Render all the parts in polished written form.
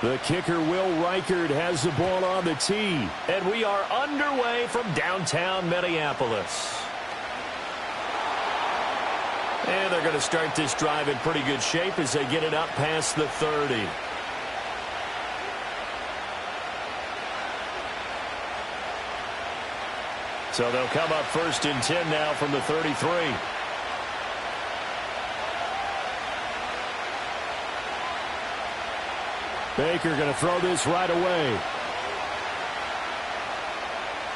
The kicker, Will Reichard, has the ball on the tee. And we are underway from downtown Minneapolis. And they're going to start this drive in pretty good shape as they get it up past the 30. So they'll come up 1st and 10 now from the 33. Baker going to throw this right away.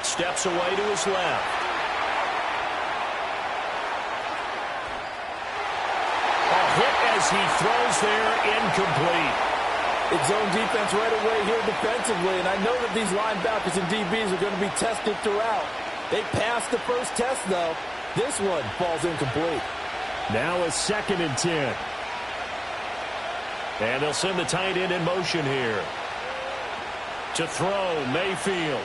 Steps away to his left. A hit as he throws there, incomplete. It's zone defense right away here defensively, and I know that these linebackers and DBs are going to be tested throughout. They passed the first test, though. This one falls incomplete. Now a 2nd and 10. And they'll send the tight end in motion here. To throw, Mayfield.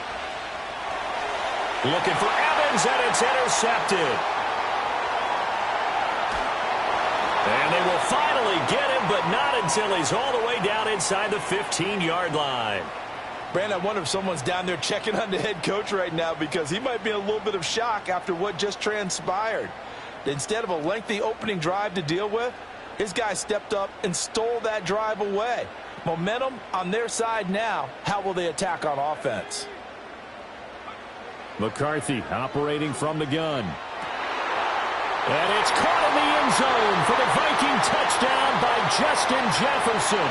Looking for Evans, and it's intercepted. And they will finally get him, but not until he's all the way down inside the 15-yard line. Brandon, I wonder if someone's down there checking on the head coach right now, because he might be in a little bit of shock after what just transpired. Instead of a lengthy opening drive to deal with, his guy stepped up and stole that drive away. Momentum on their side now. How will they attack on offense? McCarthy operating from the gun. And it's caught in the end zone for the Viking touchdown by Justin Jefferson.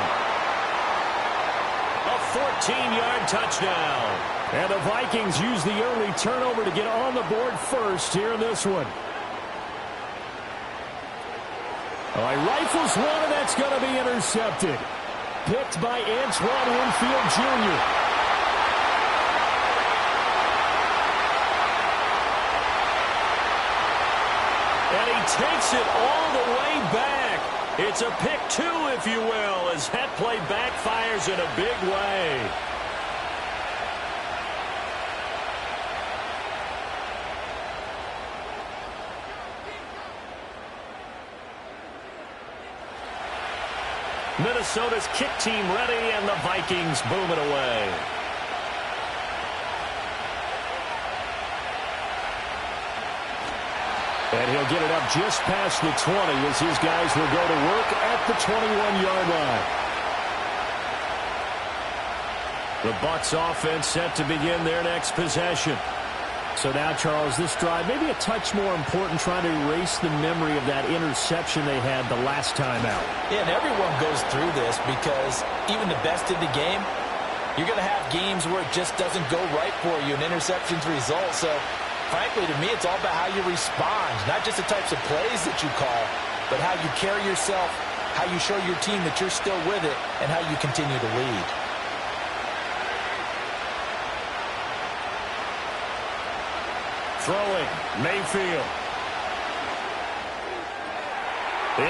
A 14-yard touchdown. And the Vikings use the early turnover to get on the board first here in this one. All right, rifles one, and that's going to be intercepted. Picked by Antoine Winfield Jr. And he takes it all the way back. It's a pick 2, if you will, as that play backfires in a big way. Minnesota's kick team ready, and the Vikings boom it away. And he'll get it up just past the 20 as his guys will go to work at the 21-yard line. The Bucs offense set to begin their next possession. So now, Charles, this drive maybe a touch more important, trying to erase the memory of that interception they had the last time out. Yeah, and everyone goes through this because even the best in the game, you're going to have games where it just doesn't go right for you, and interceptions result. So, frankly, to me, it's all about how you respond, not just the types of plays that you call, but how you carry yourself, how you show your team that you're still with it, and how you continue to lead. Throwing, Mayfield.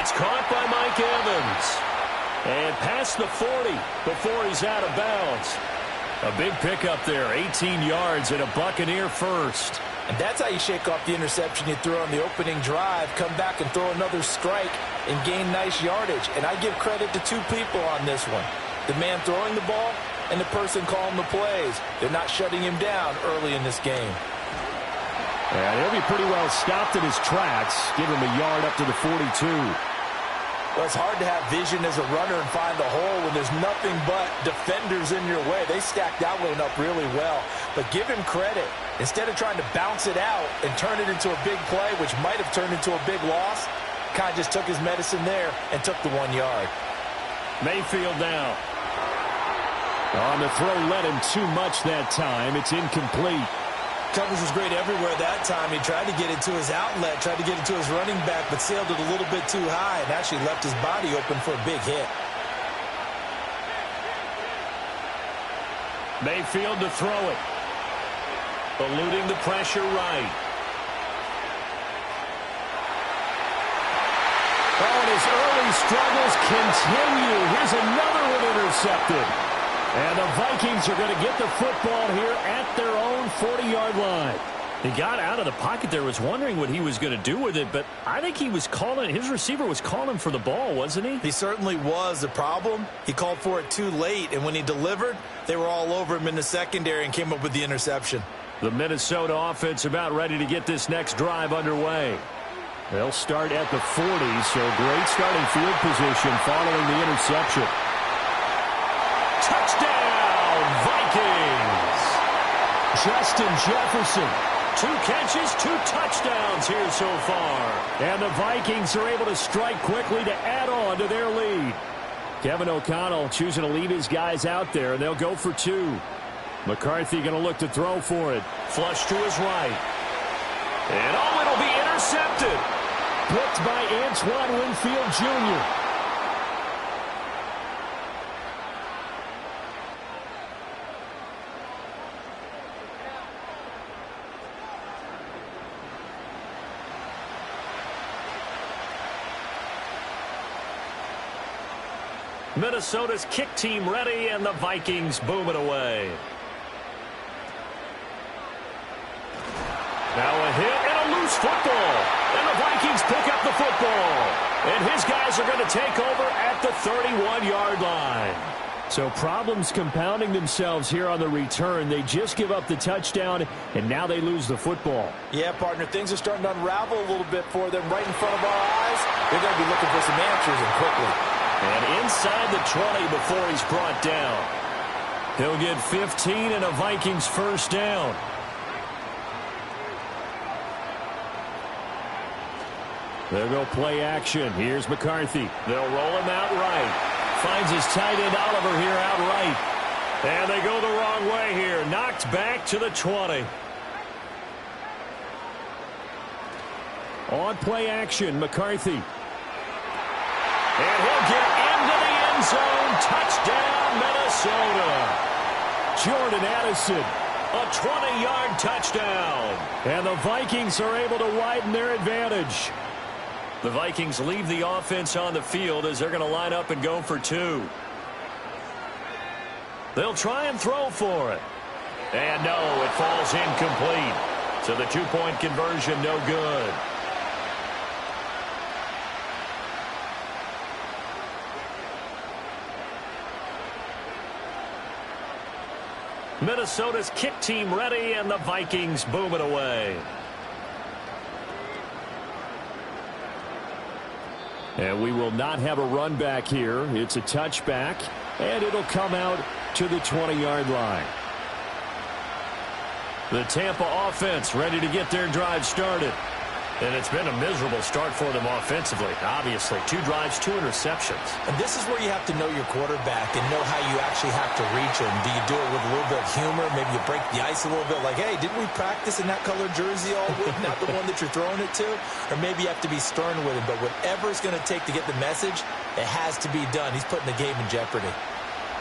It's caught by Mike Evans. And past the 40 before he's out of bounds. A big pickup there, 18 yards and a Buccaneer first. And that's how you shake off the interception you threw on the opening drive, come back and throw another strike and gain nice yardage. And I give credit to two people on this one. The man throwing the ball and the person calling the plays. They're not shutting him down early in this game. And he'll be pretty well stopped in his tracks. Give him a yard up to the 42. Well, it's hard to have vision as a runner and find the hole when there's nothing but defenders in your way. They stacked that one up really well. But give him credit. Instead of trying to bounce it out and turn it into a big play, which might have turned into a big loss, kind of just took his medicine there and took the 1 yard. Mayfield now. On the throw, let him too much that time. It's incomplete. Coverage was great everywhere that time. He tried to get it to his outlet, tried to get it to his running back, but sailed it a little bit too high and actually left his body open for a big hit. Mayfield to throw it. Eluding the pressure right. Oh, and his early struggles continue. Here's another one intercepted. And the Vikings are going to get the football here at their own 40-yard line. He got out of the pocket there, was wondering what he was going to do with it, but I think he was calling, his receiver was calling for the ball, wasn't he? He certainly was. The problem, he called for it too late, and when he delivered, they were all over him in the secondary and came up with the interception. The Minnesota offense about ready to get this next drive underway. They'll start at the 40, so great starting field position following the interception. Touchdown, Vikings! Justin Jefferson. 2 catches, 2 touchdowns here so far. And the Vikings are able to strike quickly to add on to their lead. Kevin O'Connell choosing to leave his guys out there, and they'll go for 2. McCarthy going to look to throw for it. Flush to his right. And oh, it'll be intercepted. Picked by Antoine Winfield Jr. Minnesota's kick team ready, and the Vikings boom it away. Now a hit and a loose football. And the Vikings pick up the football. And his guys are going to take over at the 31-yard line. So problems compounding themselves here on the return. They just give up the touchdown, and now they lose the football. Yeah, partner, things are starting to unravel a little bit for them right in front of our eyes. They're going to be looking for some answers, and quickly. And inside the 20 before he's brought down. He'll get 15 and a Vikings first down. They'll go play action. Here's McCarthy. They'll roll him out right. Finds his tight end Oliver here out right. And they go the wrong way here. Knocked back to the 20. On play action, McCarthy. And he'll get into the end zone. Touchdown, Minnesota. Jordan Addison, a 20-yard touchdown. And the Vikings are able to widen their advantage. The Vikings leave the offense on the field as they're going to line up and go for 2. They'll try and throw for it. And no, it falls incomplete. So the 2-point conversion no good. Minnesota's kick team ready, and the Vikings boom it away. And we will not have a run back here. It's a touchback, and it'll come out to the 20-yard line. The Tampa offense ready to get their drive started. And it's been a miserable start for them offensively, obviously. 2 drives, 2 interceptions. And this is where you have to know your quarterback and know how you actually have to reach him. Do you do it with a little bit of humor? Maybe you break the ice a little bit, like, hey, didn't we practice in that color jersey all week, not the one that you're throwing it to? Or maybe you have to be stern with him. But whatever it's going to take to get the message, it has to be done. He's putting the game in jeopardy.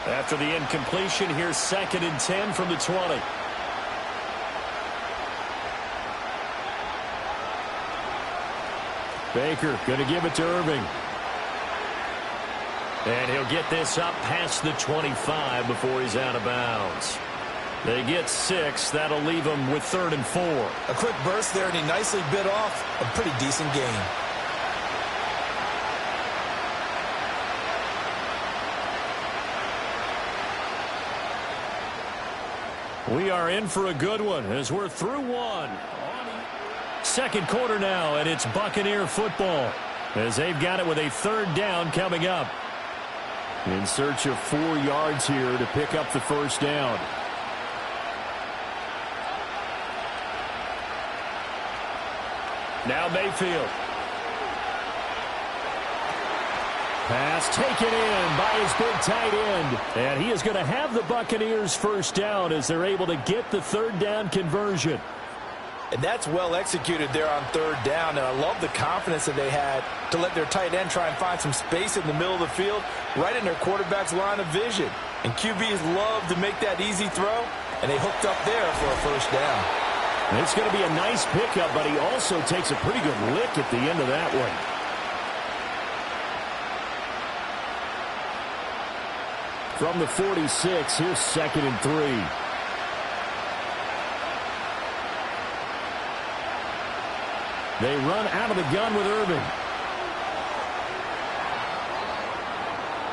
After the incompletion, here's 2nd and 10 from the 20. Baker going to give it to Irving. And he'll get this up past the 25 before he's out of bounds. They get 6. That'll leave them with 3rd and 4. A quick burst there, and he nicely bit off a pretty decent gain. We are in for a good one as we're through 1. 2nd quarter now, and it's Buccaneer football as they've got it with a 3rd down coming up. In search of 4 yards here to pick up the first down. Now Mayfield. Pass taken in by his big tight end. And he is going to have the Buccaneers first down as they're able to get the 3rd down conversion. And that's well executed there on 3rd down. And I love the confidence that they had to let their tight end try and find some space in the middle of the field, right in their quarterback's line of vision. And QBs love to make that easy throw, and they hooked up there for a first down. And it's going to be a nice pickup, but he also takes a pretty good lick at the end of that one. From the 46, here's 2nd and 3. They run out of the gun with Irvin.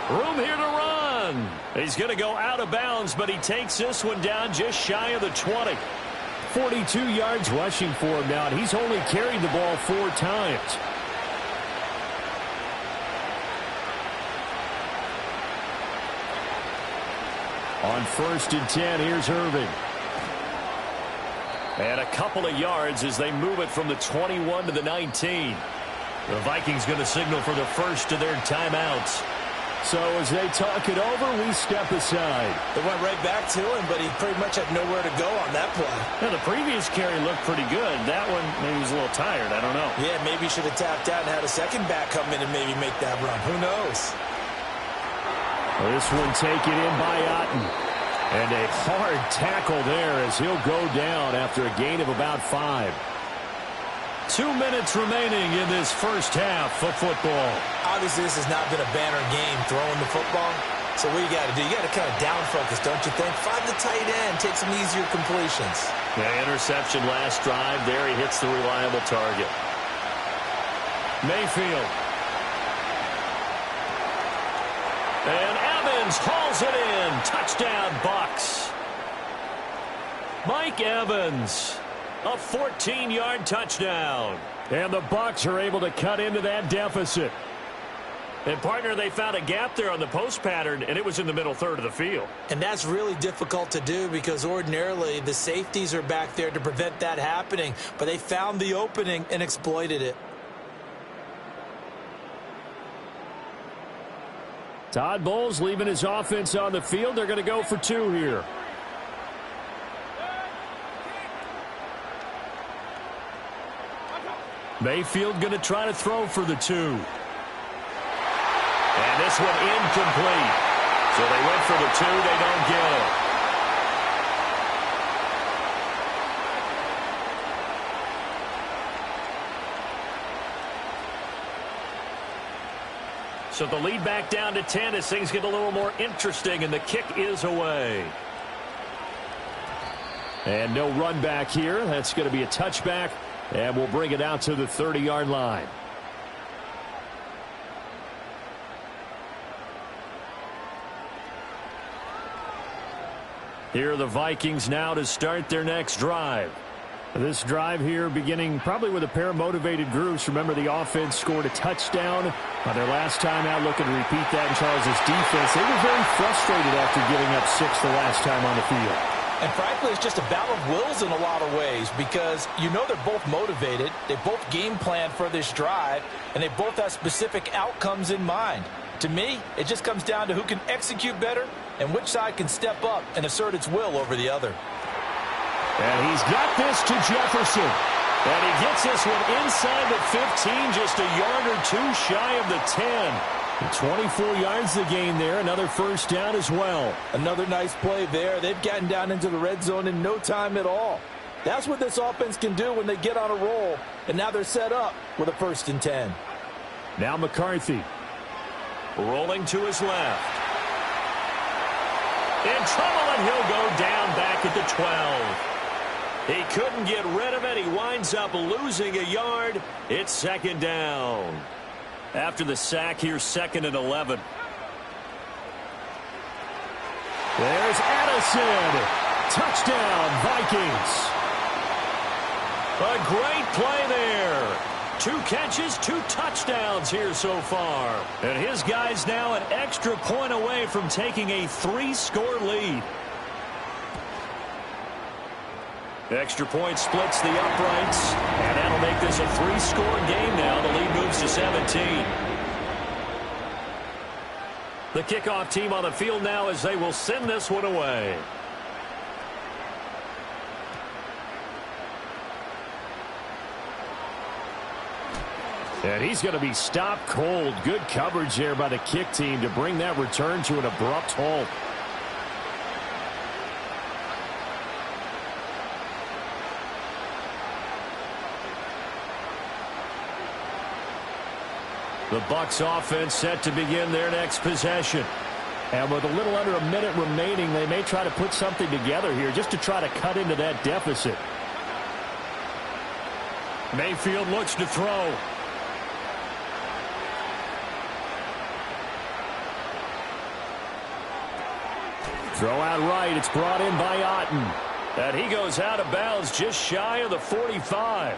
Room here to run. He's going to go out of bounds, but he takes this one down just shy of the 20. 42 yards rushing for him now, and he's only carried the ball 4 times. On 1st and 10, here's Irvin. And a couple of yards as they move it from the 21 to the 19. The Vikings going to signal for the first of their timeouts. So as they talk it over, we step aside. They went right back to him, but he pretty much had nowhere to go on that play. Now, the previous carry looked pretty good. That one, maybe he was a little tired. I don't know. Yeah, maybe he should have tapped out and had a second back come in and maybe make that run. Who knows? This one taken in by Otten. And a hard tackle there as he'll go down after a gain of about 5. 2 minutes remaining in this first half of football. Obviously, this has not been a banner game throwing the football. So what you got to do, you got to kind of down focus, don't you think? Find the tight end, take some easier completions. The interception last drive. There he hits the reliable target. Mayfield. And Evans hauls it in. Touchdown, Bucs. Mike Evans. A 14-yard touchdown. And the Bucs are able to cut into that deficit. And, partner, they found a gap there on the post pattern, and it was in the middle third of the field. And that's really difficult to do because ordinarily the safeties are back there to prevent that happening. But they found the opening and exploited it. Todd Bowles leaving his offense on the field. They're going to go for 2 here. Mayfield going to try to throw for the 2. And this one incomplete. So they went for the 2. They don't get it. So the lead back down to 10 as things get a little more interesting, and the kick is away. And no run back here. That's going to be a touchback, and we'll bring it out to the 30-yard line. Here are the Vikings now to start their next drive. This drive here beginning probably with a pair of motivated groups. Remember, the offense scored a touchdown on their last time out, looking to repeat that in Charles' defense. They were very frustrated after giving up 6 the last time on the field. And frankly, it's just a battle of wills in a lot of ways because you know they're both motivated. They both game plan for this drive, and they both have specific outcomes in mind. To me, it just comes down to who can execute better and which side can step up and assert its will over the other. And he's got this to Jefferson. And he gets this one inside the 15, just a yard or 2 shy of the 10. 24 yards the gain there. Another first down as well. Another nice play there. They've gotten down into the red zone in no time at all. That's what this offense can do when they get on a roll. And now they're set up with a 1st and 10. Now McCarthy. Rolling to his left. In trouble, and he'll go down back at the 12. He couldn't get rid of it. He winds up losing a yard. It's 2nd down. After the sack, here's 2nd and 11. There's Addison. Touchdown, Vikings. A great play there. 2 catches, 2 touchdowns here so far. And his guys now an extra point away from taking a 3-score lead. Extra point splits the uprights, and that'll make this a 3-score game now. The lead moves to 17. The kickoff team on the field now as they will send this one away. And he's going to be stopped cold. Good coverage there by the kick team to bring that return to an abrupt halt. The Bucs offense set to begin their next possession. And with a little under a minute remaining, they may try to put something together here just to try to cut into that deficit. Mayfield looks to throw. Throw out right. It's brought in by Otten. And he goes out of bounds just shy of the 45.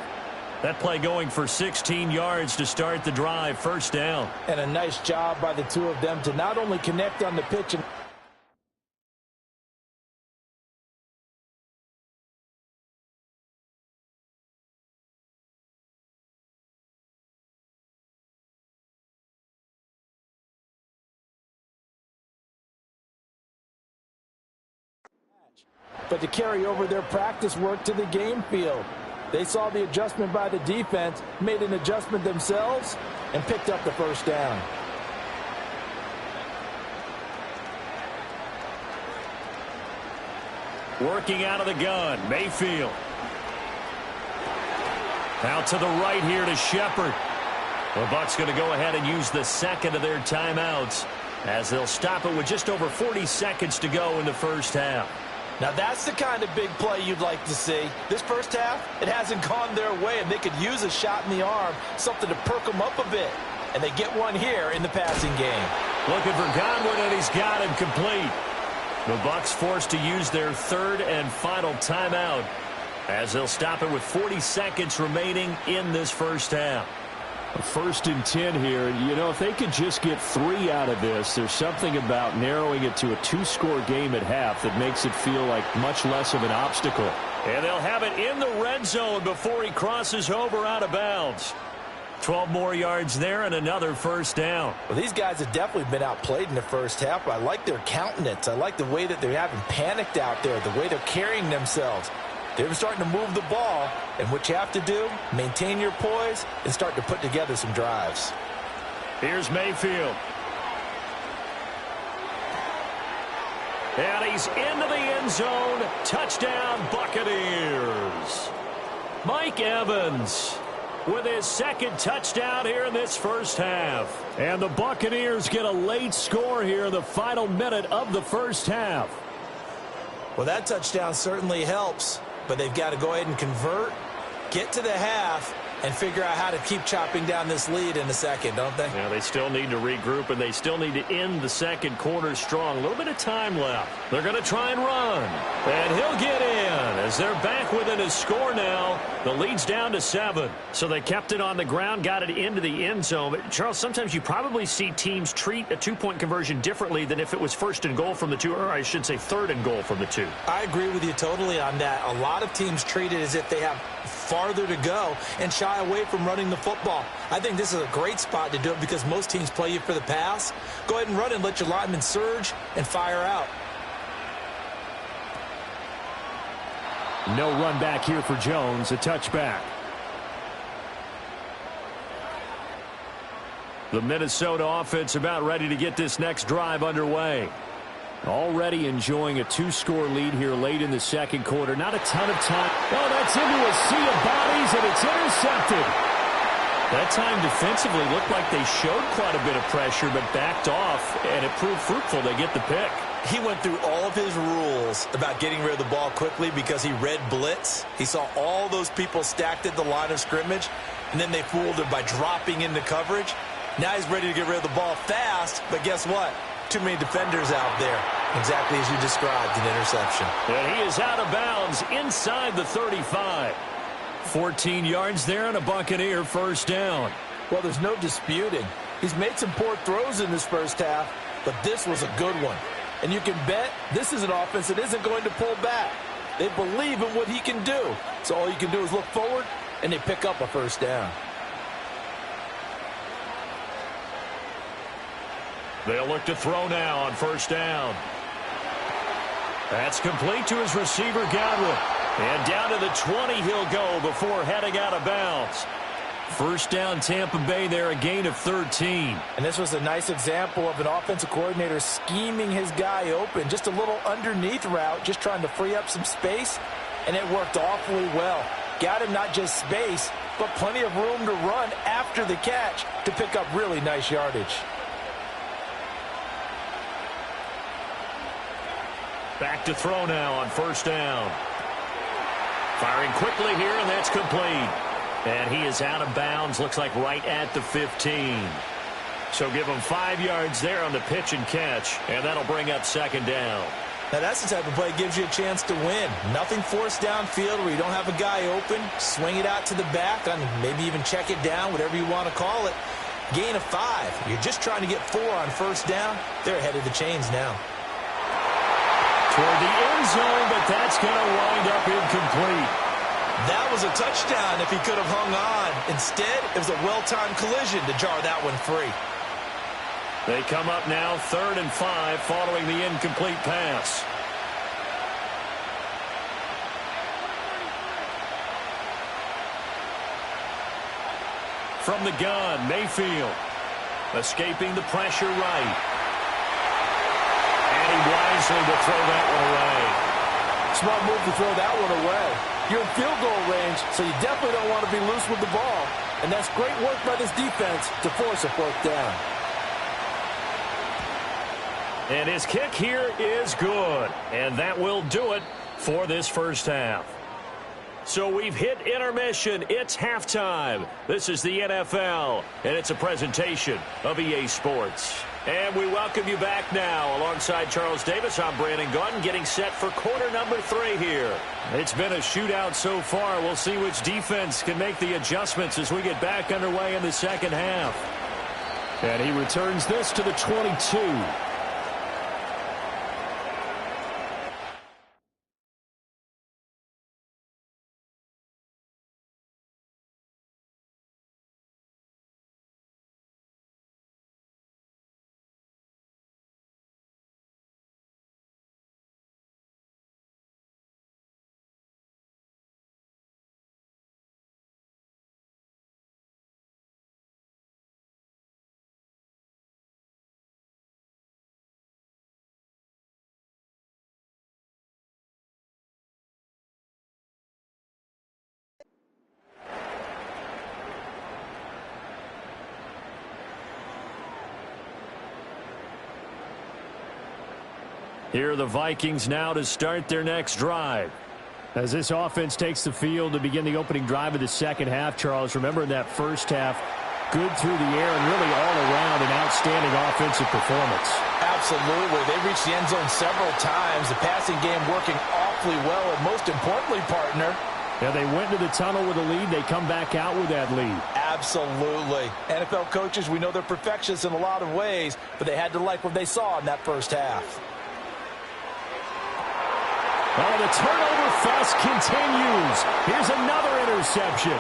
That play going for 16 yards to start the drive. First down. And a nice job by the two of them to not only connect on the pitch. But to carry over their practice work to the game field. They saw the adjustment by the defense, made an adjustment themselves, and picked up the first down. Working out of the gun, Mayfield. Out to the right here to Shepard. The Bucs going to go ahead and use the second of their timeouts as they'll stop it with just over 40 seconds to go in the first half. Now that's the kind of big play you'd like to see. This first half, it hasn't gone their way, and they could use a shot in the arm, something to perk them up a bit. And they get one here in the passing game. Looking for Godwin, and he's got him complete. The Bucs forced to use their third and final timeout as they'll stop it with 40 seconds remaining in this first half. A 1st and 10 here. You know, if they could just get 3 out of this, there's something about narrowing it to a 2-score game at half that makes it feel like much less of an obstacle. And they'll have it in the red zone before he crosses over out of bounds. 12 more yards there and another first down. Well, these guys have definitely been outplayed in the first half, but I like their countenance. I like the way that they're having panicked out there, the way they're carrying themselves. They're starting to move the ball, and what you have to do, maintain your poise and start to put together some drives. Here's Mayfield. And he's into the end zone. Touchdown, Buccaneers. Mike Evans with his second touchdown here in this first half. And the Buccaneers get a late score here in the final minute of the first half. Well, that touchdown certainly helps, but they've got to go ahead and convert, get to the half, and figure out how to keep chopping down this lead in the second, don't they? Yeah, they still need to regroup, and they still need to end the second quarter strong. A little bit of time left. They're going to try and run. And he'll get in as they're back within a score now. The lead's down to 7. So they kept it on the ground, got it into the end zone. But, Charles, sometimes you probably see teams treat a two-point conversion differently than if it was first and goal from the 2, or I should say third and goal from the 2. I agree with you totally on that. A lot of teams treat it as if they have farther to go and shy away from running the football. I think this is a great spot to do it because most teams play you for the pass. Go ahead and run and let your linemen surge and fire out. No run back here for Jones, a touchback. The Minnesota offense about ready to get this next drive underway. Already enjoying a 2-score lead here late in the second quarter. Not a ton of time. Oh, that's into a sea of bodies, and it's intercepted. That time defensively looked like they showed quite a bit of pressure, but backed off, and it proved fruitful. They get the pick. He went through all of his rules about getting rid of the ball quickly because he read blitz. He saw all those people stacked at the line of scrimmage, and then they fooled him by dropping into coverage. Now he's ready to get rid of the ball fast, but guess what? Too many defenders out there. Exactly as you described, an interception. And he is out of bounds inside the 35. 14 yards there and a Buccaneer first down. Well, there's no disputing. He's made some poor throws in this first half, but this was a good one. And you can bet this is an offense that isn't going to pull back. They believe in what he can do. So all you can do is look forward, and they pick up a first down. They'll look to throw now on first down. That's complete to his receiver, Godwin. And down to the 20 he'll go before heading out of bounds. First down, Tampa Bay there, a gain of 13. And this was a nice example of an offensive coordinator scheming his guy open. Just a little underneath route, just trying to free up some space. And it worked awfully well. Got him not just space, but plenty of room to run after the catch to pick up really nice yardage. Back to throw now on first down. Firing quickly here, and that's complete. And he is out of bounds, looks like right at the 15. So give him 5 yards there on the pitch and catch, and that'll bring up second down. Now that's the type of play that gives you a chance to win. Nothing forced downfield where you don't have a guy open. Swing it out to the back, and maybe even check it down, whatever you want to call it. Gain of 5. You're just trying to get 4 on first down. They're ahead of the chains now. Toward the end zone, but that's going to wind up incomplete. That was a touchdown if he could have hung on. Instead, it was a well-timed collision to jar that one free. They come up now 3rd and 5 following the incomplete pass. From the gun, Mayfield escaping the pressure right. And he wisely will throw that one away. Smart move to throw that one away. You're in field goal range, so you definitely don't want to be loose with the ball. And that's great work by this defense to force a 4th down. And his kick here is good. And that will do it for this first half. So we've hit intermission. It's halftime. This is the NFL, and it's a presentation of EA Sports. And we welcome you back now. Alongside Charles Davis, I'm Brandon Gaudin, getting set for quarter number 3 here. It's been a shootout so far. We'll see which defense can make the adjustments as we get back underway in the second half. And he returns this to the 22. Here are the Vikings now to start their next drive. As this offense takes the field to begin the opening drive of the second half, Charles, remember in that first half, good through the air and really all around an outstanding offensive performance. Absolutely. They reached the end zone several times. The passing game working awfully well, and most importantly, partner, yeah, they went to the tunnel with a lead. They come back out with that lead. Absolutely. NFL coaches, we know they're perfectionists in a lot of ways, but they had to like what they saw in that first half. Oh, the turnover fest continues. Here's another interception.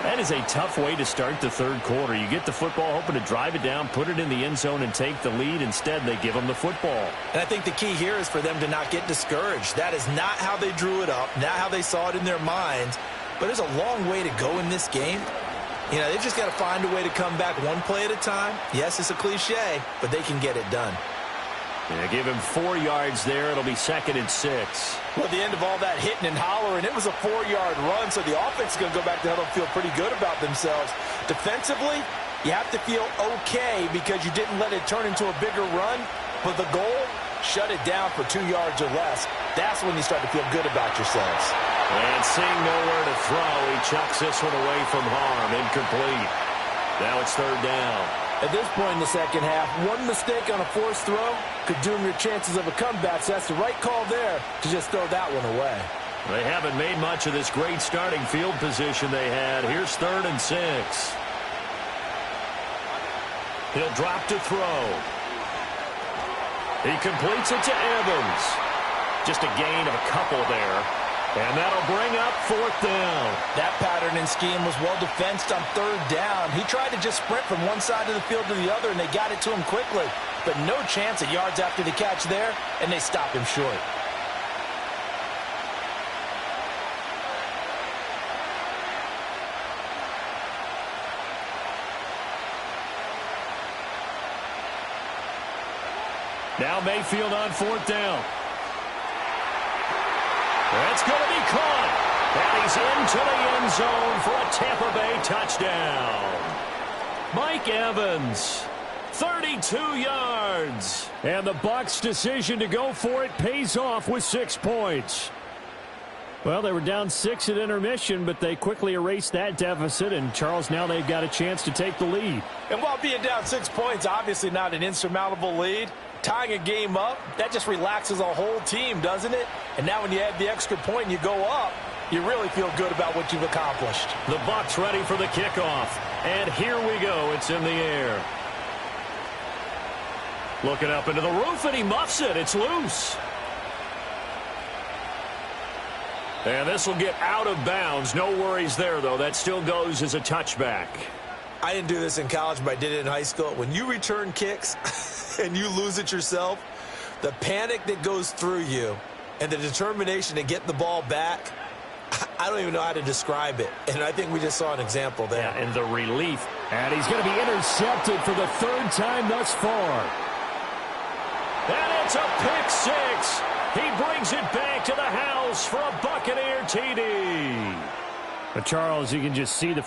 That is a tough way to start the third quarter. You get the football, hoping to drive it down, put it in the end zone, and take the lead. Instead, they give them the football. And I think the key here is for them to not get discouraged. That is not how they drew it up, not how they saw it in their minds. But there's a long way to go in this game. You know, they've just got to find a way to come back one play at a time. Yes, it's a cliche, but they can get it done. Yeah, give him 4 yards there. It'll be 2nd and 6. Well, at the end of all that hitting and hollering, it was a 4-yard run, so the offense is going to go back to huddle and feel pretty good about themselves. Defensively, you have to feel okay because you didn't let it turn into a bigger run, but the goal, shut it down for 2 yards or less. That's when you start to feel good about yourselves. And seeing nowhere to throw, he chucks this one away from harm. Incomplete. Now it's 3rd down. At this point in the second half, one mistake on a forced throw could doom your chances of a comeback, so that's the right call there to just throw that one away. They haven't made much of this great starting field position they had. Here's 3rd and 6. He'll drop to throw. He completes it to Evans. Just a gain of a couple there. And that'll bring up 4th down. That pattern and scheme was well defensed on 3rd down. He tried to just sprint from one side of the field to the other, and they got it to him quickly. But no chance of yards after the catch there, and they stopped him short. Now Mayfield on 4th down. That's going to be caught. And he's into the end zone for a Tampa Bay touchdown. Mike Evans, 32 yards. And the Bucs' decision to go for it pays off with 6 points. Well, they were down 6 at intermission, but they quickly erased that deficit, and Charles, now they've got a chance to take the lead. And while being down 6 points, obviously not an insurmountable lead, tying a game up, that just relaxes a whole team, doesn't it? And now when you add the extra point and you go up, you really feel good about what you've accomplished. The Bucs ready for the kickoff. And here we go. It's in the air. Looking up into the roof, and he muffs it. It's loose. And this will get out of bounds. No worries there, though. That still goes as a touchback. I didn't do this in college, but I did it in high school. When you return kicks and you lose it yourself, the panic that goes through you and the determination to get the ball back, I don't even know how to describe it. And I think we just saw an example there. Yeah, and the relief. And he's going to be intercepted for the 3rd time thus far. And it's a pick 6. He brings it back to the house for a Buccaneer TD. But Charles, you can just see the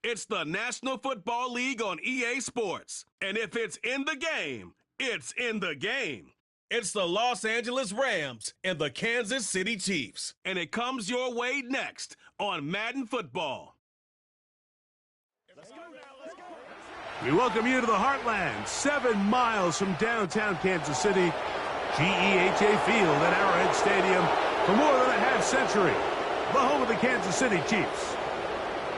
It's the National Football League on EA Sports. And if it's in the game, it's in the game. It's the Los Angeles Rams and the Kansas City Chiefs. And it comes your way next on Madden Football. We welcome you to the Heartland, 7 miles from downtown Kansas City, GEHA Field at Arrowhead Stadium for more than a half-century, the home of the Kansas City Chiefs.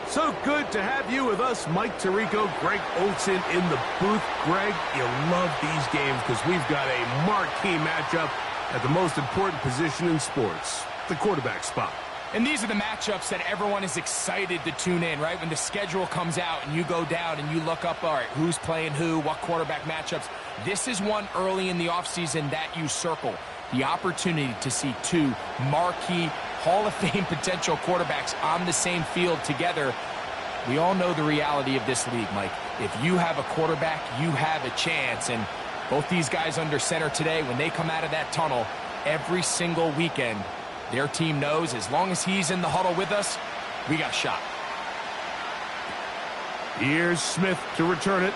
So good to have you with us, Mike Tirico, Greg Olson in the booth. Greg, you love these games because we've got a marquee matchup at the most important position in sports, the quarterback spot. And these are the matchups that everyone is excited to tune in, right? When the schedule comes out and you go down and you look up, all right, who's playing who, what quarterback matchups. This is one early in the offseason that you circle. The opportunity to see two marquee Hall of Fame potential quarterbacks on the same field together. We all know the reality of this league, Mike. If you have a quarterback, you have a chance. And both these guys under center today, when they come out of that tunnel every single weekend, their team knows as long as he's in the huddle with us, we got a shot. Here's Smith to return it.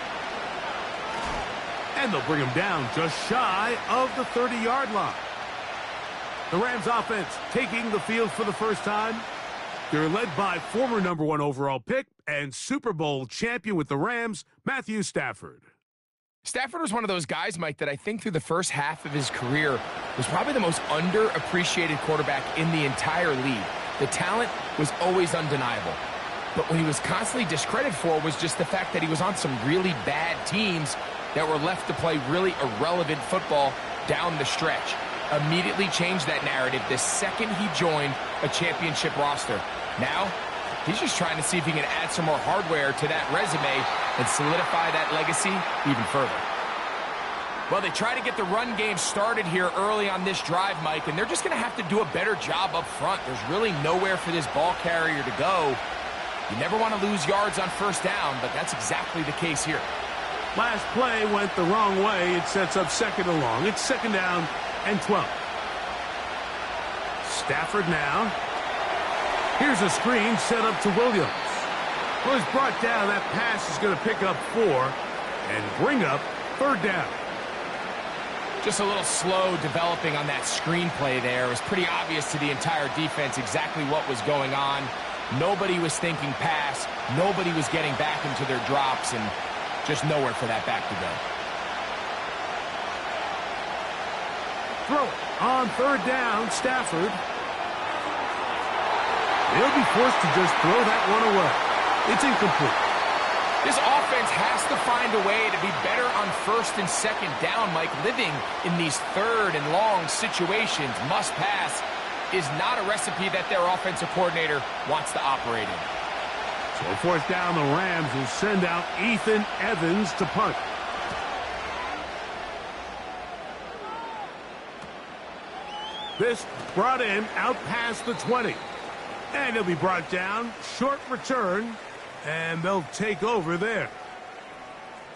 And they'll bring him down just shy of the 30-yard line. The Rams offense taking the field for the first time. They're led by former #1 overall pick and Super Bowl champion with the Rams, Matthew Stafford. Stafford was one of those guys, Mike, that I think through the first half of his career was probably the most underappreciated quarterback in the entire league. The talent was always undeniable. But what he was constantly discredited for was just the fact that he was on some really bad teams that were left to play really irrelevant football down the stretch. Immediately changed that narrative the second he joined a championship roster. Now, he's just trying to see if he can add some more hardware to that resume and solidify that legacy even further. Well, they try to get the run game started here early on this drive, Mike, and they're just going to have to do a better job up front. There's really nowhere for this ball carrier to go. You never want to lose yards on first down, but that's exactly the case here. Last play went the wrong way. It sets up second and long. It's second down and 12. Stafford now. Here's a screen set up to Williams. Well, it's brought down. That pass is going to pick up 4 and bring up third down. Just a little slow developing on that screenplay there. It was pretty obvious to the entire defense exactly what was going on. Nobody was thinking pass. Nobody was getting back into their drops, and just nowhere for that back to go. Throw it on third down, Stafford. They'll be forced to just throw that one away. It's incomplete. This offense has to find a way to be better on first and second down, Mike. Living in these third and long situations, must pass, is not a recipe that their offensive coordinator wants to operate in. So fourth down, the Rams will send out Ethan Evans to punt. This brought in out past the 20. And he'll be brought down. Short return. And they'll take over there.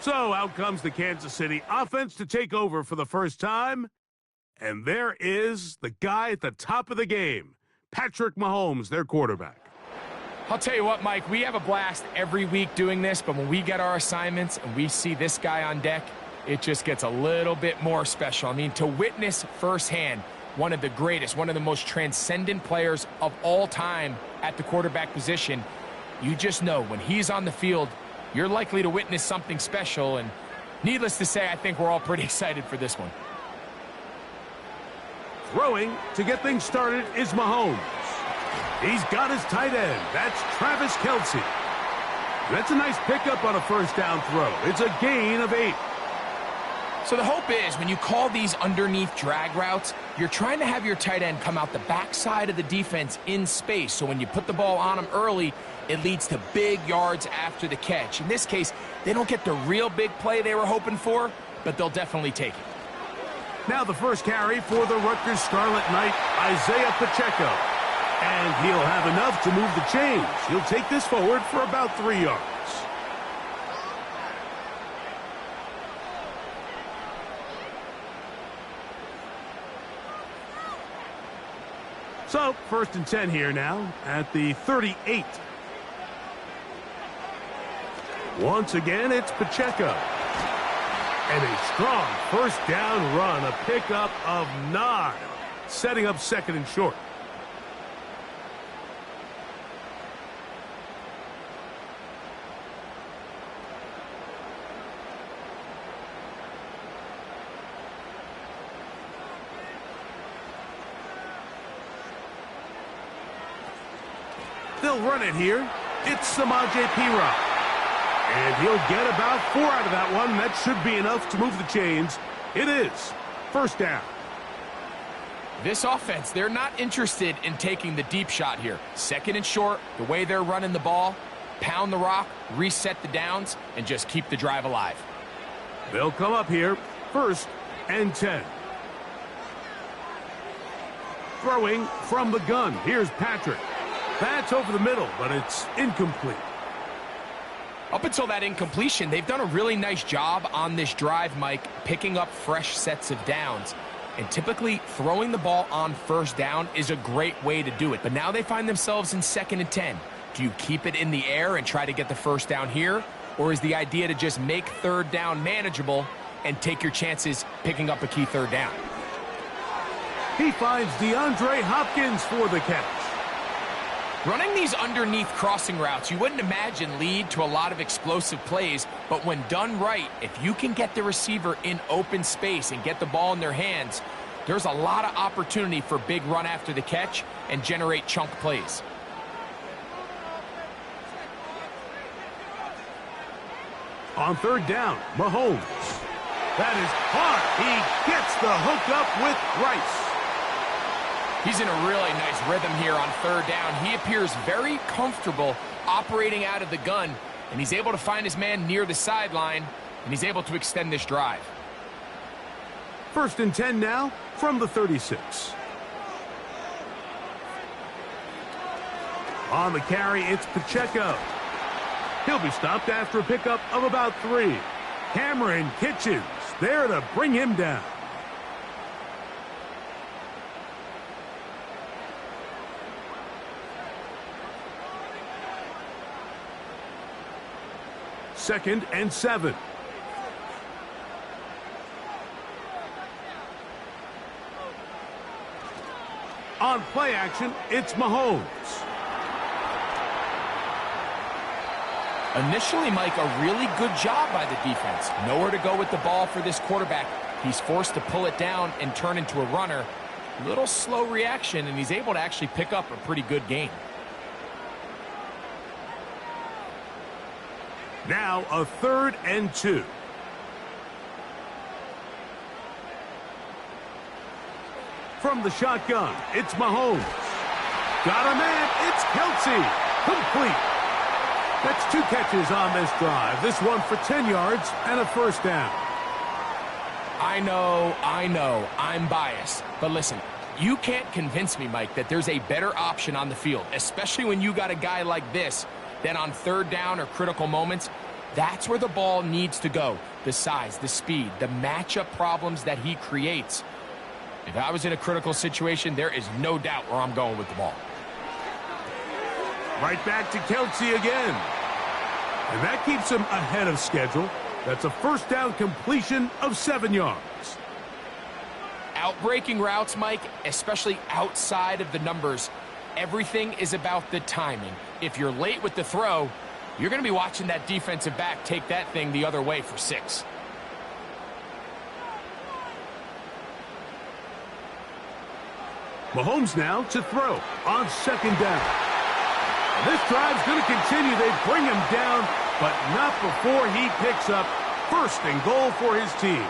So out comes the Kansas City offense to take over for the first time. And there is the guy at the top of the game, Patrick Mahomes, their quarterback. I'll tell you what, Mike, we have a blast every week doing this, but when we get our assignments and we see this guy on deck, it just gets a little bit more special. I mean, to witness firsthand one of the greatest, one of the most transcendent players of all time at the quarterback position, you just know when he's on the field, you're likely to witness something special. And needless to say, I think we're all pretty excited for this one. Throwing to get things started is Mahomes. He's got his tight end. That's Travis Kelce. That's a nice pickup on a first down throw. It's a gain of 8. So the hope is when you call these underneath drag routes, you're trying to have your tight end come out the backside of the defense in space. So when you put the ball on him early, it leads to big yards after the catch. In this case, they don't get the real big play they were hoping for, but they'll definitely take it. Now the first carry for the Rutgers Scarlet Knight, Isaiah Pacheco. And he'll have enough to move the chains. He'll take this forward for about 3 yards. So, first and 10 here now at the 38. Once again, it's Pacheco. And a strong first down run, a pickup of 9, setting up second and short. They'll run it here. It's Samaje Perine. And he'll get about 4 out of that one. That should be enough to move the chains. It is first down. This offense, they're not interested in taking the deep shot here. Second and short, the way they're running the ball, pound the rock, reset the downs, and just keep the drive alive. They'll come up here, first and 10. Throwing from the gun. Here's Patrick. That's over the middle, but it's incomplete. Up until that incompletion, they've done a really nice job on this drive, Mike, picking up fresh sets of downs. And typically, throwing the ball on first down is a great way to do it. But now they find themselves in second and 10. Do you keep it in the air and try to get the first down here? Or is the idea to just make third down manageable and take your chances picking up a key third down? He finds DeAndre Hopkins for the catch. Running these underneath crossing routes, you wouldn't imagine lead to a lot of explosive plays, but when done right, if you can get the receiver in open space and get the ball in their hands, there's a lot of opportunity for big run after the catch and generate chunk plays. On third down, Mahomes. That is hard. He gets the hook up with Rice. He's in a really nice rhythm here on third down. He appears very comfortable operating out of the gun, and he's able to find his man near the sideline, and he's able to extend this drive. First and 10 now from the 36. On the carry, it's Pacheco. He'll be stopped after a pickup of about 3. Cameron Kitchens there to bring him down. Second and 7. On play action, it's Mahomes. Initially, Mike, a really good job by the defense. Nowhere to go with the ball for this quarterback. He's forced to pull it down and turn into a runner. Little slow reaction, and he's able to actually pick up a pretty good gain. Now a third and 2. From the shotgun, it's Mahomes. Got a man, it's Kelsey. Complete. That's 2 catches on this drive. This one for 10 yards and a first down. I know, I'm biased. But listen, you can't convince me, Mike, that there's a better option on the field, especially when you got a guy like this. Then on third down or critical moments, that's where the ball needs to go. The size, the speed, the matchup problems that he creates. If I was in a critical situation, there is no doubt where I'm going with the ball. Right back to Kelsey again. And that keeps him ahead of schedule. That's a first down completion of 7 yards. Outbreaking routes, Mike, especially outside of the numbers, everything is about the timing. If you're late with the throw, you're going to be watching that defensive back take that thing the other way for 6. Mahomes now to throw on second down. And this drive's going to continue. They bring him down, but not before he picks up first and goal for his team.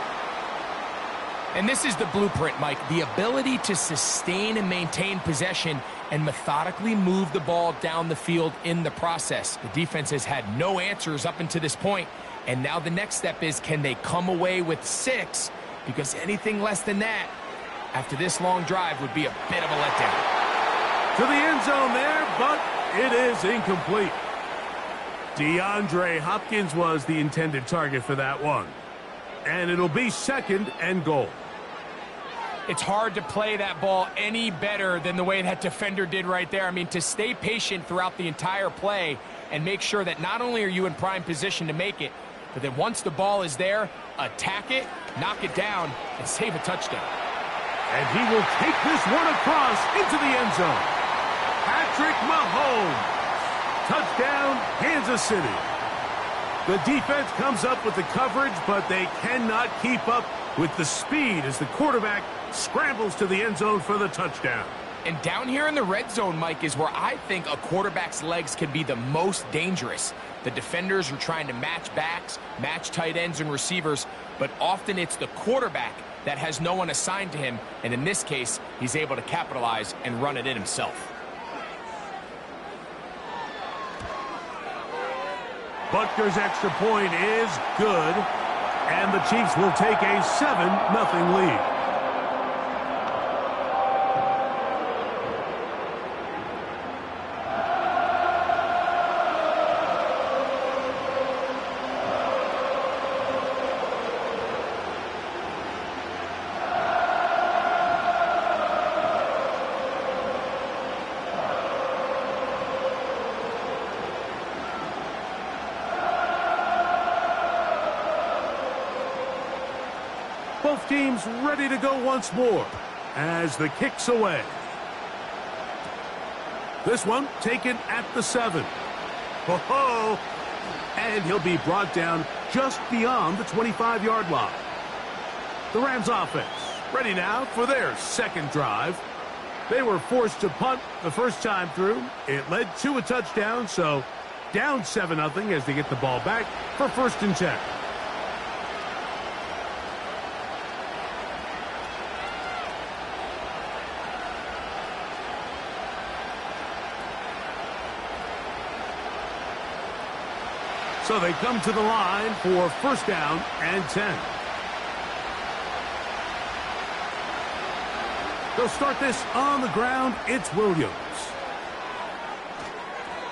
And this is the blueprint, Mike. The ability to sustain and maintain possession and methodically move the ball down the field in the process. The defense has had no answers up until this point, and now the next step is, can they come away with 6? Because anything less than that, after this long drive, would be a bit of a letdown. To the end zone there, but it is incomplete. DeAndre Hopkins was the intended target for that one. And it'll be second and goal. It's hard to play that ball any better than the way that defender did right there. I mean, to stay patient throughout the entire play and make sure that not only are you in prime position to make it, but then once the ball is there, attack it, knock it down, and save a touchdown. And he will take this one across into the end zone. Patrick Mahomes. Touchdown, Kansas City. The defense comes up with the coverage, but they cannot keep up with the speed as the quarterback scrambles to the end zone for the touchdown. And down here in the red zone, Mike, is where I think a quarterback's legs can be the most dangerous. The defenders are trying to match backs, match tight ends and receivers, but often it's the quarterback that has no one assigned to him, and in this case, he's able to capitalize and run it in himself. Butker's extra point is good, and the Chiefs will take a 7-0 lead. Both teams ready to go once more as the kick's away. This one taken at the 7. Ho-ho! And he'll be brought down just beyond the 25-yard line. The Rams offense ready now for their second drive. They were forced to punt the first time through. It led to a touchdown, so down 7-0 as they get the ball back for 1st and 10. So they come to the line for 1st down and 10. They'll start this on the ground. It's Williams.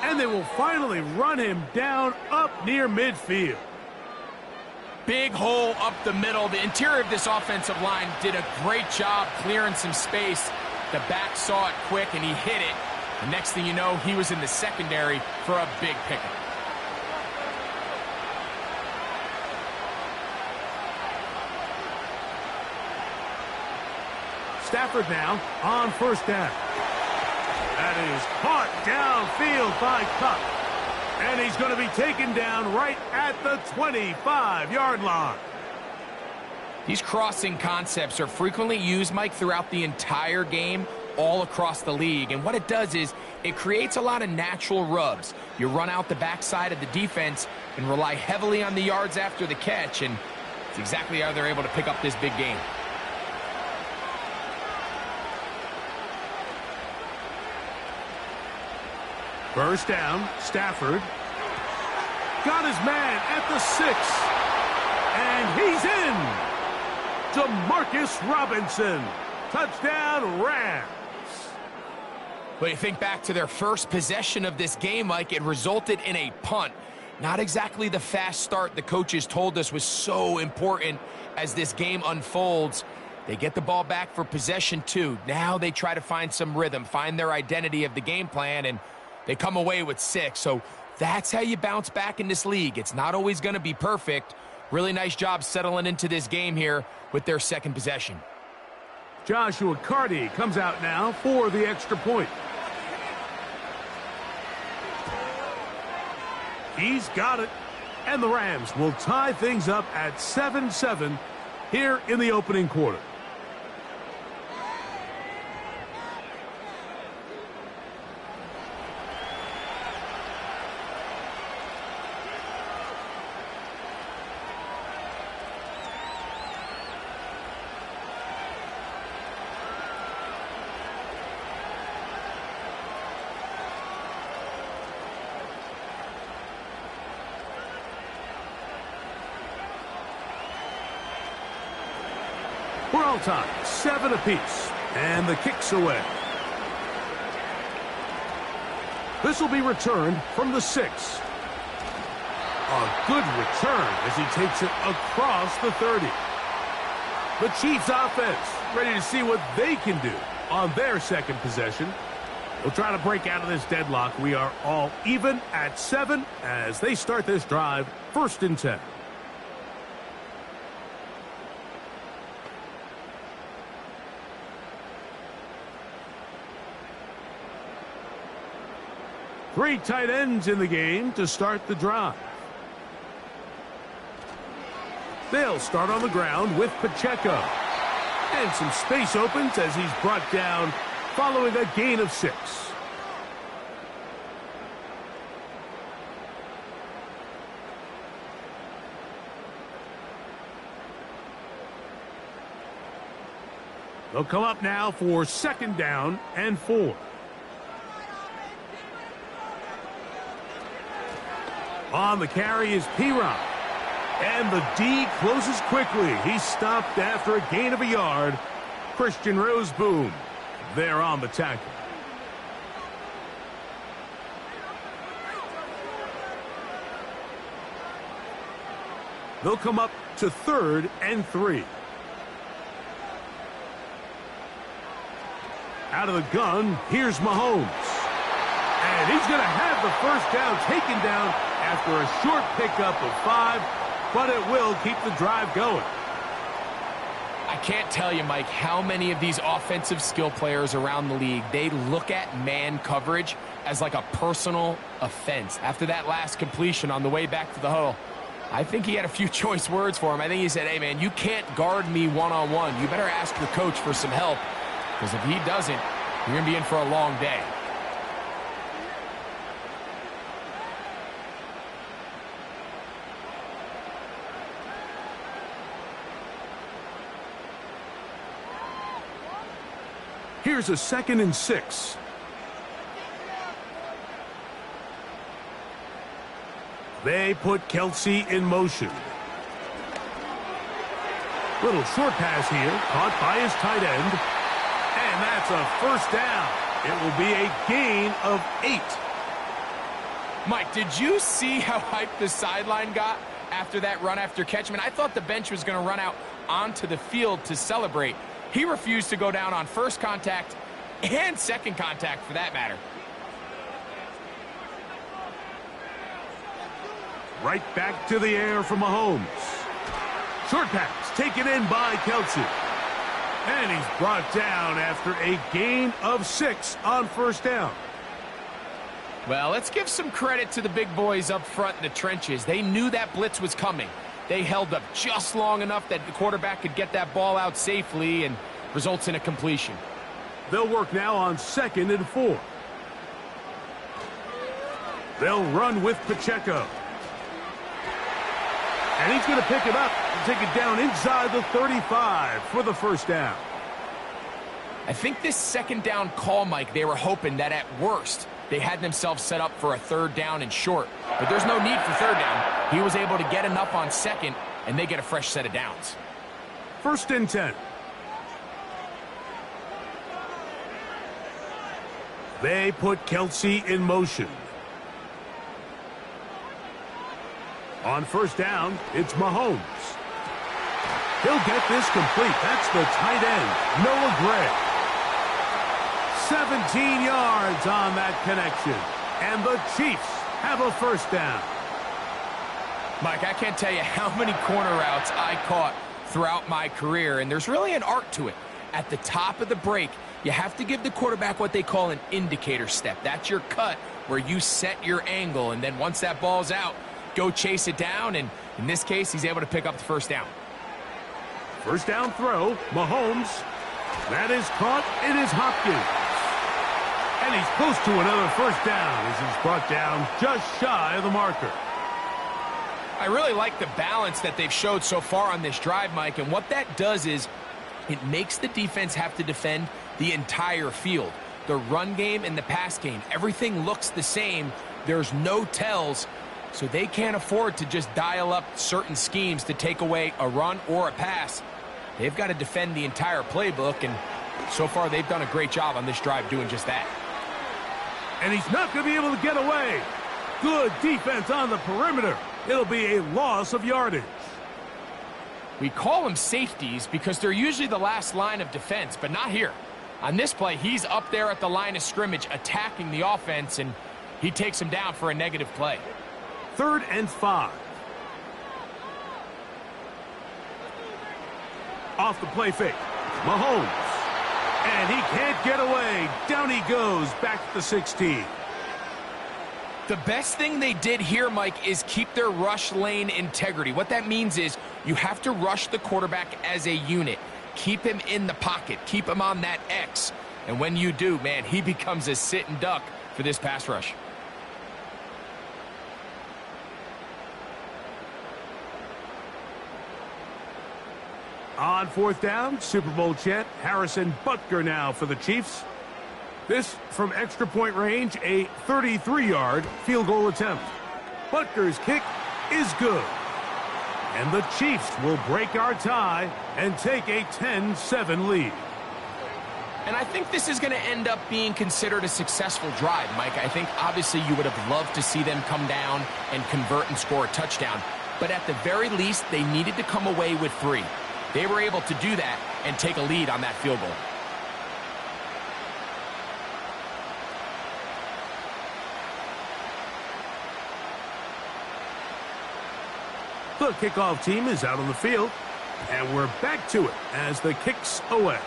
And they will finally run him down up near midfield. Big hole up the middle. The interior of this offensive line did a great job clearing some space. The back saw it quick, and he hit it. The next thing you know, he was in the secondary for a big pickup. Stafford now on 1st down. That is caught downfield by Cup. And he's going to be taken down right at the 25-yard line. These crossing concepts are frequently used, Mike, throughout the entire game, all across the league. And what it does is it creates a lot of natural rubs. You run out the backside of the defense and rely heavily on the yards after the catch. And it's exactly how they're able to pick up this big game. First down, Stafford. Got his man at the 6. And he's in. Demarcus Robinson. Touchdown, Rams. But you think back to their first possession of this game, Mike, it resulted in a punt. Not exactly the fast start the coaches told us was so important as this game unfolds. They get the ball back for possession 2. Now they try to find some rhythm, find their identity of the game plan, and they come away with 6. So that's how you bounce back in this league. It's not always going to be perfect. Really nice job settling into this game here with their second possession. Joshua Carty comes out now for the extra point. He's got it. And the Rams will tie things up at 7-7 here in the opening quarter. We're all tied, 7 apiece, and the kick's away. This will be returned from the 6. A good return as he takes it across the 30. The Chiefs offense ready to see what they can do on their second possession. We'll try to break out of this deadlock. We are all even at 7 as they start this drive, 1st and 10. Three tight ends in the game to start the drive. They'll start on the ground with Pacheco. And some space opens as he's brought down following a gain of 6. They'll come up now for 2nd down and 4. On the carry is P-Rock. And the D closes quickly. He's stopped after a gain of a yard. Christian Roseboom there on the tackle. They'll come up to 3rd and 3. Out of the gun, here's Mahomes. And he's going to have the 1st down taken down after a short pickup of 5, but it will keep the drive going. I can't tell you, Mike, how many of these offensive skill players around the league, they look at man coverage as like a personal offense. After that last completion on the way back to the huddle, I think he had a few choice words for him. I think he said, hey, man, you can't guard me one-on-one. You better ask your coach for some help, because if he doesn't, you're going to be in for a long day. Here's a 2nd and 6. They put Kelsey in motion. Little short pass here, caught by his tight end. And that's a 1st down. It will be a gain of 8. Mike, did you see how hyped the sideline got after that run after catch? I mean, I thought the bench was going to run out onto the field to celebrate. He refused to go down on 1st contact and 2nd contact, for that matter. Right back to the air from Mahomes. Short pass taken in by Kelsey. And he's brought down after a gain of 6 on 1st down. Well, let's give some credit to the big boys up front in the trenches. They knew that blitz was coming. They held up just long enough that the quarterback could get that ball out safely and results in a completion. They'll work now on 2nd and 4. They'll run with Pacheco. And he's going to pick it up and take it down inside the 35 for the 1st down. I think this 2nd down call, Mike, they were hoping that at worst they had themselves set up for a 3rd down and short. But there's no need for 3rd down. He was able to get enough on 2nd, and they get a fresh set of downs. 1st and 10. They put Kelsey in motion. On 1st down, it's Mahomes. He'll get this complete. That's the tight end, Noah Gray. 17 yards on that connection. And the Chiefs have a 1st down. Mike, I can't tell you how many corner routes I caught throughout my career, and there's really an art to it. At the top of the break, you have to give the quarterback what they call an indicator step. That's your cut where you set your angle, and then once that ball's out, go chase it down, and in this case, he's able to pick up the 1st down. 1st down throw, Mahomes. That is caught. It is Hopkins. And he's close to another 1st down as he's brought down just shy of the marker. I really like the balance that they've showed so far on this drive, Mike, and what that does is it makes the defense have to defend the entire field. The run game and the pass game, everything looks the same. There's no tells, so they can't afford to just dial up certain schemes to take away a run or a pass. They've got to defend the entire playbook, and so far they've done a great job on this drive doing just that. And he's not going to be able to get away. Good defense on the perimeter. It'll be a loss of yardage. We call them safeties because they're usually the last line of defense, but not here. On this play, he's up there at the line of scrimmage attacking the offense, and he takes him down for a negative play. 3rd and 5. Off the play fake. Mahomes. And he can't get away. Down he goes, back to the 16. The best thing they did here, Mike, is keep their rush lane integrity. What that means is you have to rush the quarterback as a unit. Keep him in the pocket. Keep him on that X. And when you do, man, he becomes a sitting duck for this pass rush. On 4th down, Super Bowl champ Harrison Butker now for the Chiefs. This from extra point range, a 33-yard field goal attempt. Butker's kick is good. And the Chiefs will break our tie and take a 10-7 lead. And I think this is going to end up being considered a successful drive, Mike. I think obviously you would have loved to see them come down and convert and score a touchdown. But at the very least, they needed to come away with 3. They were able to do that and take a lead on that field goal. The kickoff team is out on the field, and we're back to it as the kick's away.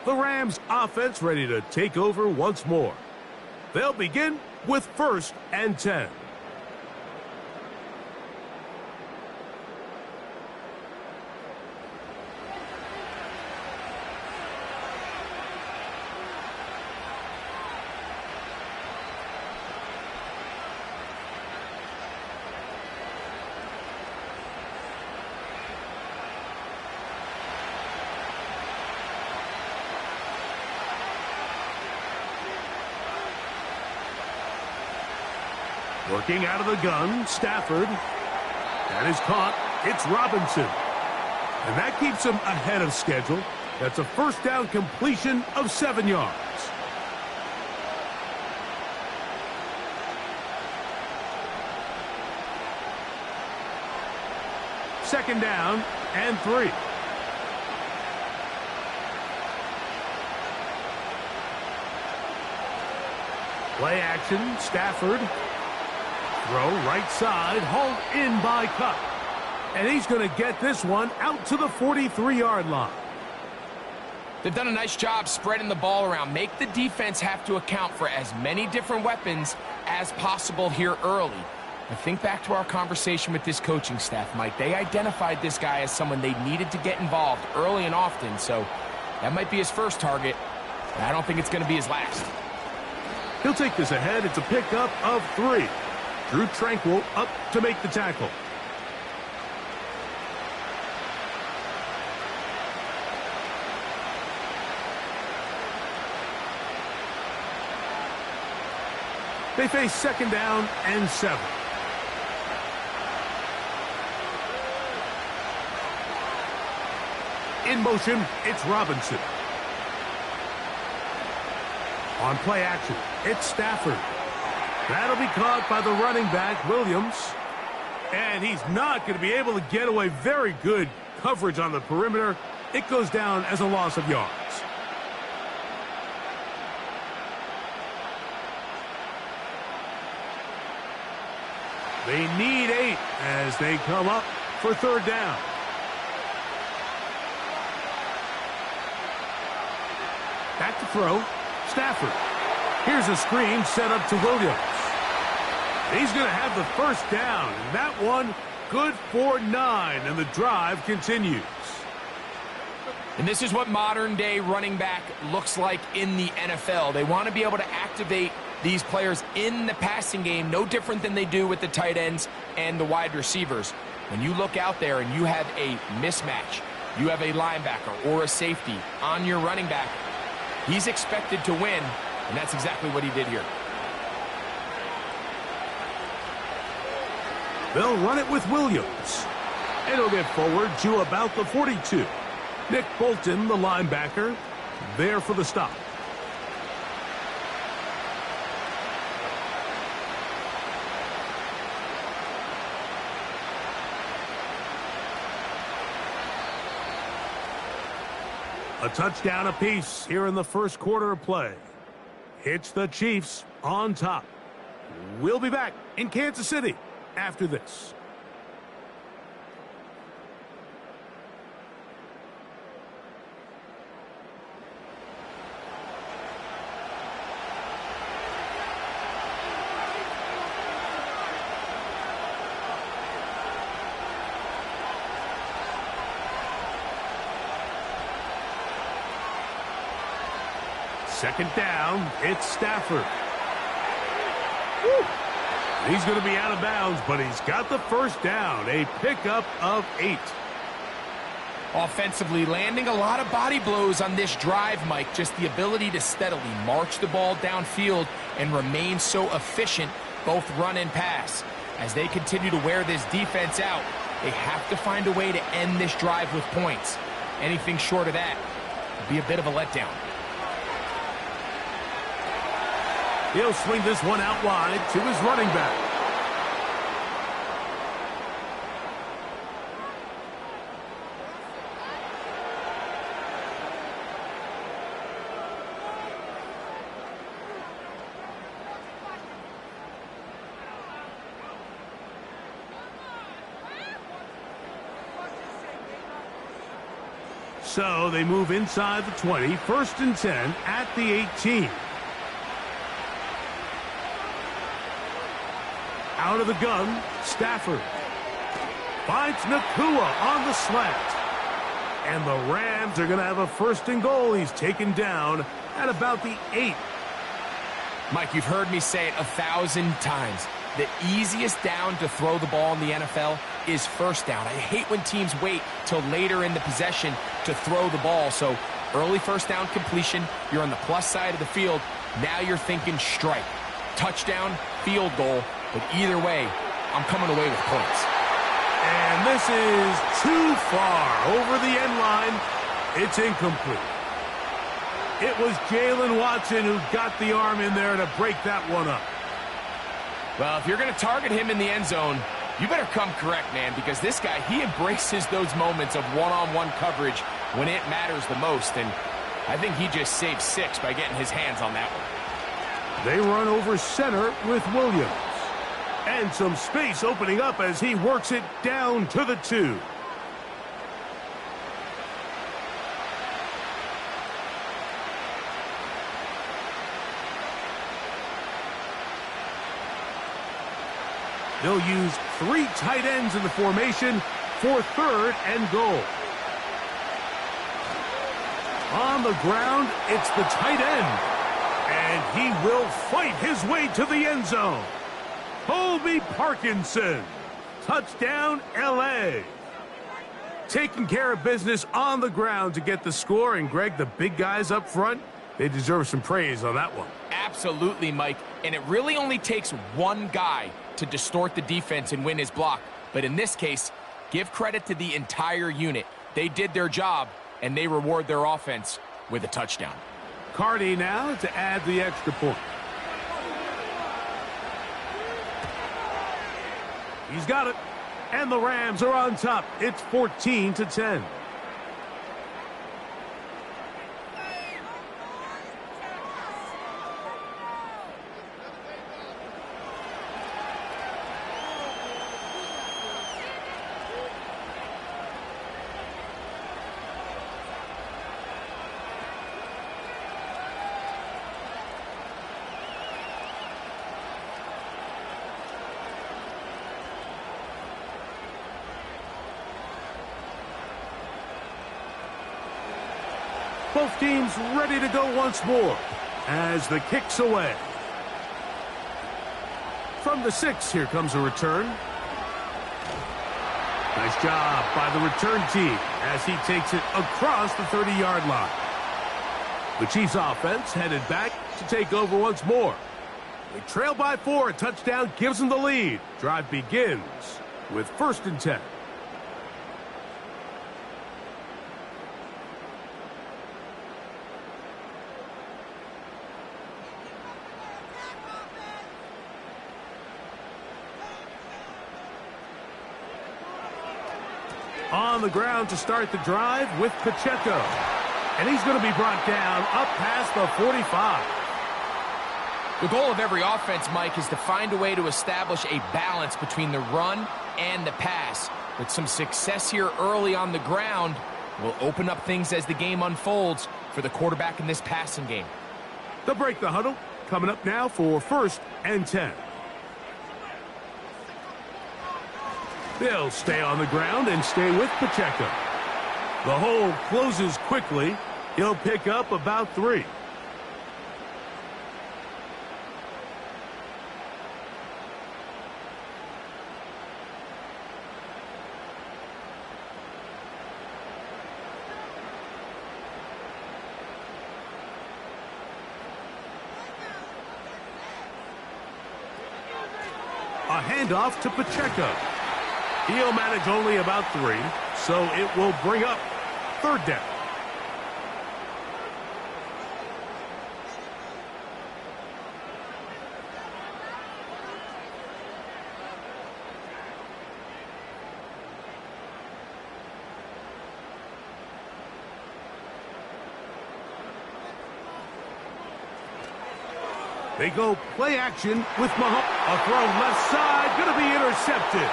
The Rams offense ready to take over once more. They'll begin with 1st and 10. Working out of the gun, Stafford. That is caught. It's Robinson. And that keeps him ahead of schedule. That's a 1st down completion of 7 yards. Second down and 3. Play action, Stafford. Throw right side, hauled in by Cup. And he's going to get this one out to the 43-yard line. They've done a nice job spreading the ball around. Make the defense have to account for as many different weapons as possible here early. But think back to our conversation with this coaching staff, Mike. They identified this guy as someone they needed to get involved early and often. So that might be his first target, but I don't think it's going to be his last. He'll take this ahead. It's a pickup of 3. Drew Tranquil up to make the tackle. They face 2nd down and 7. In motion, it's Robinson. On play action, it's Stafford. That'll be caught by the running back, Williams. And he's not going to be able to get away. Very good coverage on the perimeter. It goes down as a loss of yards. They need 8 as they come up for 3rd down. Back to throw. Stafford. Here's a screen set up to Williams. He's going to have the 1st down, and that one good for 9, and the drive continues. And this is what modern-day running back looks like in the NFL. They want to be able to activate these players in the passing game, no different than they do with the tight ends and the wide receivers. When you look out there and you have a mismatch, you have a linebacker or a safety on your running back, he's expected to win, and that's exactly what he did here. They'll run it with Williams. And he'll get forward to about the 42. Nick Bolton, the linebacker, there for the stop. A touchdown apiece here in the first quarter of play. It's the Chiefs on top. We'll be back in Kansas City after this. Second down, it's Stafford. Woo. He's going to be out of bounds, but he's got the first down. A pickup of 8. Offensively, landing a lot of body blows on this drive, Mike. Just the ability to steadily march the ball downfield and remain so efficient, both run and pass. As they continue to wear this defense out, they have to find a way to end this drive with points. Anything short of that would be a bit of a letdown. He'll swing this one out wide to his running back. So they move inside the 20, 1st and 10 at the 18. Out of the gun, Stafford finds Nakua on the slant. And the Rams are going to have a 1st and goal. He's taken down at about the 8. Mike, you've heard me say it 1,000 times. The easiest down to throw the ball in the NFL is 1st down. I hate when teams wait till later in the possession to throw the ball. So early 1st down completion, you're on the plus side of the field. Now you're thinking strike. Touchdown, field goal. But either way, I'm coming away with points. And this is too far over the end line. It's incomplete. It was Jalen Watson who got the arm in there to break that one up. Well, if you're going to target him in the end zone, you better come correct, man, because this guy, he embraces those moments of one-on-one coverage when it matters the most, and I think he just saved 6 by getting his hands on that one. They run over center with Williams. And some space opening up as he works it down to the 2. They'll use 3 tight ends in the formation for 3rd and goal. On the ground, it's the tight end. And he will fight his way to the end zone. Colby Parkinson. Touchdown, L.A. Taking care of business on the ground to get the score. And, Greg, the big guys up front, they deserve some praise on that one. Absolutely, Mike. And it really only takes one guy to distort the defense and win his block. But in this case, give credit to the entire unit. They did their job, and they reward their offense with a touchdown. Cardi now to add the extra point. He's got it. And the Rams are on top. It's 14-10. Both teams ready to go once more as the kick's away. From the 6, here comes a return. Nice job by the return team as he takes it across the 30-yard line. The Chiefs offense headed back to take over once more. They trail by 4. A touchdown gives them the lead. Drive begins with 1st and 10. On the ground to start the drive with Pacheco. And he's going to be brought down up past the 45. The goal of every offense, Mike, is to find a way to establish a balance between the run and the pass. With some success here early on the ground, will open up things as the game unfolds for the quarterback in this passing game. They'll break the huddle. Coming up now for 1st and 10. They'll stay on the ground and stay with Pacheco. The hole closes quickly. He'll pick up about 3. A handoff to Pacheco. He'll manage only about 3, so it will bring up 3rd down. They go play action with Mahomes. A throw left side, going to be intercepted.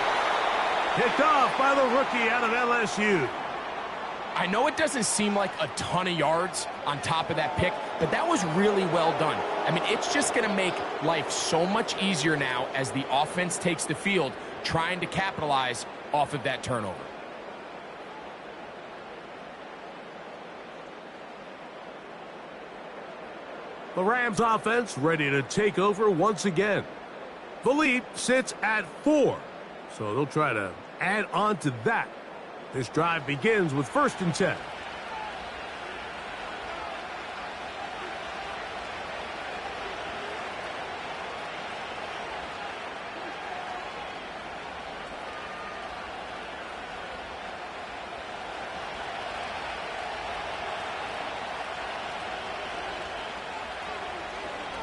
Picked off by the rookie out of LSU. I know it doesn't seem like a ton of yards on top of that pick, but that was really well done. I mean, it's just going to make life so much easier now as the offense takes the field, trying to capitalize off of that turnover. The Rams offense ready to take over once again. The lead sits at 4, so they'll try to add on to that. This drive begins with 1st and 10.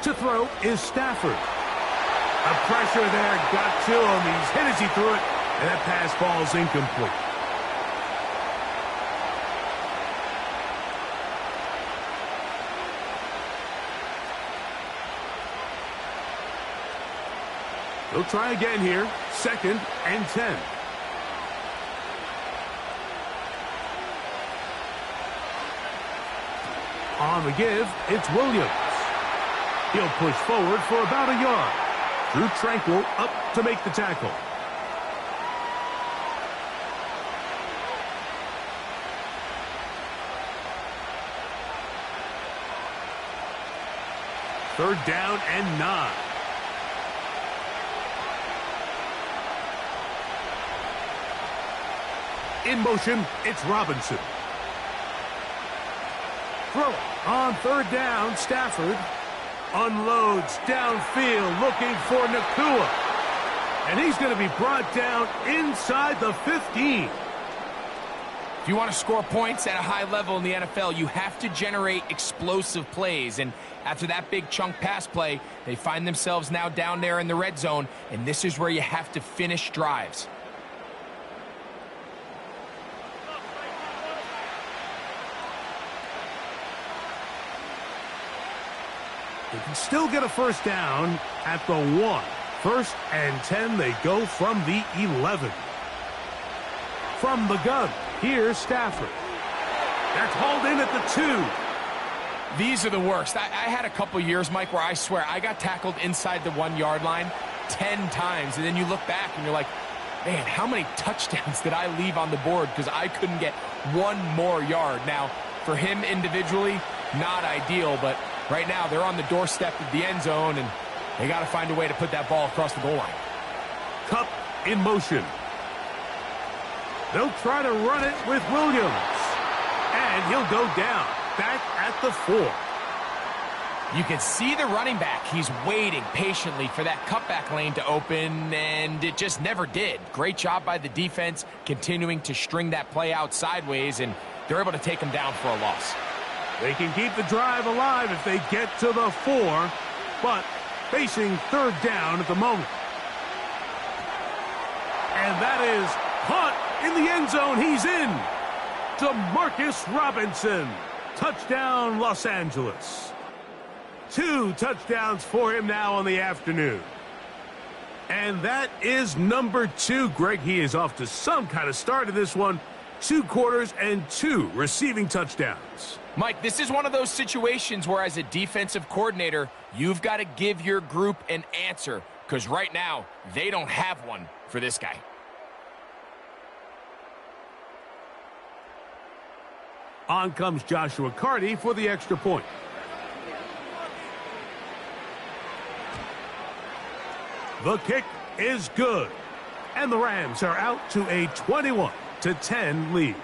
To throw is Stafford. A pressure there got to him. He's hit as he threw it, and that pass falls incomplete. They'll try again here. 2nd and 10. On the give, it's Williams. He'll push forward for about a yard. Drew Tranquil up to make the tackle. Third down and 9. In motion, it's Robinson. Throw on 3rd down, Stafford. Unloads downfield looking for Nakua. And he's going to be brought down inside the 15. If you want to score points at a high level in the NFL, you have to generate explosive plays. And after that big chunk pass play, they find themselves now down there in the red zone. And this is where you have to finish drives. They can still get a 1st down at the 1. 1st and 10, they go from the 11. From the gun, here's Stafford. That's hauled in at the 2. These are the worst. I had a couple years, Mike, where I swear I got tackled inside the 1-yard line 10 times. And then you look back and you're like, man, how many touchdowns did I leave on the board because I couldn't get 1 more yard? Now, for him individually, not ideal, but right now they're on the doorstep of the end zone, and they got to find a way to put that ball across the goal line. Cup in motion. They'll try to run it with Williams. And he'll go down, back at the 4. You can see the running back. He's waiting patiently for that cutback lane to open, and it just never did. Great job by the defense, continuing to string that play out sideways, and they're able to take him down for a loss. They can keep the drive alive if they get to the 4, but facing 3rd down at the moment. And that is Hunt in the end zone. He's in. DeMarcus Robinson Touchdown, Los Angeles. 2 touchdowns for him now on the afternoon. And that is number 2. Greg, he is off to some kind of start in this one. 2 quarters and 2 receiving touchdowns. Mike, this is one of those situations where as a defensive coordinator, you've got to give your group an answer, because right now, they don't have one for this guy. On comes Joshua Carty for the extra point. The kick is good. And the Rams are out to a 21-10 lead.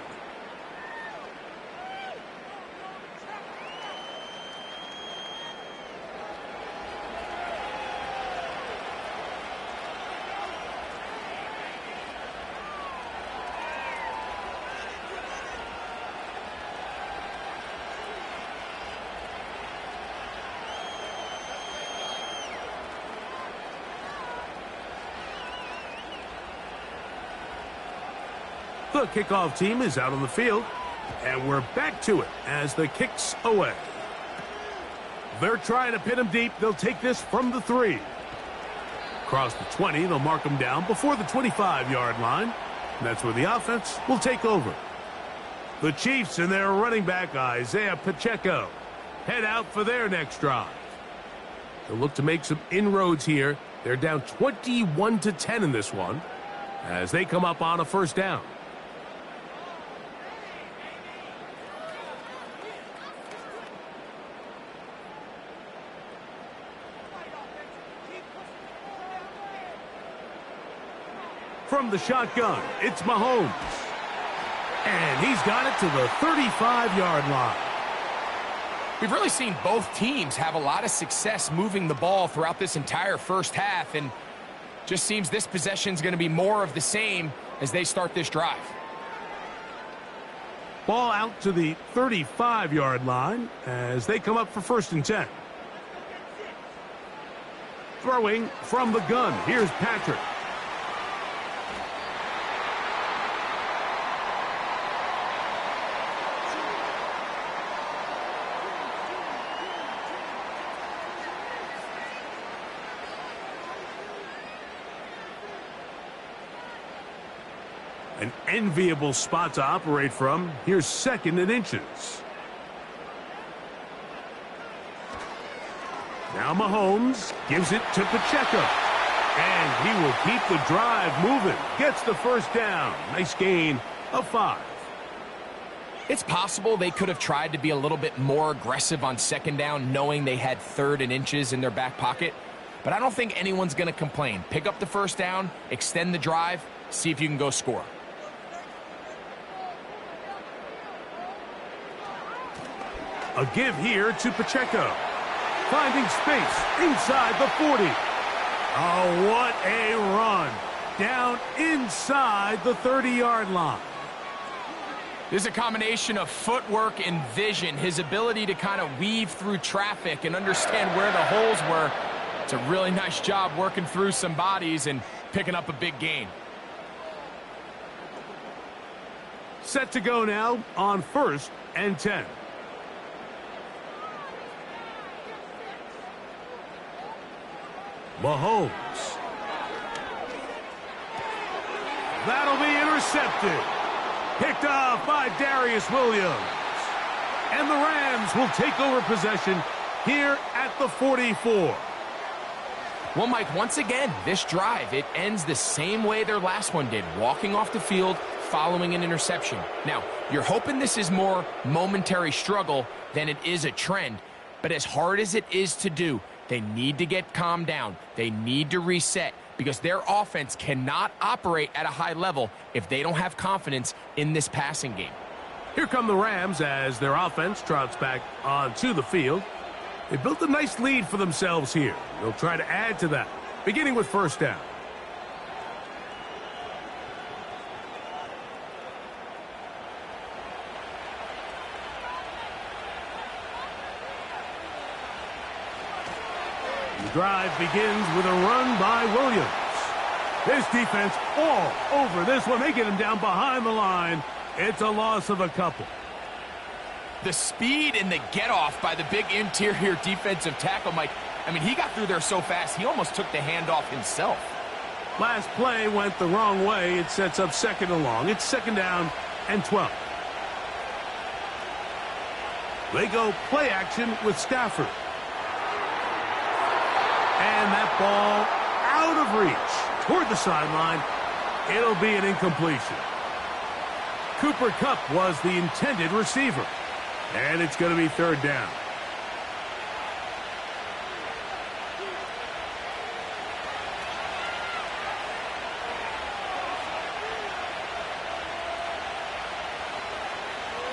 The kickoff team is out on the field, and we're back to it as the kick's away. They're trying to pin him deep. They'll take this from the 3. Across the 20, they'll mark him down before the 25-yard line. And that's where the offense will take over. The Chiefs and their running back, Isaiah Pacheco, head out for their next drive. They'll look to make some inroads here. They're down 21-10 in this one as they come up on a first down. From the shotgun, it's Mahomes. And he's got it to the 35-yard line. We've really seen both teams have a lot of success moving the ball throughout this entire first half, and just seems this possession's going to be more of the same as they start this drive. Ball out to the 35-yard line as they come up for 1st and 10. Throwing from the gun, here's Patrick. An enviable spot to operate from. Here's 2nd and inches. Now Mahomes gives it to Pacheco. And he will keep the drive moving. Gets the first down. Nice gain of 5. It's possible they could have tried to be a little bit more aggressive on 2nd down, knowing they had 3rd and inches in their back pocket. But I don't think anyone's going to complain. Pick up the first down, extend the drive, see if you can go score. A give here to Pacheco. Finding space inside the 40. Oh, what a run. Down inside the 30-yard line. There's a combination of footwork and vision, his ability to kind of weave through traffic and understand where the holes were. It's a really nice job working through some bodies and picking up a big gain. Set to go now on 1st and 10. Mahomes. That'll be intercepted. Picked off by Darius Williams. And the Rams will take over possession here at the 44. Well, Mike, once again, this drive, it ends the same way their last one did, walking off the field following an interception. Now, you're hoping this is more momentary struggle than it is a trend, but as hard as it is to do, they need to get calmed down. They need to reset because their offense cannot operate at a high level if they don't have confidence in this passing game. Here come the Rams as their offense trots back onto the field. They built a nice lead for themselves here. They'll try to add to that, beginning with 1st down. The drive begins with a run by Williams. This defense all over this one. They get him down behind the line. It's a loss of a couple. The speed and the get-off by the big interior defensive tackle, Mike. I mean, he got through there so fast, he almost took the handoff himself. Last play went the wrong way. It sets up 2nd and long. It's 2nd down and 12. They go play action with Stafford. And that ball out of reach toward the sideline. It'll be an incompletion. Cooper Kupp was the intended receiver. And it's going to be 3rd down.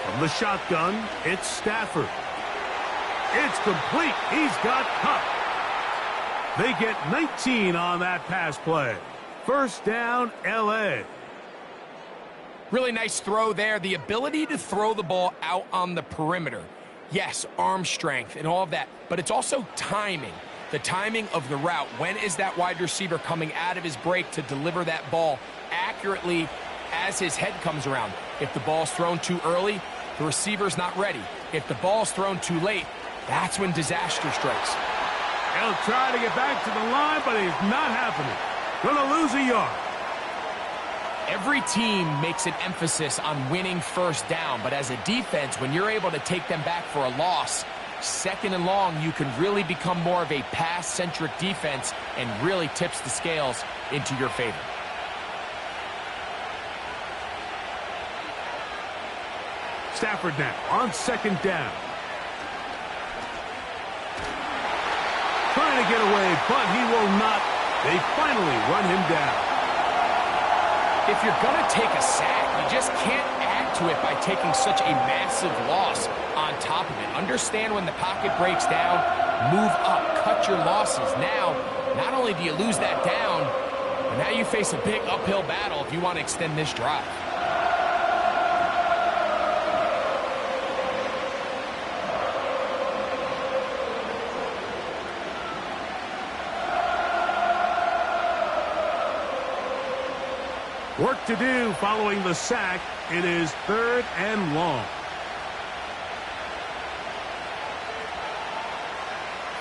From the shotgun, it's Stafford. It's complete. He's got Kupp. They get 19 on that pass play. 1st down, L.A. Really nice throw there. The ability to throw the ball out on the perimeter. Yes, arm strength and all of that, but it's also timing. The timing of the route. When is that wide receiver coming out of his break to deliver that ball accurately as his head comes around? If the ball's thrown too early, the receiver's not ready. If the ball's thrown too late, that's when disaster strikes. He'll try to get back to the line, but it's not happening. Gonna lose a yard. Every team makes an emphasis on winning 1st down, but as a defense, when you're able to take them back for a loss, 2nd and long, you can really become more of a pass-centric defense and really tips the scales into your favor. Stafford now on 2nd down. Trying to get away, but he will not. They finally run him down. If you're going to take a sack, you just can't add to it by taking such a massive loss on top of it. Understand when the pocket breaks down, move up, cut your losses. Now, not only do you lose that down, but now you face a big uphill battle if you want to extend this drive. Work to do following the sack. It is 3rd and long.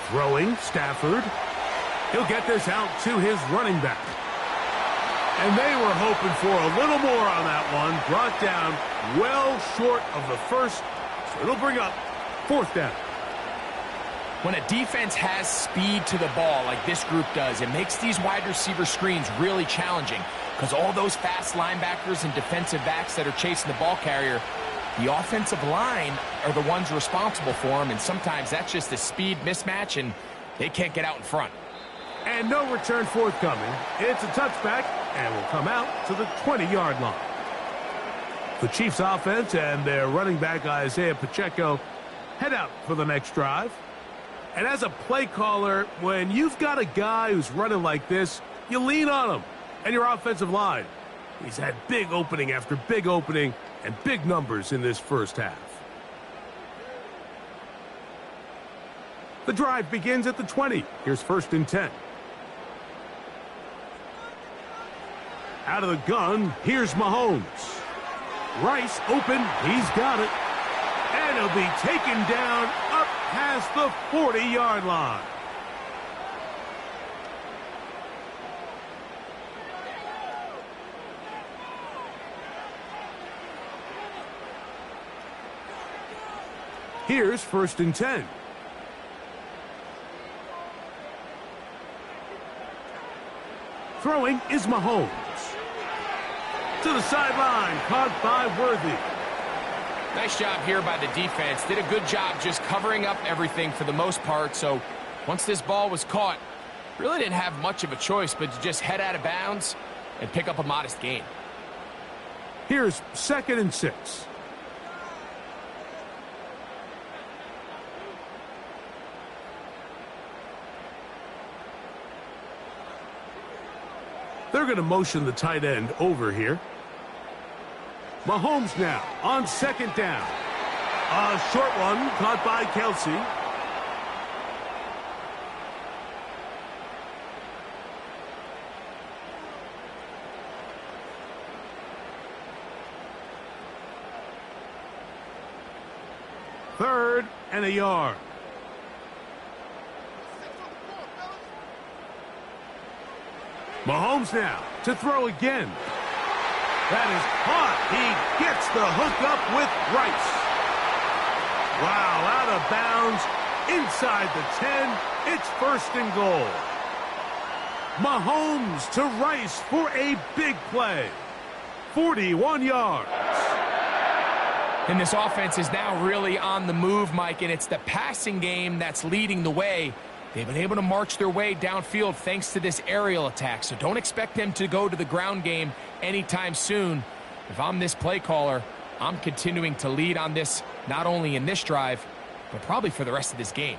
Throwing, Stafford. He'll get this out to his running back. And they were hoping for a little more on that one. Brought down well short of the 1st. So it'll bring up 4th down. When a defense has speed to the ball like this group does, it makes these wide receiver screens really challenging because all those fast linebackers and defensive backs that are chasing the ball carrier, the offensive line are the ones responsible for them, and sometimes that's just a speed mismatch, and they can't get out in front. And no return forthcoming. It's a touchback, and will come out to the 20-yard line. The Chiefs offense and their running back Isaiah Pacheco head out for the next drive. And as a play caller, when you've got a guy who's running like this, you lean on him and your offensive line. He's had big opening after big opening and big numbers in this 1st half. The drive begins at the 20. Here's 1st and 10. Out of the gun, here's Mahomes. Rice open, he's got it. And he'll be taken down up past the 40-yard line. Here's 1st and 10. Throwing is Mahomes. To the sideline, caught by Worthy. Nice job here by the defense. Did a good job just covering up everything for the most part. So once this ball was caught, really didn't have much of a choice but to just head out of bounds and pick up a modest gain. Here's 2nd and 6. They're going to motion the tight end over here. Mahomes now on 2nd down. A short one caught by Kelsey. 3rd and a yard. Mahomes now to throw again. That is caught. He gets the hook up with Rice. Wow, out of bounds, inside the 10. It's 1st and goal. Mahomes to Rice for a big play. 41 yards. And this offense is now really on the move, Mike, and it's the passing game that's leading the way. They've been able to march their way downfield thanks to this aerial attack, so don't expect them to go to the ground game anytime soon. If I'm this play caller, I'm continuing to lead on this, not only in this drive, but probably for the rest of this game.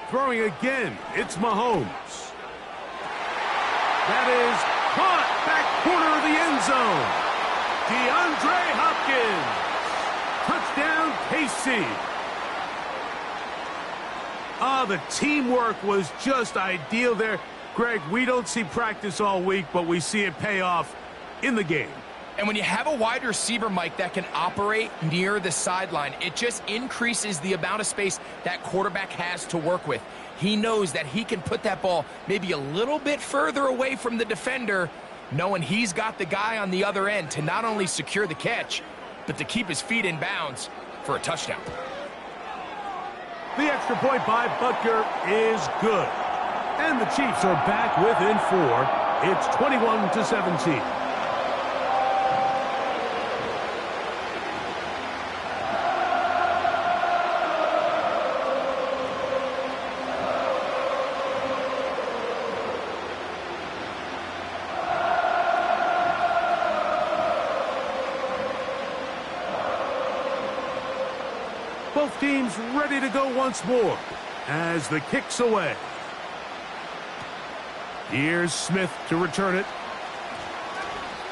Throwing again, it's Mahomes. That is caught, back corner of the end zone. DeAndre Hopkins. Touchdown, KC. The teamwork was just ideal there. Greg, we don't see practice all week, but we see it pay off in the game. And when you have a wide receiver, Mike, that can operate near the sideline, it just increases the amount of space that quarterback has to work with. He knows that he can put that ball maybe a little bit further away from the defender, knowing he's got the guy on the other end to not only secure the catch, but to keep his feet in bounds for a touchdown. The extra point by Butker is good. And the Chiefs are back within 4. It's 21-17. Both teams ready to go once more as the kick's away. Here's Smith to return it.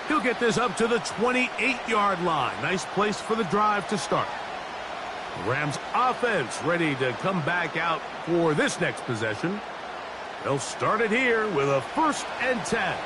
He'll get this up to the 28-yard line. Nice place for the drive to start. The Rams offense ready to come back out for this next possession. They'll start it here with a 1st and 10.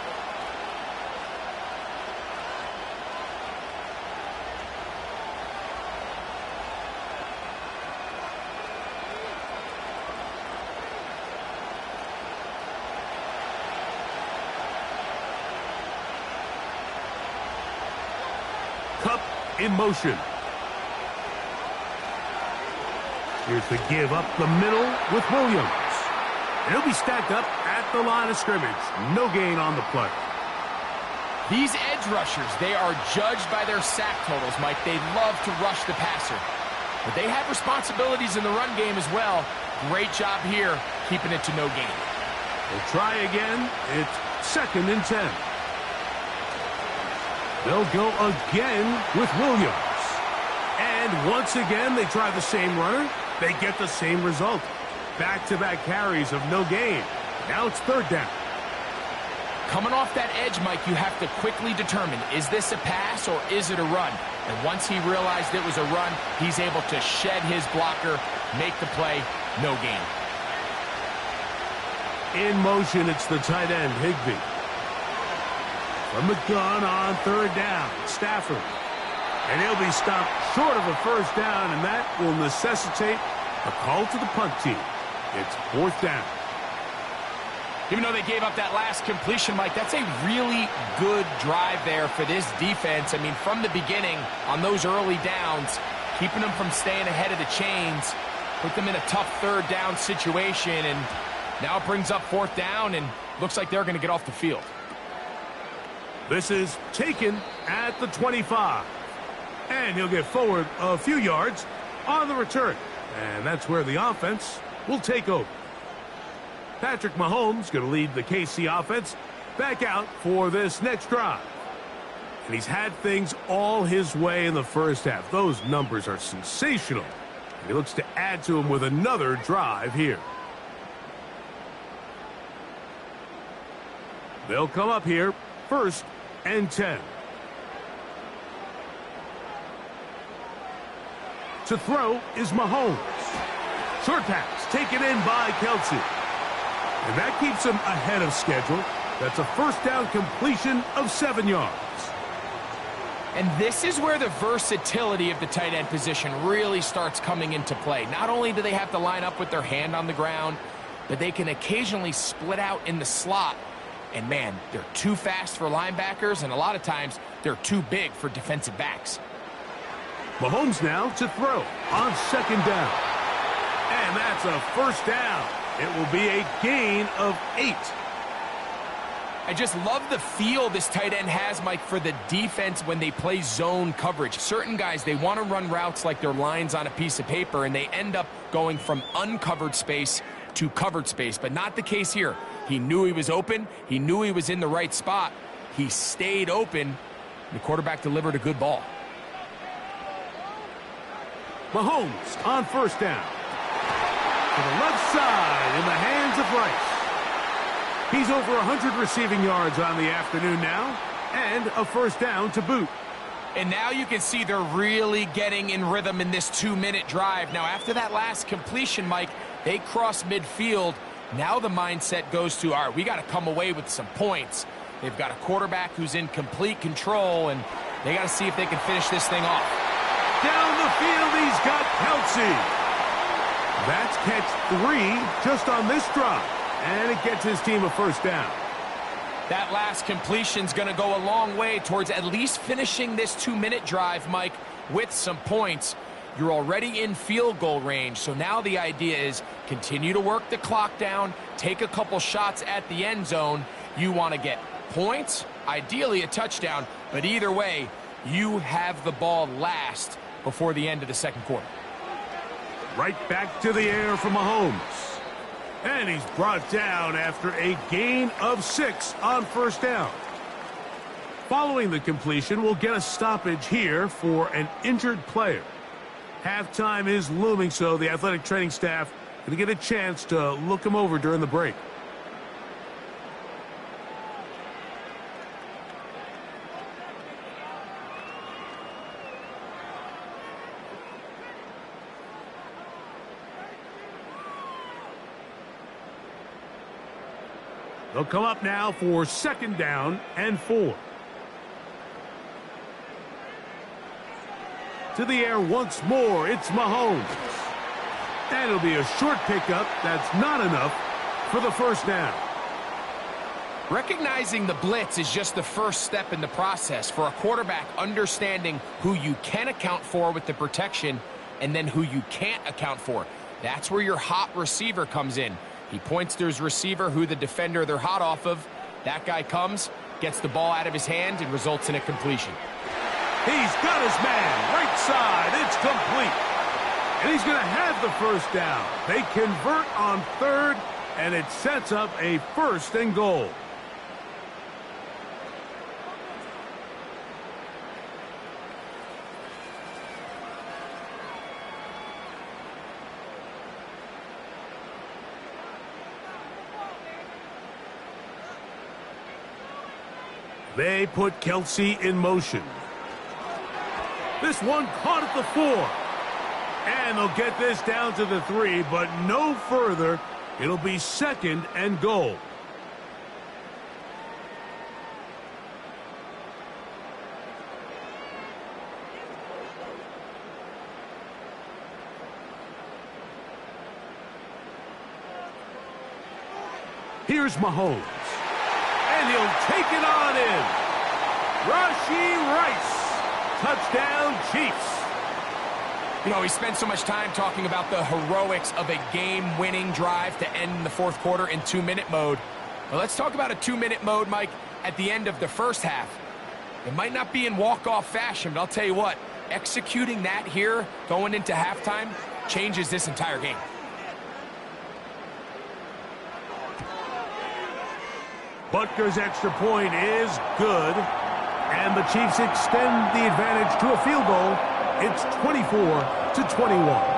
Cup in motion. Here's the give up the middle with Williams. And he'll be stacked up at the line of scrimmage. No gain on the play. These edge rushers, they are judged by their sack totals, Mike. They love to rush the passer. But they have responsibilities in the run game as well. Great job here, keeping it to no gain. We'll try again. It's 2nd and 10. They'll go again with Williams. And once again, they try the same runner. They get the same result. Back-to-back carries of no gain. Now it's 3rd down. Coming off that edge, Mike, you have to quickly determine, is this a pass or is it a run? And once he realized it was a run, he's able to shed his blocker, make the play, no gain. In motion, it's the tight end, Higbee. From the gun on 3rd down, Stafford. And he'll be stopped short of a 1st down, and that will necessitate a call to the punt team. It's 4th down. Even though they gave up that last completion, Mike, that's a really good drive there for this defense. I mean, from the beginning, on those early downs, keeping them from staying ahead of the chains, put them in a tough 3rd down situation, and now it brings up 4th down, and looks like they're going to get off the field. This is taken at the 25. And he'll get forward a few yards on the return. And that's where the offense will take over. Patrick Mahomes going to lead the KC offense back out for this next drive. And he's had things all his way in the first half. Those numbers are sensational. And he looks to add to them with another drive here. They'll come up here 1st and 10. To throw is Mahomes. Short pass taken in by Kelsey. And that keeps him ahead of schedule. That's a 1st down completion of 7 yards. And this is where the versatility of the tight end position really starts coming into play. Not only do they have to line up with their hand on the ground, but they can occasionally split out in the slot. And man, they're too fast for linebackers, and a lot of times they're too big for defensive backs. Mahomes now to throw on second down. And that's a first down. It will be a gain of 8. I just love the feel this tight end has, Mike, for the defense when they play zone coverage. Certain guys, they want to run routes like they're lines on a piece of paper, and they end up going from uncovered space to covered space, but not the case here. He knew he was open. He knew he was in the right spot. He stayed open. The quarterback delivered a good ball. Mahomes on first down. To the left side in the hands of Rice. He's over 100 receiving yards on the afternoon now, and a first down to boot. And now you can see they're really getting in rhythm in this 2-minute drive. Now, after that last completion, Mike, they cross midfield. Now the mindset goes to, all right, we got to come away with some points. They've got a quarterback who's in complete control, and they got to see if they can finish this thing off. Down the field, he's got Kelsey. That's catch 3 just on this drive. And it gets his team a first down. That last completion's going to go a long way towards at least finishing this 2-minute drive, Mike, with some points. You're already in field goal range, so now the idea is continue to work the clock down, take a couple shots at the end zone. You want to get points, ideally a touchdown, but either way, you have the ball last before the end of the second quarter. Right back to the air for Mahomes. And he's brought down after a gain of 6 on first down. Following the completion, we'll get a stoppage here for an injured player. Halftime is looming, so the athletic training staff going to get a chance to look him over during the break. They'll come up now for second down and 4. To the air once more, it's Mahomes. And it'll be a short pickup. That's not enough for the first down. Recognizing the blitz is just the first step in the process for a quarterback, understanding who you can account for with the protection and then who you can't account for. That's where your hot receiver comes in. He points to his receiver, who the defender they're hot off of. That guy comes, gets the ball out of his hand, and results in a completion. He's got his man, right side, it's complete. And he's going to have the first down. They convert on third, and it sets up a first and goal. They put Kelsey in motion. This one caught at the 4. And they'll get this down to the 3, but no further. It'll be second and goal. Here's Mahomes. And he'll take it on in. Rashee Rice. Touchdown, Chiefs. You know, we spent so much time talking about the heroics of a game-winning drive to end the fourth quarter in 2-minute mode. Well, let's talk about a 2-minute mode, Mike, at the end of the first half. It might not be in walk-off fashion, but I'll tell you what, executing that here, going into halftime, changes this entire game. Butker's extra point is good. And the Chiefs extend the advantage to a field goal. It's 24-21.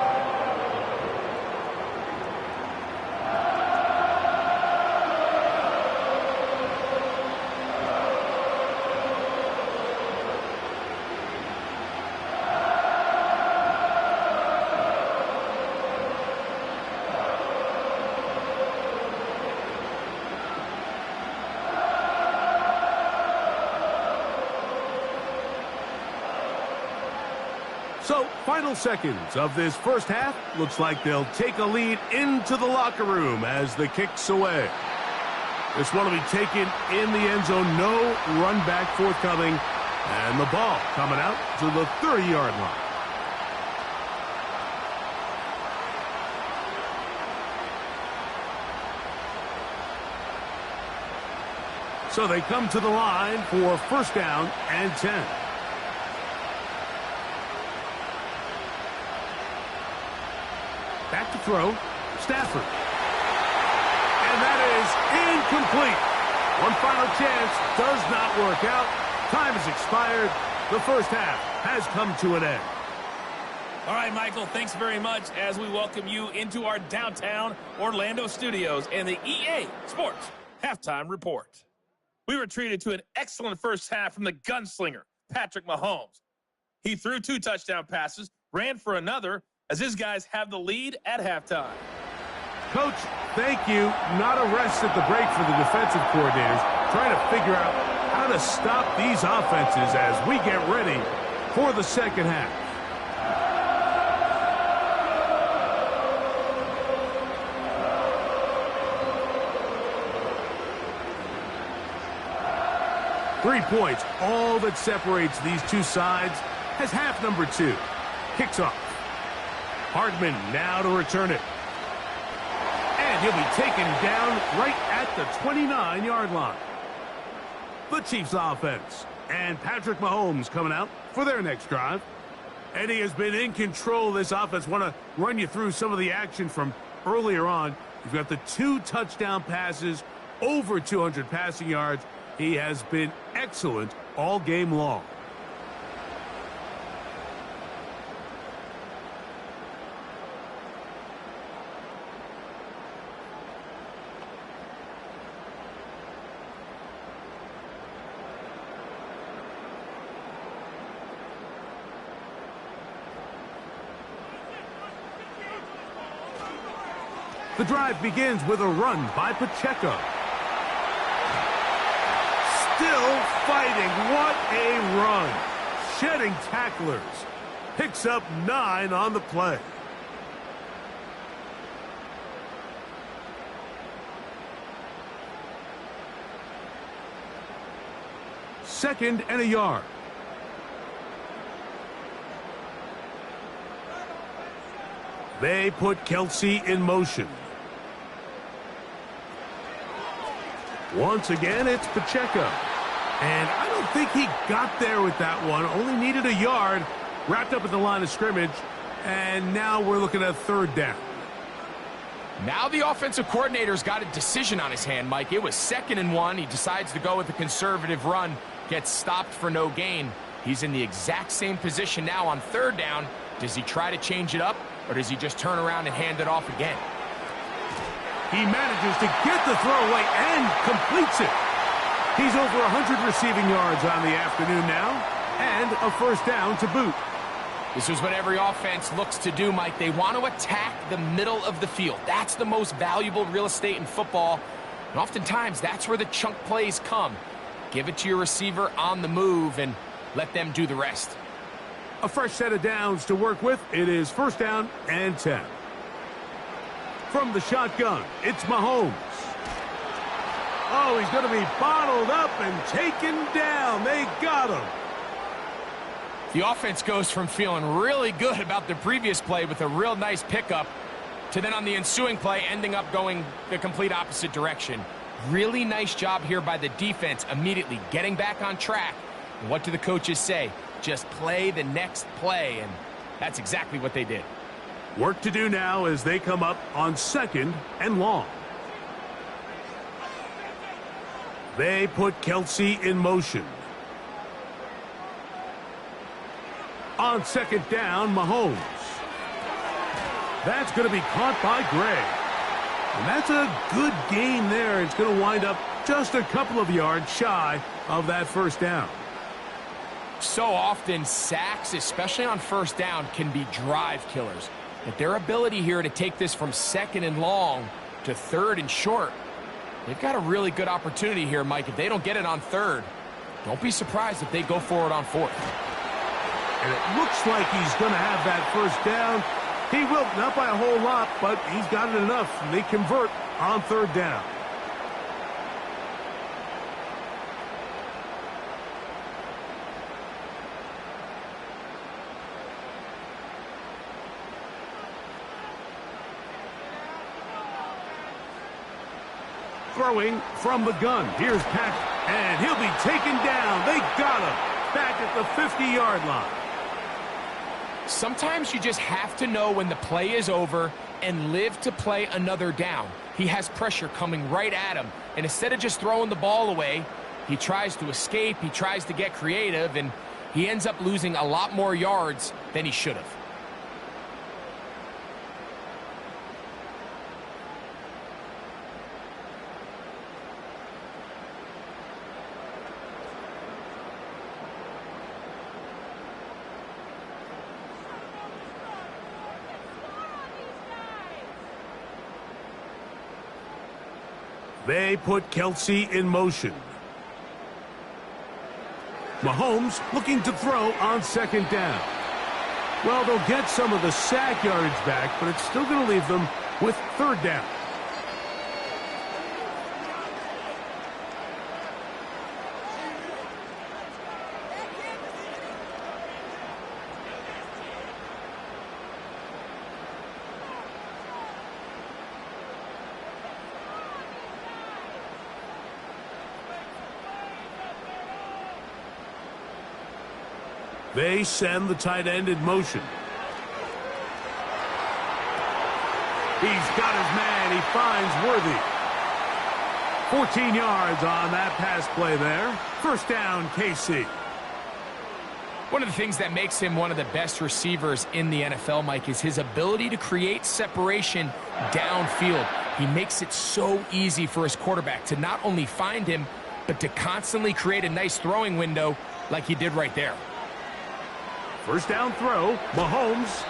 So, final seconds of this first half. Looks like they'll take a lead into the locker room as the kick's away. This one will be taken in the end zone. No run back forthcoming. And the ball coming out to the 30-yard line. So they come to the line for first down and 10. Back to throw. Stafford. And that is incomplete. One final chance does not work out. Time has expired. The first half has come to an end. All right, Michael, thanks very much as we welcome you into our downtown Orlando studios and the EA Sports Halftime Report. We were treated to an excellent first half from the gunslinger, Patrick Mahomes. He threw 2 touchdown passes, ran for another, as his guys have the lead at halftime. Coach, thank you. Not a rest at the break for the defensive coordinators, trying to figure out how to stop these offenses as we get ready for the second half. Three points, all that separates these two sides, has half number 2. Kicks off. Hardman now to return it. And he'll be taken down right at the 29-yard line. The Chiefs offense. And Patrick Mahomes coming out for their next drive. And he has been in control of this offense. Want to run you through some of the action from earlier on. You've got the 2 touchdown passes, over 200 passing yards. He has been excellent all game long. The drive begins with a run by Pacheco. Still fighting. What a run. Shedding tacklers. Picks up 9 on the play. Second and a yard. They put Kelsey in motion. Once again, it's Pacheco. And I don't think he got there with that one. Only needed a yard. Wrapped up at the line of scrimmage. And now we're looking at third down. Now the offensive coordinator's got a decision on his hand, Mike. It was 2nd and 1. He decides to go with a conservative run. Gets stopped for no gain. He's in the exact same position now on third down. Does he try to change it up, or does he just turn around and hand it off again? He manages to get the throw away and completes it. He's over 100 receiving yards on the afternoon now, and a first down to boot. This is what every offense looks to do, Mike. They want to attack the middle of the field. That's the most valuable real estate in football, and oftentimes that's where the chunk plays come. Give it to your receiver on the move and let them do the rest. A fresh set of downs to work with. It is first down and 10. From the shotgun, it's Mahomes. Oh, he's going to be bottled up and taken down. They got him. The offense goes from feeling really good about the previous play with a real nice pickup to then on the ensuing play ending up going the complete opposite direction. Really nice job here by the defense immediately getting back on track. And what do the coaches say? Just play the next play, and that's exactly what they did. Work to do now as they come up on 2nd and long. They put Kelsey in motion. On 2nd down, Mahomes. That's going to be caught by Gray. And that's a good gain there. It's going to wind up just a couple of yards shy of that first down. So often, sacks, especially on first down, can be drive killers. But their ability here to take this from 2nd and long to 3rd and short, they've got a really good opportunity here, Mike. If they don't get it on 3rd, don't be surprised if they go for it on 4th. And it looks like he's going to have that first down. He will, not by a whole lot, but he's got it enough. And they convert on third down. Throwing from the gun. Here's Patrick, and he'll be taken down. They got him back at the 50-yard line. Sometimes you just have to know when the play is over and live to play another down. He has pressure coming right at him, and instead of just throwing the ball away, he tries to escape, he tries to get creative, and he ends up losing a lot more yards than he should have. They put Kelsey in motion. Mahomes looking to throw on second down. Well, they'll get some of the sack yardage back, but it's still going to leave them with third down. They send the tight end in motion. He's got his man. He finds Worthy. 14 yards on that pass play there. First down, KC. One of the things that makes him one of the best receivers in the NFL, Mike, is his ability to create separation downfield. He makes it so easy for his quarterback to not only find him, but to constantly create a nice throwing window like he did right there. First down throw, Mahomes.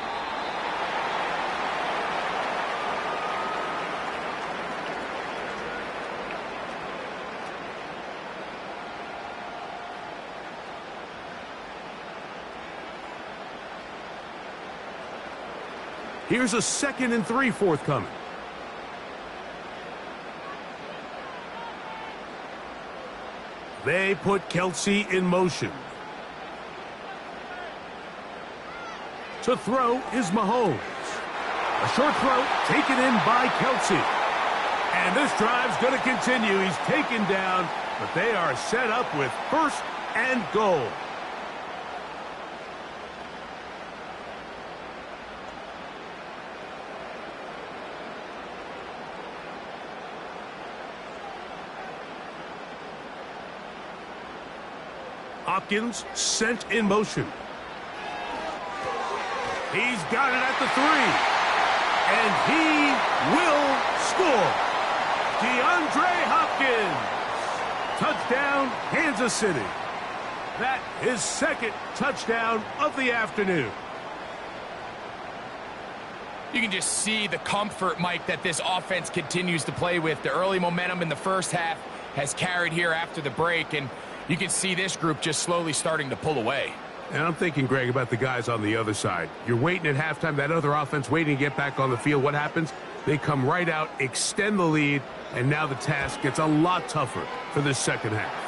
Here's a 2nd and 3 forthcoming. They put Kelsey in motion. To throw is Mahomes. A short throw taken in by Kelsey. And this drive's going to continue. He's taken down, but they are set up with first and goal. Hopkins sent in motion. He's got it at the 3. And he will score. DeAndre Hopkins. Touchdown, Kansas City. That is 2nd touchdown of the afternoon. You can just see the comfort, Mike, that this offense continues to play with. The early momentum in the first half has carried here after the break, and you can see this group just slowly starting to pull away. And I'm thinking, Greg, about the guys on the other side. You're waiting at halftime, that other offense waiting to get back on the field. What happens? They come right out, extend the lead, and now the task gets a lot tougher for this second half.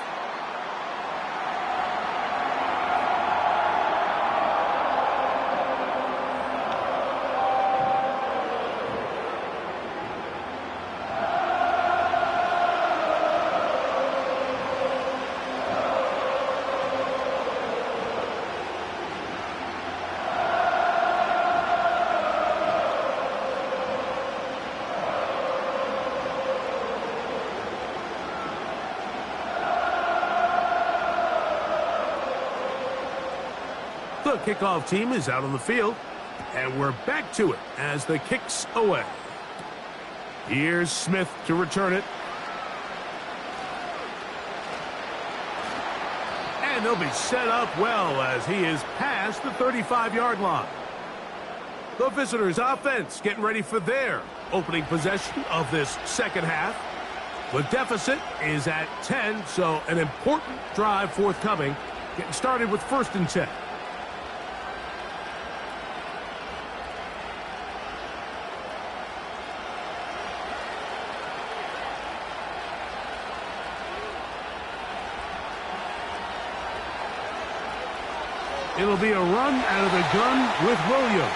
The kickoff team is out on the field, and we're back to it as the kick's away. Here's Smith to return it. And they'll be set up well as he is past the 35-yard line. The visitors' offense getting ready for their opening possession of this second half. The deficit is at 10, so an important drive forthcoming. Getting started with 1st and 10. It'll be a run out of the gun with Williams.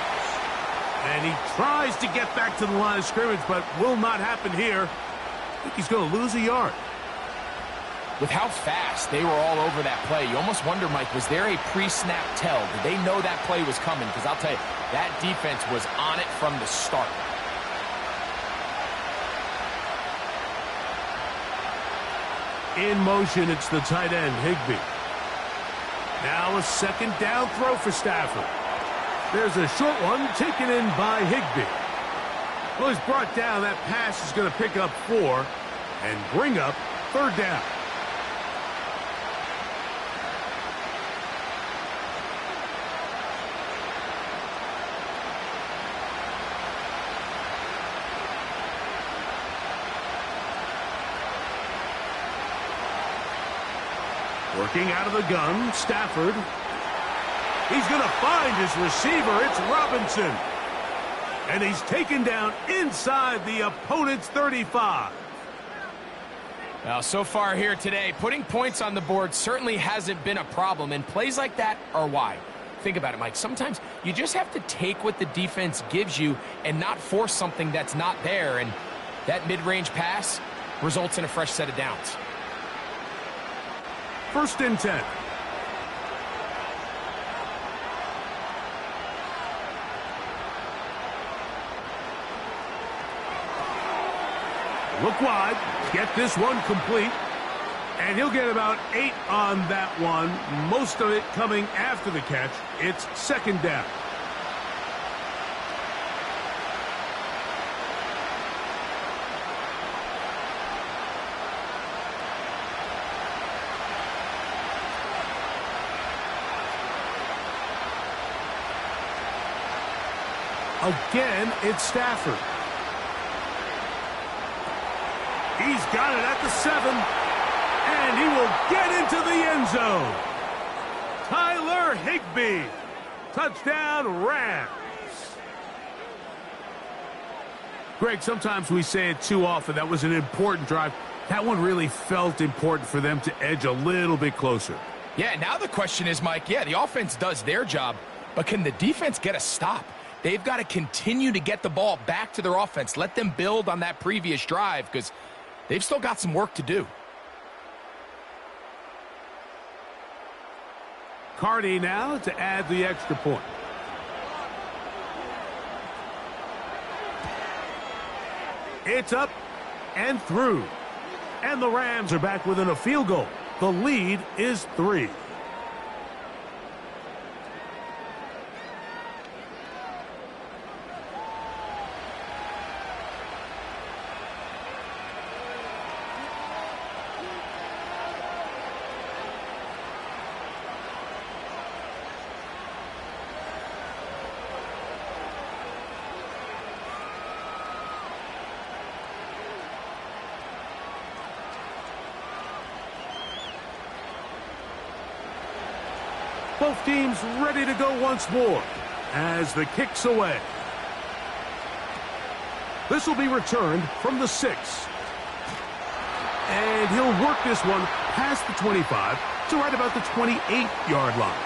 And he tries to get back to the line of scrimmage, but will not happen here. I think he's going to lose a yard. With how fast they were all over that play, you almost wonder, Mike, was there a pre-snap tell? Did they know that play was coming? Because I'll tell you, that defense was on it from the start. In motion, it's the tight end, Higbee. Now a second down throw for Stafford. There's a short one taken in by Higbee. Well, he's brought down. That pass is going to pick up 4 and bring up third down. Working out of the gun, Stafford. He's going to find his receiver. It's Robinson. And he's taken down inside the opponent's 35. Well, so far here today, putting points on the board certainly hasn't been a problem, and plays like that are why. Think about it, Mike. Sometimes you just have to take what the defense gives you and not force something that's not there, and that mid-range pass results in a fresh set of downs. 1st and 10. Look wide, get this one complete, and he'll get about 8 on that one, most of it coming after the catch. It's 2nd down. Again, it's Stafford. He's got it at the 7, and he will get into the end zone. Tyler Higbee, touchdown Rams. Greg, sometimes we say it too often. That was an important drive. That one really felt important for them to edge a little bit closer. Yeah, now the question is, Mike, yeah, the offense does their job, but can the defense get a stop? They've got to continue to get the ball back to their offense. Let them build on that previous drive because they've still got some work to do. Cardi now to add the extra point. It's up and through. And the Rams are back within a field goal. The lead is 3. Both teams ready to go once more as the kick's away. This will be returned from the 6. And he'll work this one past the 25 to right about the 28-yard line.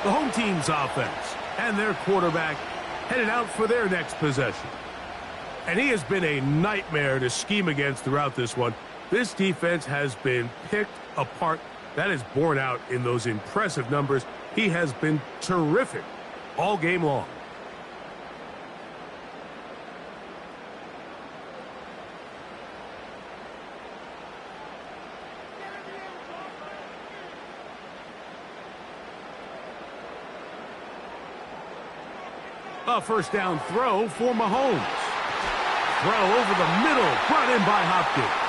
The home team's offense and their quarterback headed out for their next possession. And he has been a nightmare to scheme against throughout this one. This defense has been picked apart. That is borne out in those impressive numbers. He has been terrific all game long. A first down throw for Mahomes. Throw over the middle, brought in by Hopkins.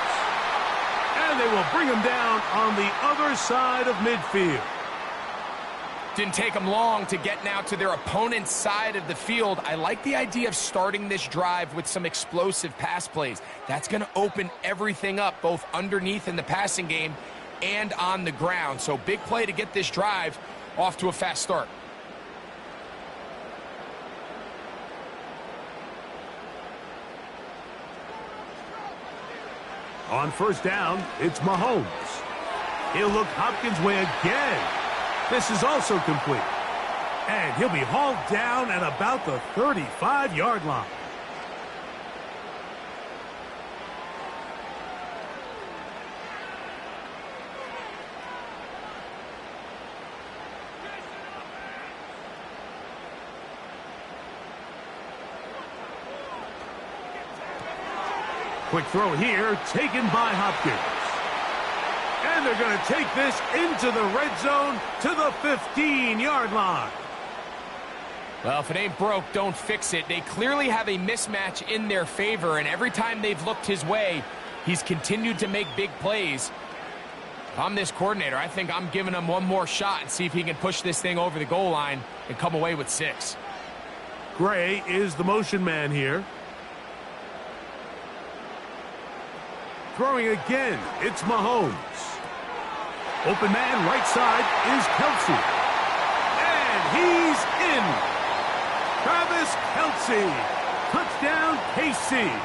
And they will bring him down on the other side of midfield. Didn't take them long to get now to their opponent's side of the field. I like the idea of starting this drive with some explosive pass plays. That's going to open everything up, both underneath in the passing game and on the ground. So big play to get this drive off to a fast start. On first down, it's Mahomes. He'll look Hopkins' way again. This is also complete. And he'll be hauled down at about the 35-yard line. Quick throw here, taken by Hopkins. And they're going to take this into the red zone to the 15-yard line. Well, if it ain't broke, don't fix it. They clearly have a mismatch in their favor, and every time they've looked his way, he's continued to make big plays. If I'm this coordinator, I think I'm giving him one more shot and see if he can push this thing over the goal line and come away with 6. Gray is the motion man here. Throwing again, it's Mahomes. Open man, right side, is Kelsey. And he's in. Travis Kelsey. Touchdown, KC.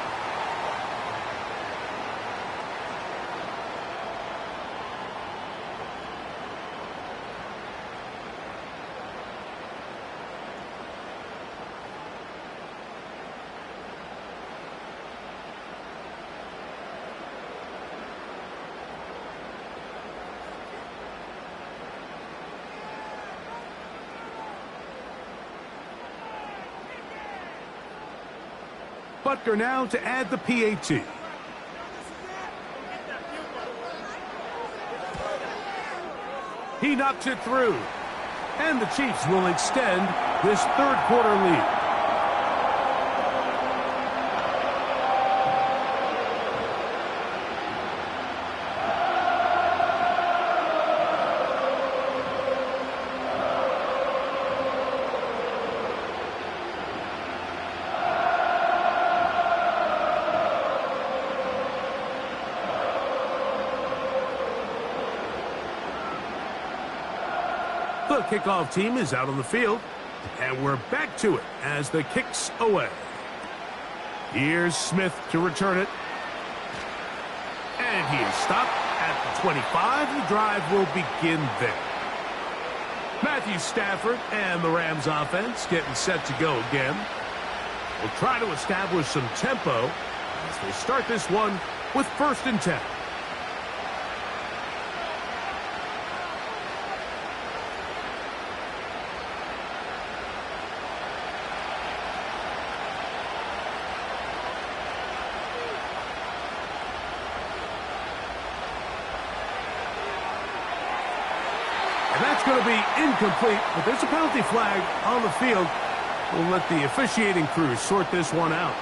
Butker now to add the PAT. He knocks it through. And the Chiefs will extend this third quarter lead. The kickoff team is out on the field, and we're back to it as the kick's away. Here's Smith to return it. And he is stopped at the 25. The drive will begin there. Matthew Stafford and the Rams offense getting set to go again. Will try to establish some tempo as they start this one with 1st and 10. And that's going to be incomplete, but there's a penalty flag on the field. We'll let the officiating crew sort this one out.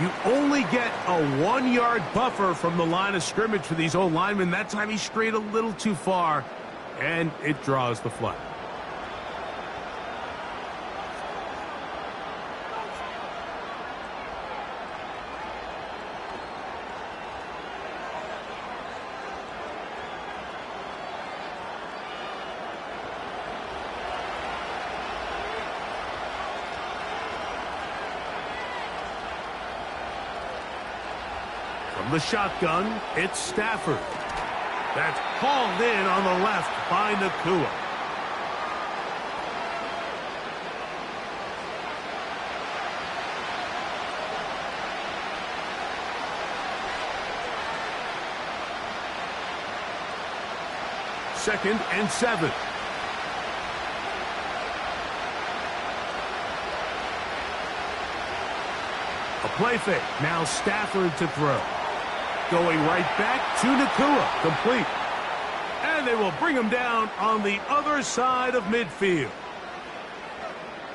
You only get a 1-yard buffer from the line of scrimmage for these old linemen. That time he strayed a little too far, and it draws the flag. From the shotgun, it's Stafford. That's hauled in on the left by Nakua. Second and 7. A play fake. Now Stafford to throw. Going right back to Nakua. Complete. And they will bring him down on the other side of midfield.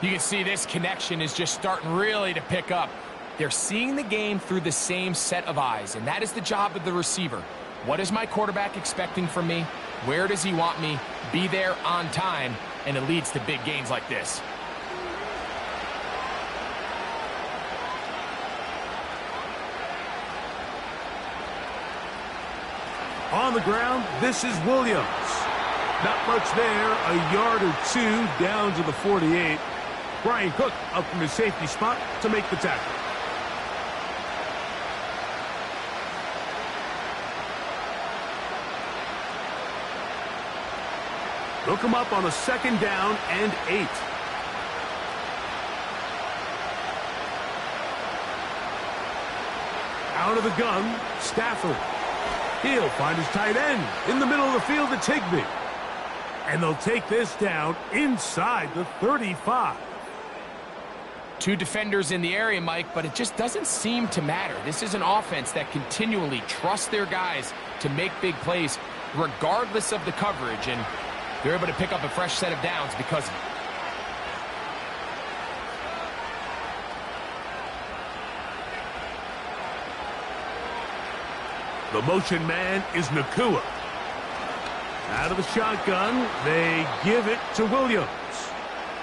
You can see this connection is just starting really to pick up. They're seeing the game through the same set of eyes, and that is the job of the receiver. What is my quarterback expecting from me? Where does he want me? Be there on time, and it leads to big gains like this. On the ground, this is Williams. Not much there, a yard or two down to the 48. Brian Cook up from his safety spot to make the tackle. They'll come up on a 2nd down and 8. Out of the gun, Stafford. He'll find his tight end in the middle of the field at Higbee. And they'll take this down inside the 35. 2 defenders in the area, Mike, but it just doesn't seem to matter. This is an offense that continually trusts their guys to make big plays regardless of the coverage, and they're able to pick up a fresh set of downs because of it. The motion man is Nakua. Out of the shotgun, they give it to Williams.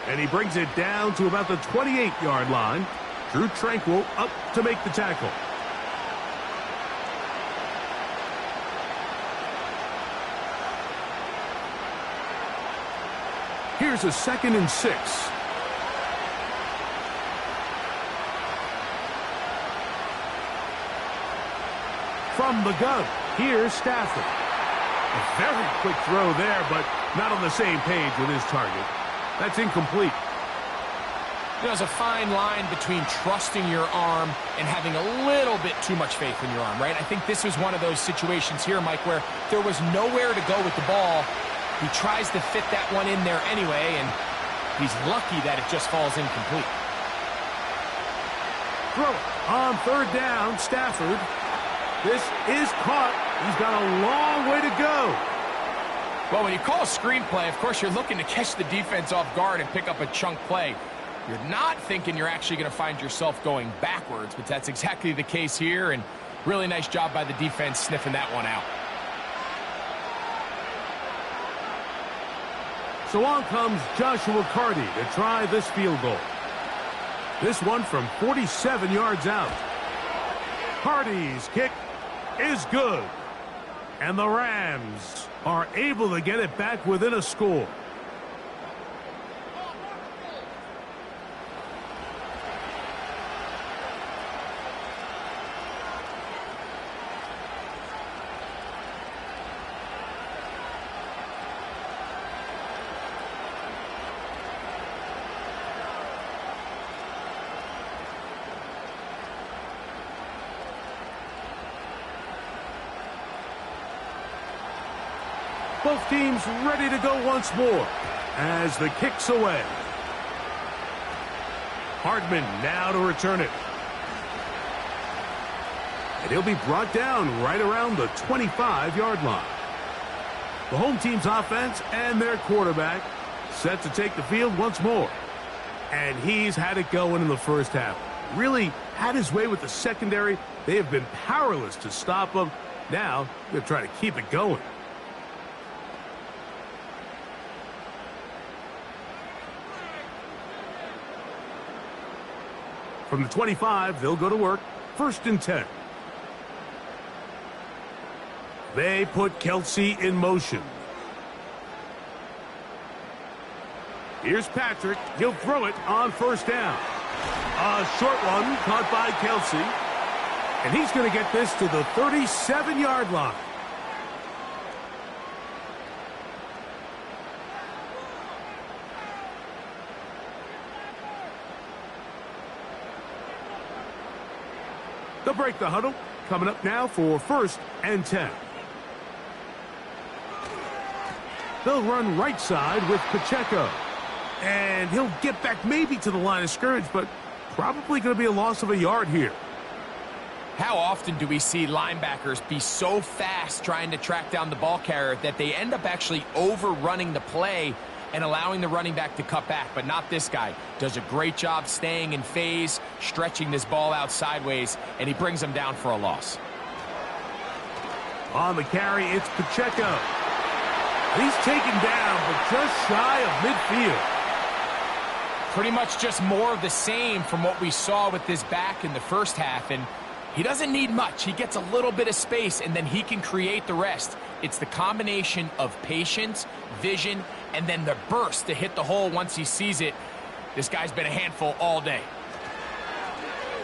And he brings it down to about the 28-yard line. Drew Tranquil up to make the tackle. Here's a 2nd and 6. From the gun, here's Stafford. A very quick throw there, but not on the same page with his target. That's incomplete. There's a fine line between trusting your arm and having a little bit too much faith in your arm, right? I think this was one of those situations here, Mike, where there was nowhere to go with the ball. He tries to fit that one in there anyway, and he's lucky that it just falls incomplete. Throw it on 3rd down, Stafford. This is caught. He's got a long way to go. Well, when you call a screenplay, of course, you're looking to catch the defense off guard and pick up a chunk play. You're not thinking you're actually going to find yourself going backwards, but that's exactly the case here, and really nice job by the defense sniffing that one out. So on comes Joshua Carty to try this field goal. This one from 47 yards out. Carty's kick is good. And the Rams are able to get it back within a score. Both teams ready to go once more as the kick's away. Hardman now to return it. And he'll be brought down right around the 25-yard line. The home team's offense and their quarterback set to take the field once more. And he's had it going in the first half. Really had his way with the secondary. They have been powerless to stop him. Now they're trying to keep it going. From the 25, they'll go to work. 1st and 10. They put Kelsey in motion. Here's Patrick. He'll throw it on 1st down. A short one caught by Kelsey. And he's going to get this to the 37-yard line. They'll break the huddle. Coming up now for 1st and 10. They'll run right side with Pacheco. And he'll get back maybe to the line of scrimmage, but probably going to be a loss of a yard here. How often do we see linebackers be so fast trying to track down the ball carrier that they end up actually overrunning the play and allowing the running back to cut back? But not this guy. Does a great job staying in phase, stretching this ball out sideways, and he brings them down for a loss. On the carry, it's Pacheco. He's taken down, but just shy of midfield. Pretty much just more of the same from what we saw with this back in the first half, and he doesn't need much. He gets a little bit of space, and then he can create the rest. It's the combination of patience, vision, and then the burst to hit the hole once he sees it. This guy's been a handful all day.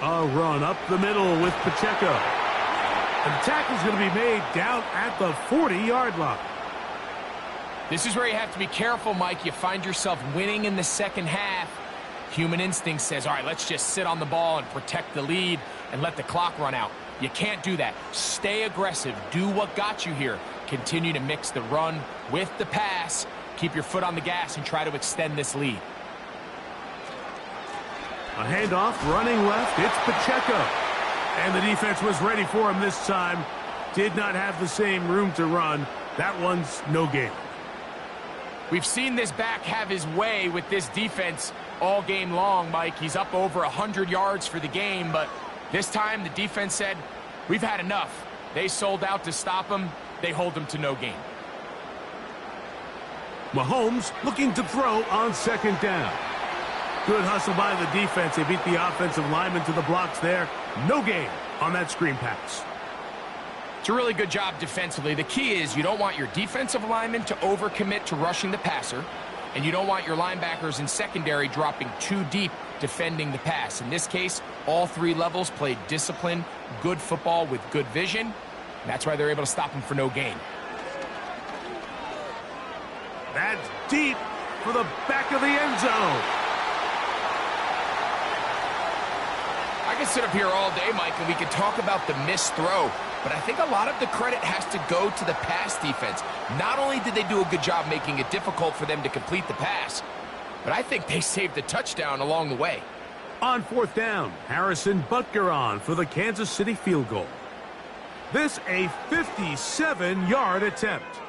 A run up the middle with Pacheco. And the tackle's going to be made down at the 40-yard line. This is where you have to be careful, Mike. You find yourself winning in the second half. Human instinct says, all right, let's just sit on the ball and protect the lead and let the clock run out. You can't do that. Stay aggressive. Do what got you here. Continue to mix the run with the pass. Keep your foot on the gas and try to extend this lead. A handoff, running left. It's Pacheco. And the defense was ready for him this time. Did not have the same room to run. That one's no gain. We've seen this back have his way with this defense all game long, Mike. He's up over 100 yards for the game, but this time the defense said, we've had enough. They sold out to stop him. They hold him to no gain. Mahomes looking to throw on second down. Good hustle by the defense. They beat the offensive lineman to the blocks there. No gain on that screen pass. It's a really good job defensively. The key is you don't want your defensive linemen to overcommit to rushing the passer, and you don't want your linebackers in secondary dropping too deep defending the pass. In this case, all three levels played disciplined, good football with good vision. That's why they're able to stop him for no gain. That's deep for the back of the end zone. I could sit up here all day, Mike, and we could talk about the missed throw, but I think a lot of the credit has to go to the pass defense. Not only did they do a good job making it difficult for them to complete the pass, but I think they saved a touchdown along the way. On fourth down, Harrison Butker on for the Kansas City field goal. This a 57-yard attempt.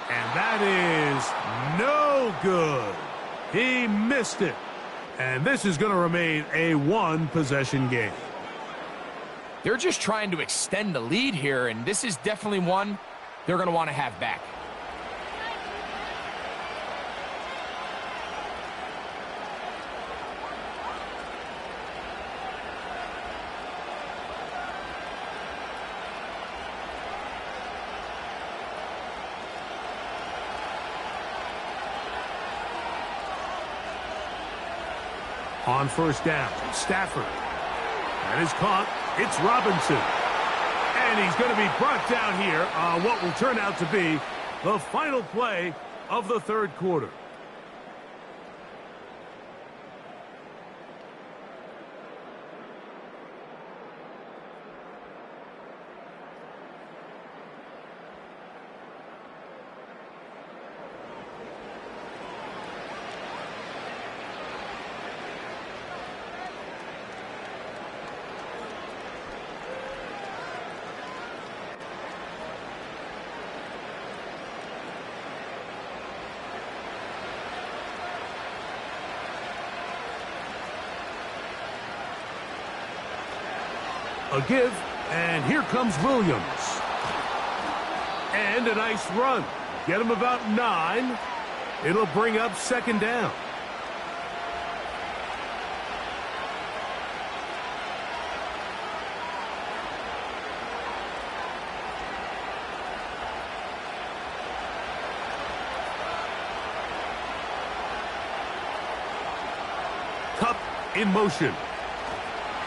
And that is no good. He missed it. And this is going to remain a one-possession game. They're just trying to extend the lead here, and this is definitely one they're going to want to have back. On first down, Stafford. That is caught. It's Robinson. And he's going to be brought down here on what will turn out to be the final play of the third quarter. A give, and here comes Williams. And a nice run. Get him about 9. It'll bring up second down. Cup in motion.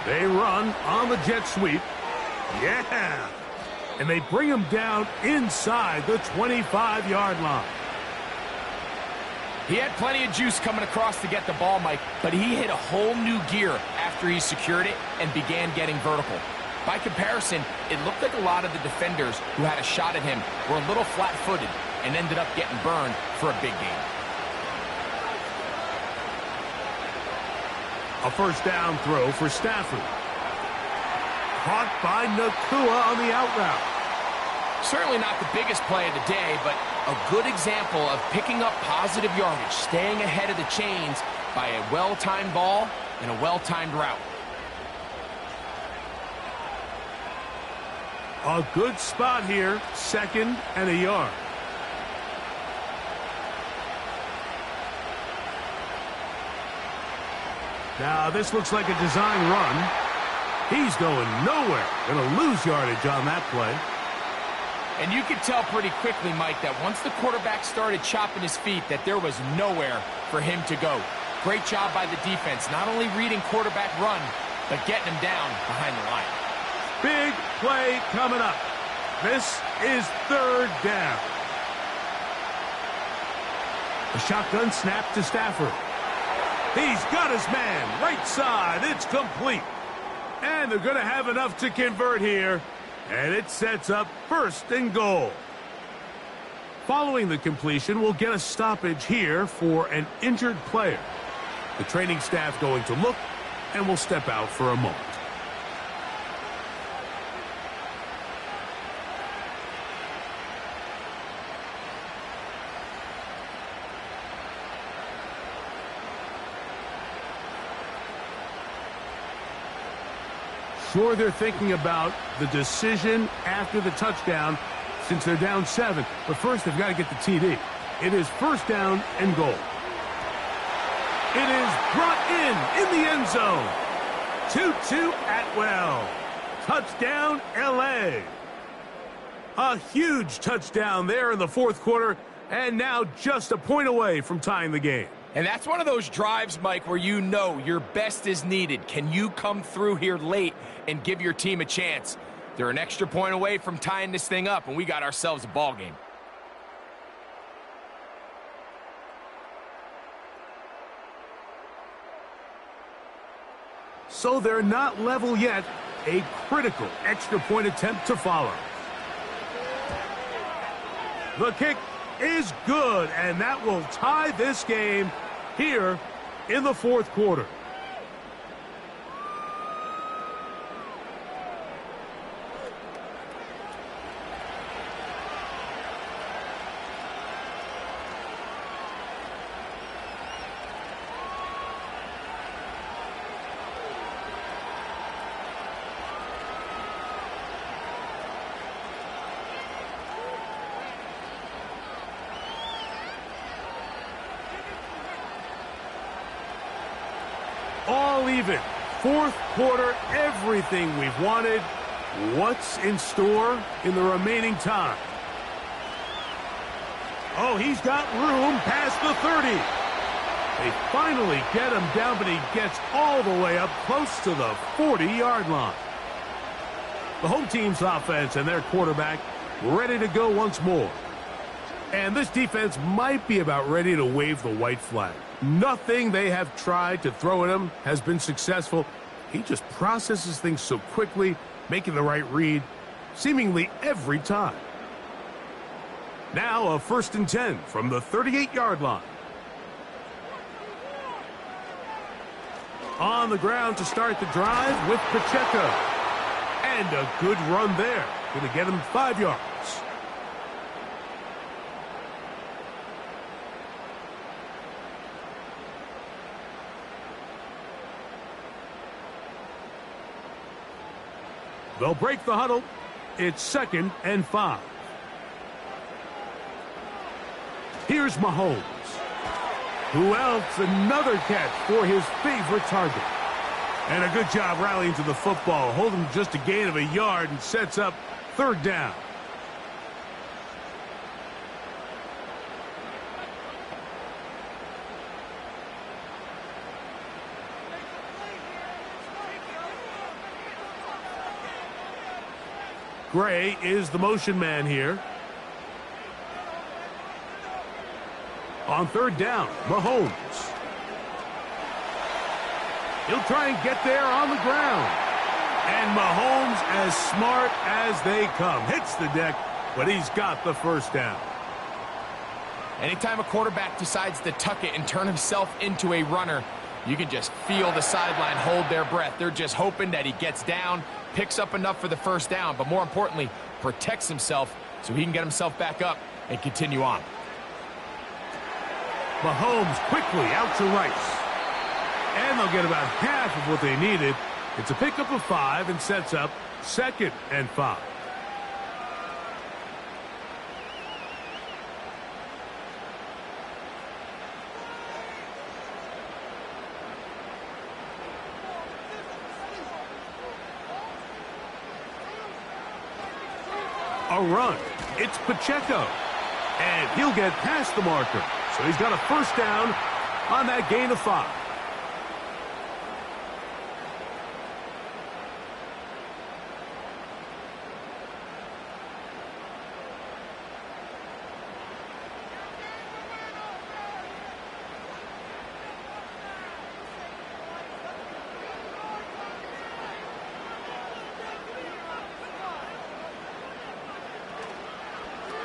They run on the jet sweep. Yeah. And they bring him down inside the 25-yard line. He had plenty of juice coming across to get the ball, Mike, but he hit a whole new gear after he secured it and began getting vertical. By comparison, it looked like a lot of the defenders who had a shot at him were a little flat-footed and ended up getting burned for a big game. A first down throw for Stafford. Caught by Nakua on the out route. Certainly not the biggest play of the day, but a good example of picking up positive yardage, staying ahead of the chains by a well-timed ball and a well-timed route. A good spot here, 2nd and a yard. Now, this looks like a design run. He's going nowhere. Going to lose yardage on that play. And you could tell pretty quickly, Mike, that once the quarterback started chopping his feet, that there was nowhere for him to go. Great job by the defense, not only reading quarterback run, but getting him down behind the line. Big play coming up. This is 3rd down. A shotgun snap to Stafford. He's got his man. Right side. It's complete. And they're going to have enough to convert here. And it sets up 1st and goal. Following the completion, we'll get a stoppage here for an injured player. The training staff going to look, and will step out for a moment. Sure, they're thinking about the decision after the touchdown since they're down 7. But first, they've got to get the TD. It is 1st down and goal. It is brought in the end zone. Tutu Atwell. Touchdown, L.A. A huge touchdown there in the 4th quarter, and now just a point away from tying the game. And that's one of those drives, Mike, where you know your best is needed. Can you come through here late and give your team a chance? They're an extra point away from tying this thing up, and we got ourselves a ball game. So they're not level yet. A critical extra point attempt to follow. The kick is good, and that will tie this game here in the 4th quarter. All even. 4th quarter, everything we've wanted. What's in store in the remaining time? Oh, he's got room past the 30. They finally get him down, but he gets all the way up close to the 40-yard line. The home team's offense and their quarterback ready to go once more. And this defense might be about ready to wave the white flag. Nothing they have tried to throw at him has been successful. He just processes things so quickly, making the right read, seemingly every time. Now a 1st and 10 from the 38-yard line. On the ground to start the drive with Pacheco. And a good run there. Going to get him 5 yards. They'll break the huddle. It's 2nd and 5. Here's Mahomes. Who else? Another catch for his favorite target. And a good job rallying to the football. Holding just a gain of a yard and sets up 3rd down. Gray is the motion man here. On 3rd down, Mahomes. He'll try and get there on the ground. And Mahomes, as smart as they come, hits the deck, but he's got the 1st down. Anytime a quarterback decides to tuck it and turn himself into a runner, you can just feel the sideline hold their breath. They're just hoping that he gets down, picks up enough for the 1st down, but more importantly, protects himself so he can get himself back up and continue on. Mahomes quickly out to Rice. And they'll get about half of what they needed. It's a pickup of 5 and sets up 2nd and 5. A run. It's Pacheco. And he'll get past the marker. So he's got a 1st down on that gain of 5.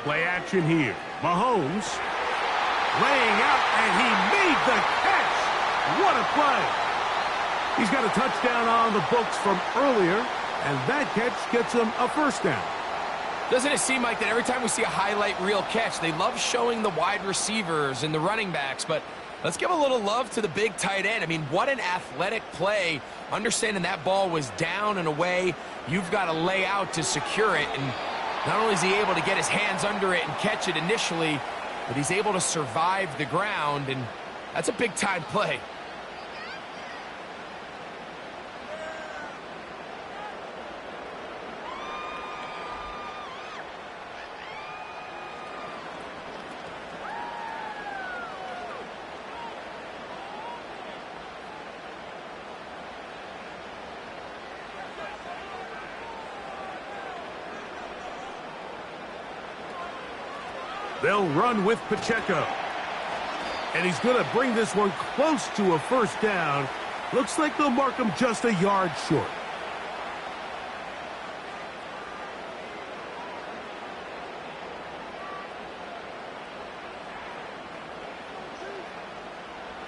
Play action here. Mahomes laying out, and he made the catch. What a play. He's got a touchdown on the books from earlier, and that catch gets him a first down. Doesn't it seem like that every time we see a highlight reel catch, they love showing the wide receivers and the running backs, but let's give a little love to the big tight end. I mean, what an athletic play. Understanding that ball was down and away, you've got to lay out to secure it, and not only is he able to get his hands under it and catch it initially, but he's able to survive the ground, and that's a big-time play. They'll run with Pacheco. And he's going to bring this one close to a first down. Looks like they'll mark him just a yard short.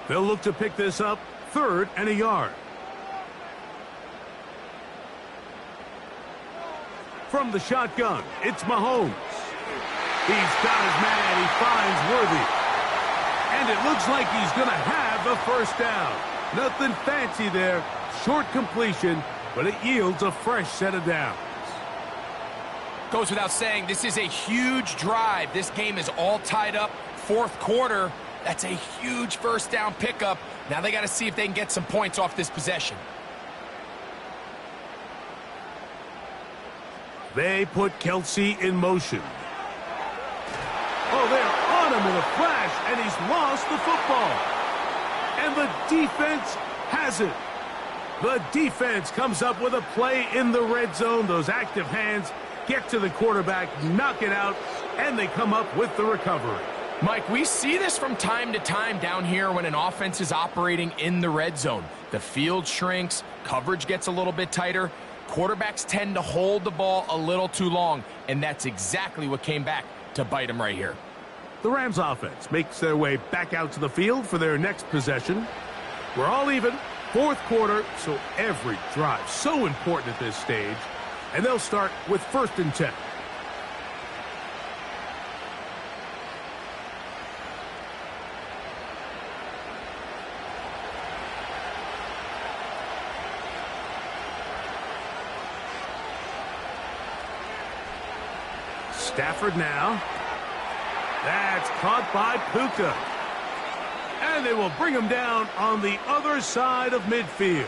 They'll look to pick this up, 3rd and a yard. From the shotgun, it's Mahomes. He's got his man. He finds Worthy. And it looks like he's going to have the first down. Nothing fancy there. Short completion, but it yields a fresh set of downs. Goes without saying, this is a huge drive. This game is all tied up. 4th quarter, that's a huge first down pickup. Now they got to see if they can get some points off this possession. They put Kelsey in motion. Oh, they're on him in a flash, and he's lost the football. And the defense has it. The defense comes up with a play in the red zone. Those active hands get to the quarterback, knock it out, and they come up with the recovery. Mike, we see this from time to time down here when an offense is operating in the red zone. The field shrinks, coverage gets a little bit tighter. Quarterbacks tend to hold the ball a little too long, and that's exactly what came back to bite him right here. The Rams offense makes their way back out to the field for their next possession. We're all even, 4th quarter, so every drive so important at this stage. And they'll start with 1st and 10. Stafford now. That's caught by Puka. And they will bring him down on the other side of midfield.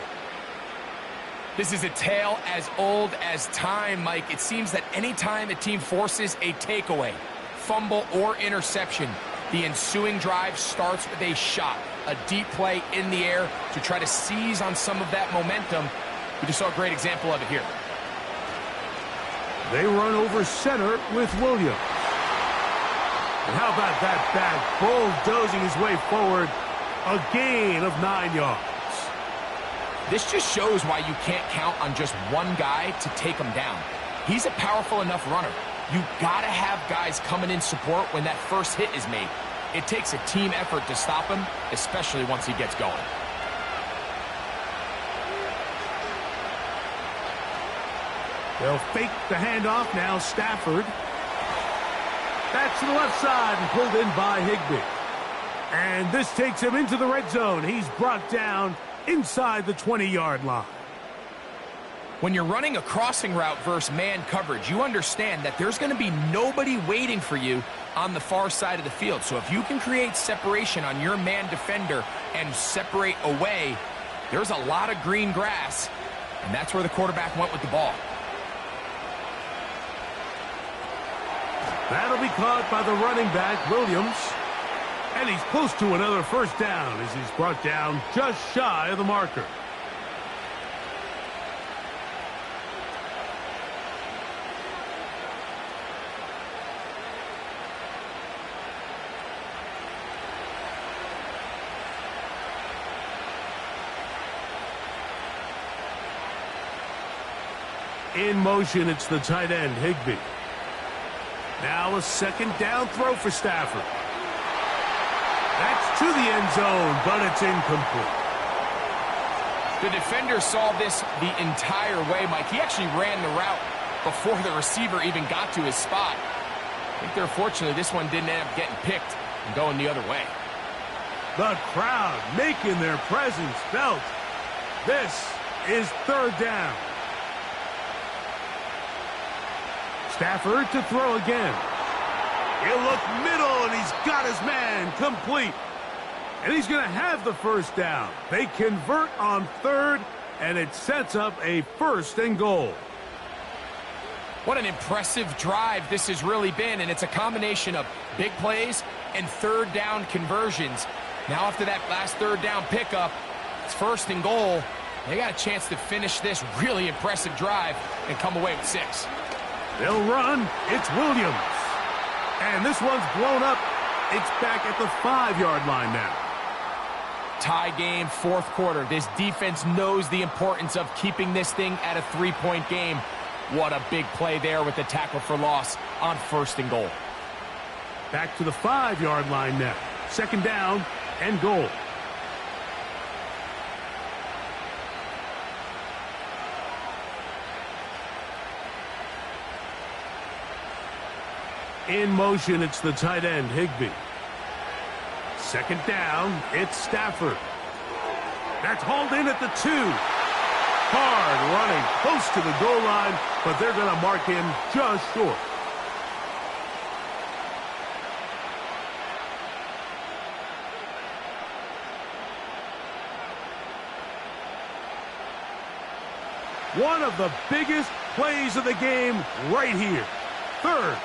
This is a tale as old as time, Mike. It seems that any time a team forces a takeaway, fumble, or interception, the ensuing drive starts with a shot, a deep play in the air to try to seize on some of that momentum. We just saw a great example of it here. They run over center with Williams. And how about that back bulldozing his way forward? A gain of 9 yards. This just shows why you can't count on just one guy to take him down. He's a powerful enough runner. You got to have guys coming in support when that first hit is made. It takes a team effort to stop him, especially once he gets going. They'll fake the handoff. Now Stafford. Back to the left side and pulled in by Higbee. And this takes him into the red zone. He's brought down inside the 20-yard line. When you're running a crossing route versus man coverage, you understand that there's going to be nobody waiting for you on the far side of the field. So if you can create separation on your man defender and separate away, there's a lot of green grass, and that's where the quarterback went with the ball. That'll be caught by the running back, Williams. And he's close to another first down as he's brought down just shy of the marker. In motion, it's the tight end, Higbee. Now a second down throw for Stafford. That's to the end zone, but it's incomplete. The defender saw this the entire way, Mike. He actually ran the route before the receiver even got to his spot. I think they're fortunate this one didn't end up getting picked and going the other way. The crowd making their presence felt. This is third down. Stafford to throw again. He'll look middle, and he's got his man complete. And he's going to have the first down. They convert on third, and it sets up a 1st and goal. What an impressive drive this has really been, and it's a combination of big plays and third down conversions. Now after that last third down pickup, it's 1st and goal. They got a chance to finish this really impressive drive and come away with 6. They'll run. It's Williams. And this one's blown up. It's back at the 5-yard line now. Tie game, 4th quarter. This defense knows the importance of keeping this thing at a 3-point game. What a big play there with the tackle for loss on 1st and goal. Back to the 5-yard line now. 2nd down and goal. In motion, it's the tight end, Higbee. 2nd down, it's Stafford. That's hauled in at the 2. Hard running, close to the goal line, but they're going to mark him just short. One of the biggest plays of the game right here. 3rd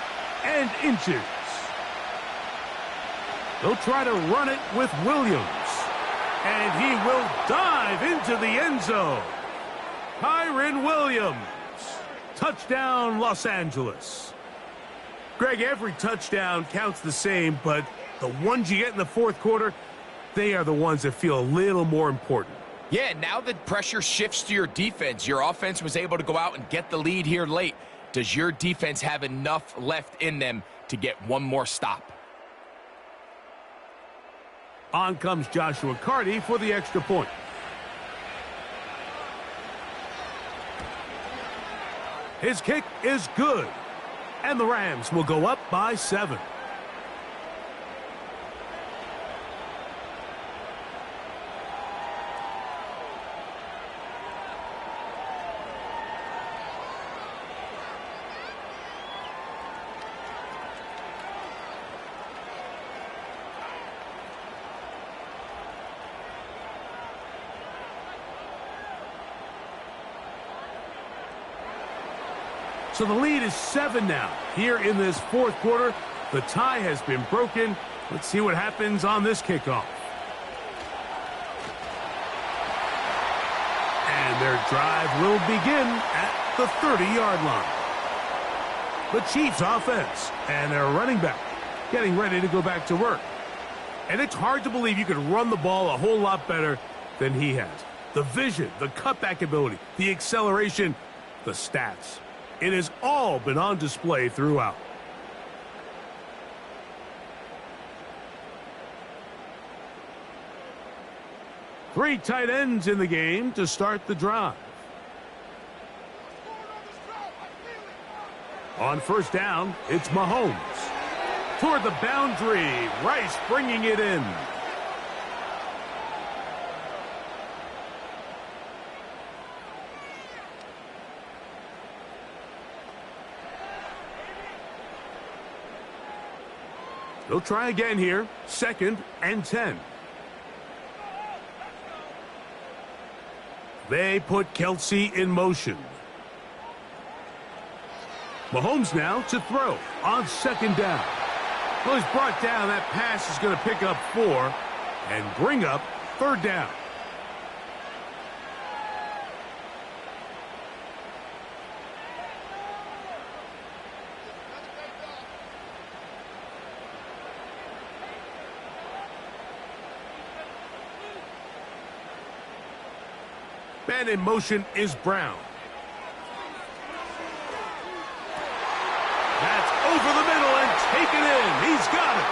and inches. They'll try to run it with Williams. And he will dive into the end zone. Kyren Williams. Touchdown, Los Angeles. Greg, every touchdown counts the same, but the ones you get in the 4th quarter, they are the ones that feel a little more important. Yeah, now the pressure shifts to your defense. Your offense was able to go out and get the lead here late. Does your defense have enough left in them to get one more stop? On comes Joshua Carty for the extra point. His kick is good. And the Rams will go up by 7. So the lead is 7 now. Here in this 4th quarter, the tie has been broken. Let's see what happens on this kickoff. And their drive will begin at the 30-yard line. The Chiefs offense and their running back getting ready to go back to work. And it's hard to believe you could run the ball a whole lot better than he has. The vision, the cutback ability, the acceleration, the stats. It has all been on display throughout. Three tight ends in the game to start the drive. On 1st down, it's Mahomes. Toward the boundary, Rice bringing it in. They'll try again here. 2nd and 10. They put Kelsey in motion. Mahomes now to throw on 2nd down. Well, he's brought down. That pass is going to pick up 4 and bring up 3rd down. Man in motion is Brown. That's over the middle, He's got it.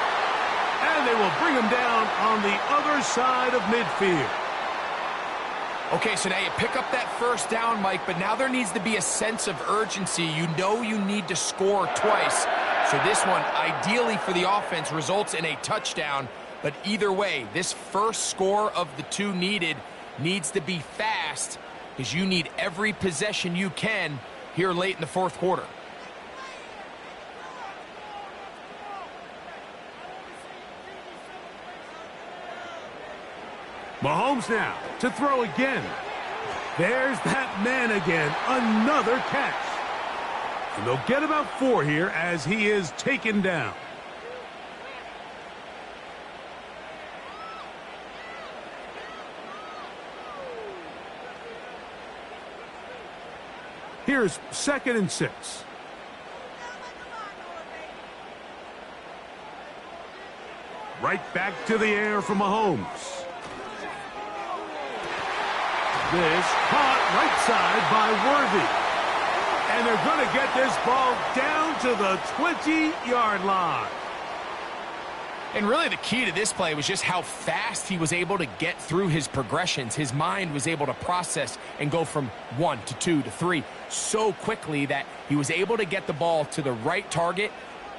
And they will bring him down on the other side of midfield. Okay, so now you pick up that first down, Mike, but now there needs to be a sense of urgency. You know you need to score twice. So this one, ideally for the offense, results in a touchdown. But either way, this first score of the two needed needs to be fast because you need every possession you can here late in the fourth quarter. Mahomes now to throw again. There's that man again. Another catch. And they'll get about 4 here as he is taken down. Here's 2nd and 6. Right back to the air for Mahomes. This caught right side by Worthy. And they're going to get this ball down to the 20-yard line. And really the key to this play was just how fast he was able to get through his progressions. His mind was able to process and go from 1 to 2 to 3 so quickly that he was able to get the ball to the right target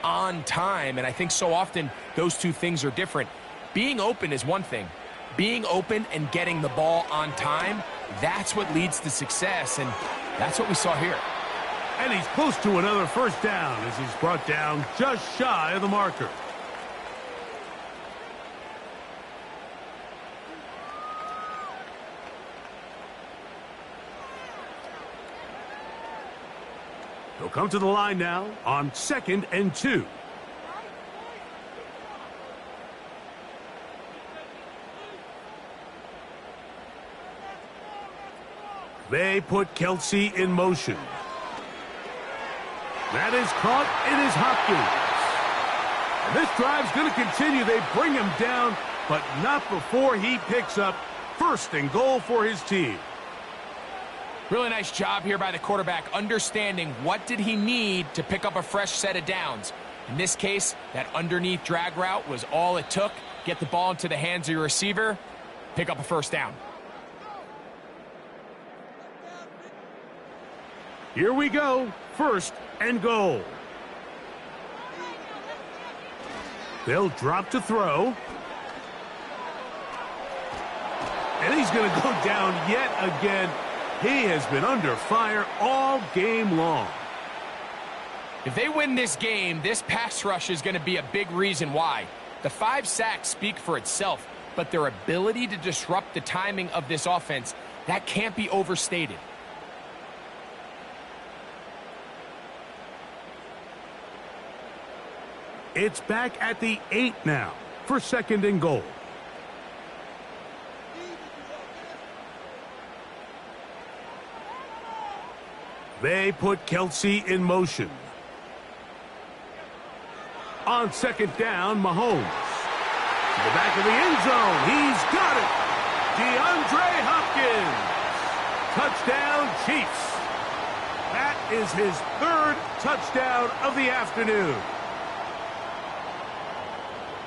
on time. And I think so often those two things are different. Being open is one thing. Being open and getting the ball on time, that's what leads to success, and that's what we saw here. And he's close to another first down as he's brought down just shy of the marker. He'll come to the line now on 2nd and 2. They put Kelsey in motion. That is caught. It is Hopkins. And this drive's going to continue. They bring him down, but not before he picks up 1st and goal for his team. Really nice job here by the quarterback, understanding what did he need to pick up a fresh set of downs. In this case, that underneath drag route was all it took. Get the ball into the hands of your receiver, pick up a first down. Here we go. 1st and goal. They'll drop to throw. And he's going to go down yet again. He has been under fire all game long. If they win this game, this pass rush is going to be a big reason why. The 5 sacks speak for itself, but their ability to disrupt the timing of this offense, that can't be overstated. It's back at the 8 now for 2nd and goal. They put Kelsey in motion. On 2nd down, Mahomes. To the back of the end zone. He's got it. DeAndre Hopkins. Touchdown, Chiefs. That is his 3rd touchdown of the afternoon.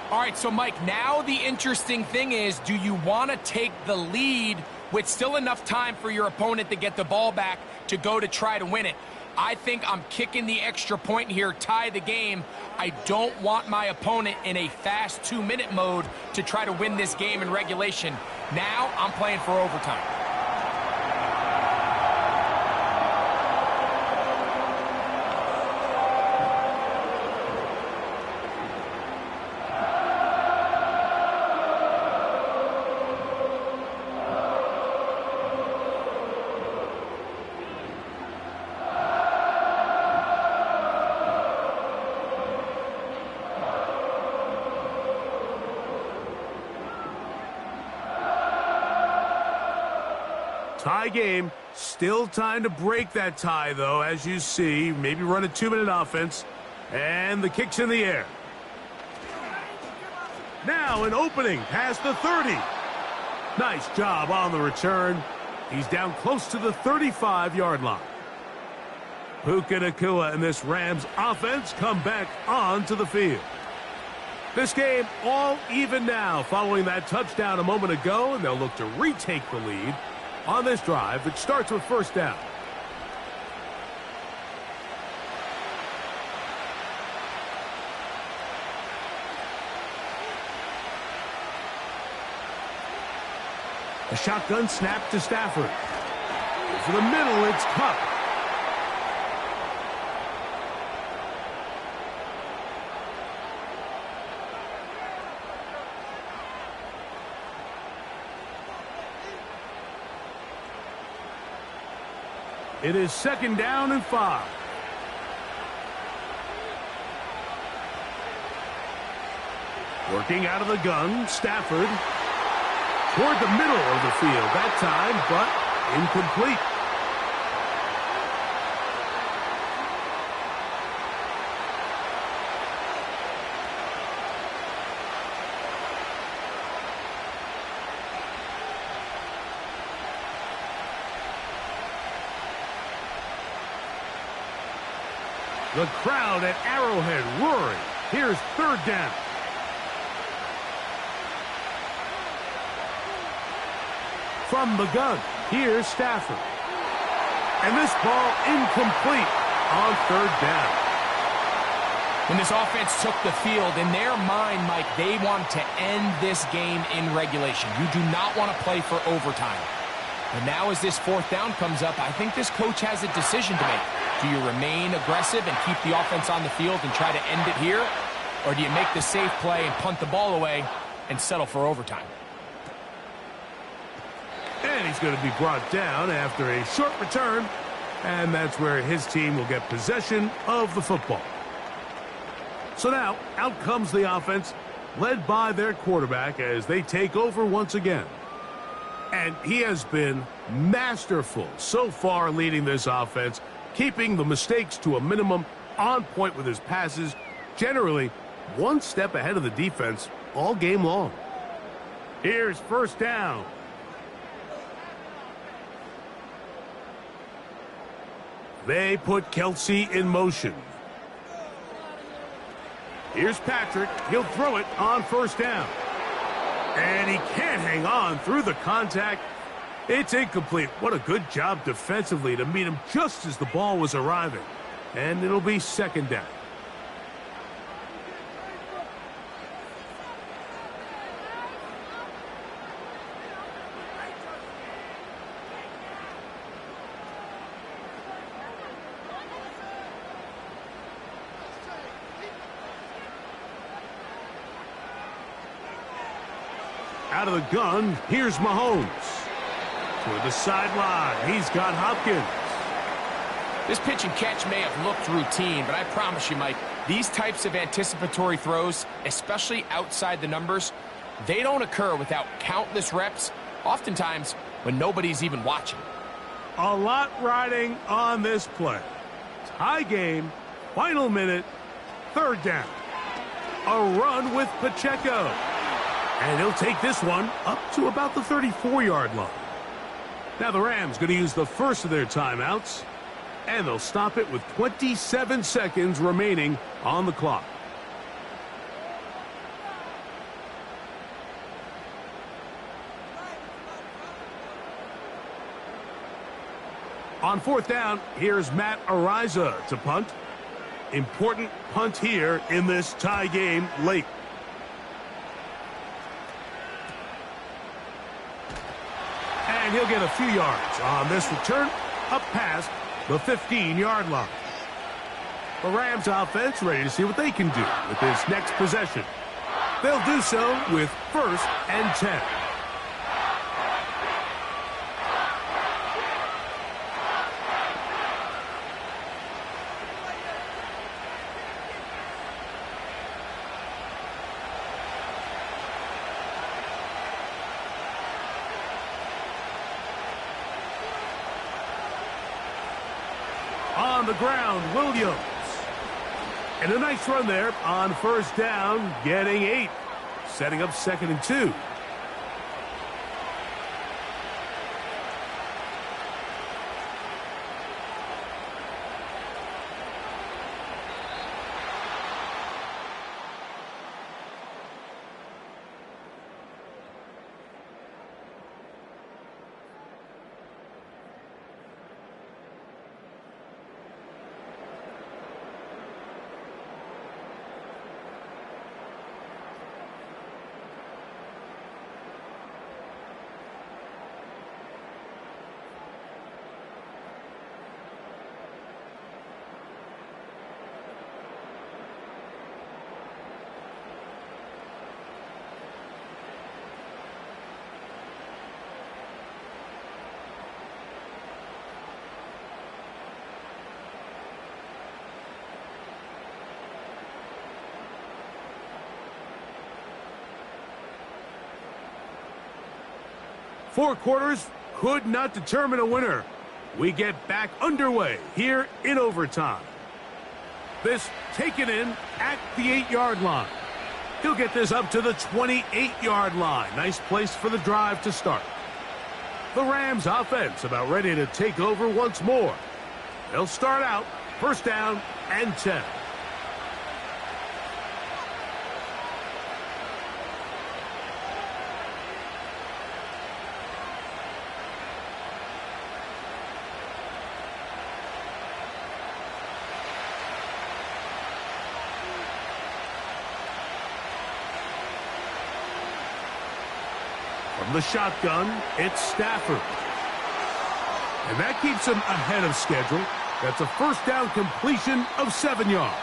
All right, so Mike, now the interesting thing is, do you want to take the lead with still enough time for your opponent to get the ball back to go to try to win it? I think I'm kicking the extra point here, tie the game. I don't want my opponent in a fast 2-minute mode to try to win this game in regulation. Now I'm playing for overtime. Tie game. Still time to break that tie, though, as you see. Maybe run a 2-minute offense. And the kick's in the air. Now an opening past the 30. Nice job on the return. He's down close to the 35-yard line. Puka Nacua and this Rams offense come back onto the field. This game all even now following that touchdown a moment ago, and they'll look to retake the lead on this drive, which starts with first down. A shotgun snap to Stafford. For the middle, it's Cup. It is second down and 5. Working out of the gun, Stafford. Toward the middle of the field that time, but incomplete. The crowd at Arrowhead roaring. Here's third down. From the gun, here's Stafford. And this ball incomplete on third down. When this offense took the field, in their mind, Mike, they wanted to end this game in regulation. You do not want to play for overtime. But now as this fourth down comes up, I think this coach has a decision to make. Do you remain aggressive and keep the offense on the field and try to end it here? Or do you make the safe play and punt the ball away and settle for overtime? And he's going to be brought down after a short return. And that's where his team will get possession of the football. So now, out comes the offense, led by their quarterback as they take over once again. And he has been masterful so far leading this offense, keeping the mistakes to a minimum, on point with his passes, generally one step ahead of the defense all game long. Here's first down. They put Kelsey in motion. Here's Patrick. He'll throw it on first down. And he can't hang on through the contact. It's incomplete. What a good job defensively to meet him just as the ball was arriving. And it'll be second down. Out of the gun, here's Mahomes. Toward the sideline, he's got Hopkins. This pitch and catch may have looked routine, but I promise you, Mike, these types of anticipatory throws, especially outside the numbers, they don't occur without countless reps, oftentimes when nobody's even watching. A lot riding on this play. Tie game, final minute, third down. A run with Pacheco. And he'll take this one up to about the 34-yard line. Now the Rams going to use the first of their timeouts. And they'll stop it with 27 seconds remaining on the clock. On fourth down, here's Matt Ariza to punt. Important punt here in this tie game late. And he'll get a few yards on this return up past the 15-yard line. The Rams offense ready to see what they can do with this next possession. They'll do so with first and 10. On the ground, Williams. And a nice run there on first down, getting 8. Setting up second and 2. 4 quarters could not determine a winner. We get back underway here in overtime. This taken in at the 8-yard line. He'll get this up to the 28-yard line. Nice place for the drive to start. The Rams offense about ready to take over once more. They'll start out first down and 10. From the shotgun, it's Stafford. And that keeps him ahead of schedule. That's a first down completion of 7 yards.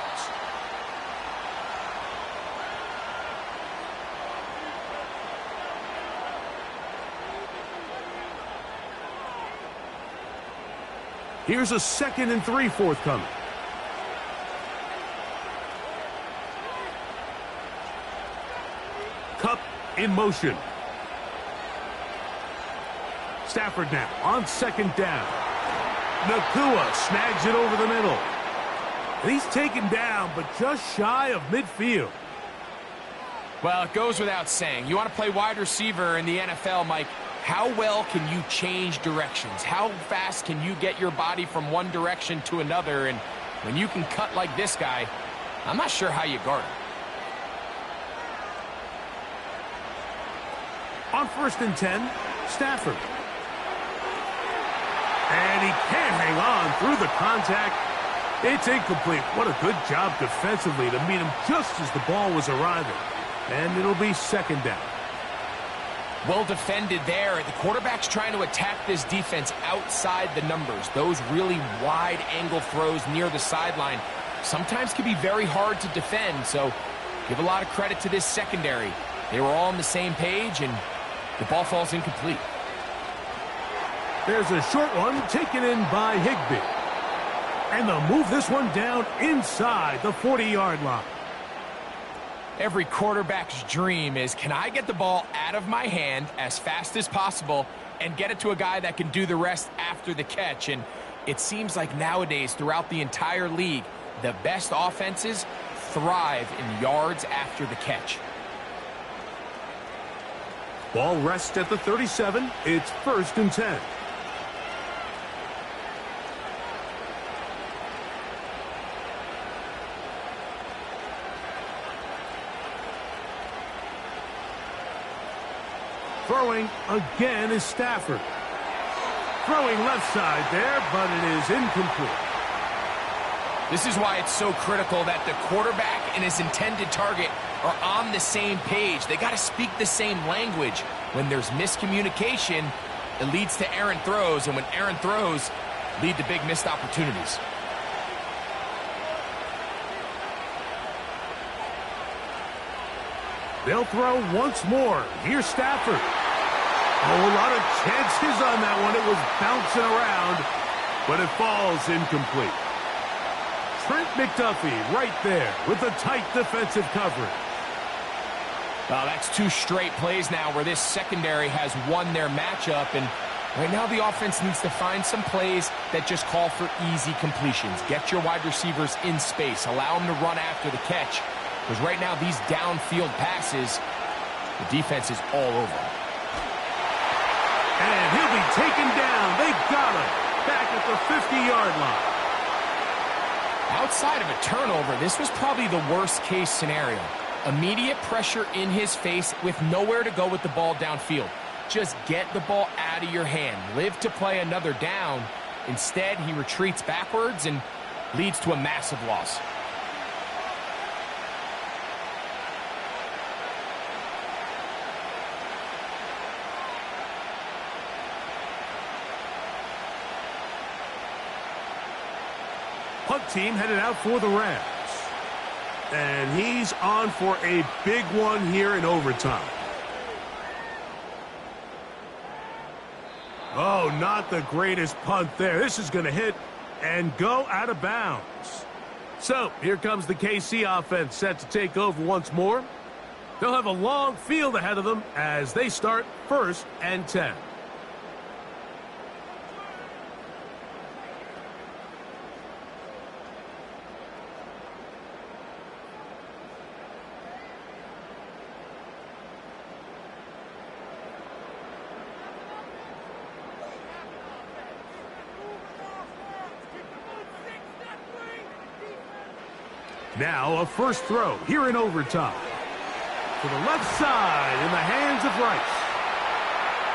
Here's a 2nd and 3 forthcoming. Cup in motion. Stafford now on 2nd down. Nakua snags it over the middle. And he's taken down, but just shy of midfield. Well, it goes without saying. You want to play wide receiver in the NFL, Mike. How well can you change directions? How fast can you get your body from one direction to another? And when you can cut like this guy, I'm not sure how you guard him. On 1st and 10, Stafford. And he can't hang on through the contact. It's incomplete. What a good job defensively to meet him just as the ball was arriving. And it'll be 2nd down. Well defended there. The quarterback's trying to attack this defense outside the numbers. Those really wide angle throws near the sideline sometimes can be very hard to defend. So give a lot of credit to this secondary. They were all on the same page, and the ball falls incomplete. There's a short one taken in by Higbee. And they'll move this one down inside the 40-yard line. Every quarterback's dream is, can I get the ball out of my hand as fast as possible and get it to a guy that can do the rest after the catch? And it seems like nowadays throughout the entire league, the best offenses thrive in yards after the catch. Ball rests at the 37. It's 1st and 10. Throwing again is Stafford. Throwing left side there, but it is incomplete. This is why it's so critical that the quarterback and his intended target are on the same page. They got to speak the same language. When there's miscommunication, it leads to errant throws, and when errant throws lead to big missed opportunities. They'll throw once more. Here's Stafford. Oh, a lot of chances on that one. It was bouncing around, but it falls incomplete. Trent McDuffie right there with the tight defensive coverage. Well, that's 2 straight plays now where this secondary has won their matchup, and right now the offense needs to find some plays that just call for easy completions. Get your wide receivers in space. Allow them to run after the catch. Because right now, these downfield passes, the defense is all over him. And he'll be taken down. They got him back at the 50-yard line. Outside of a turnover, this was probably the worst-case scenario. Immediate pressure in his face with nowhere to go with the ball downfield. Just get the ball out of your hand. Live to play another down. Instead, he retreats backwards and leads to a massive loss. Punt team headed out for the Rams. And he's on for a big one here in overtime. Oh, not the greatest punt there. This is going to hit and go out of bounds. So here comes the KC offense set to take over once more. They'll have a long field ahead of them as they start 1st and 10. Now a first throw here in overtime. To the left side in the hands of Rice.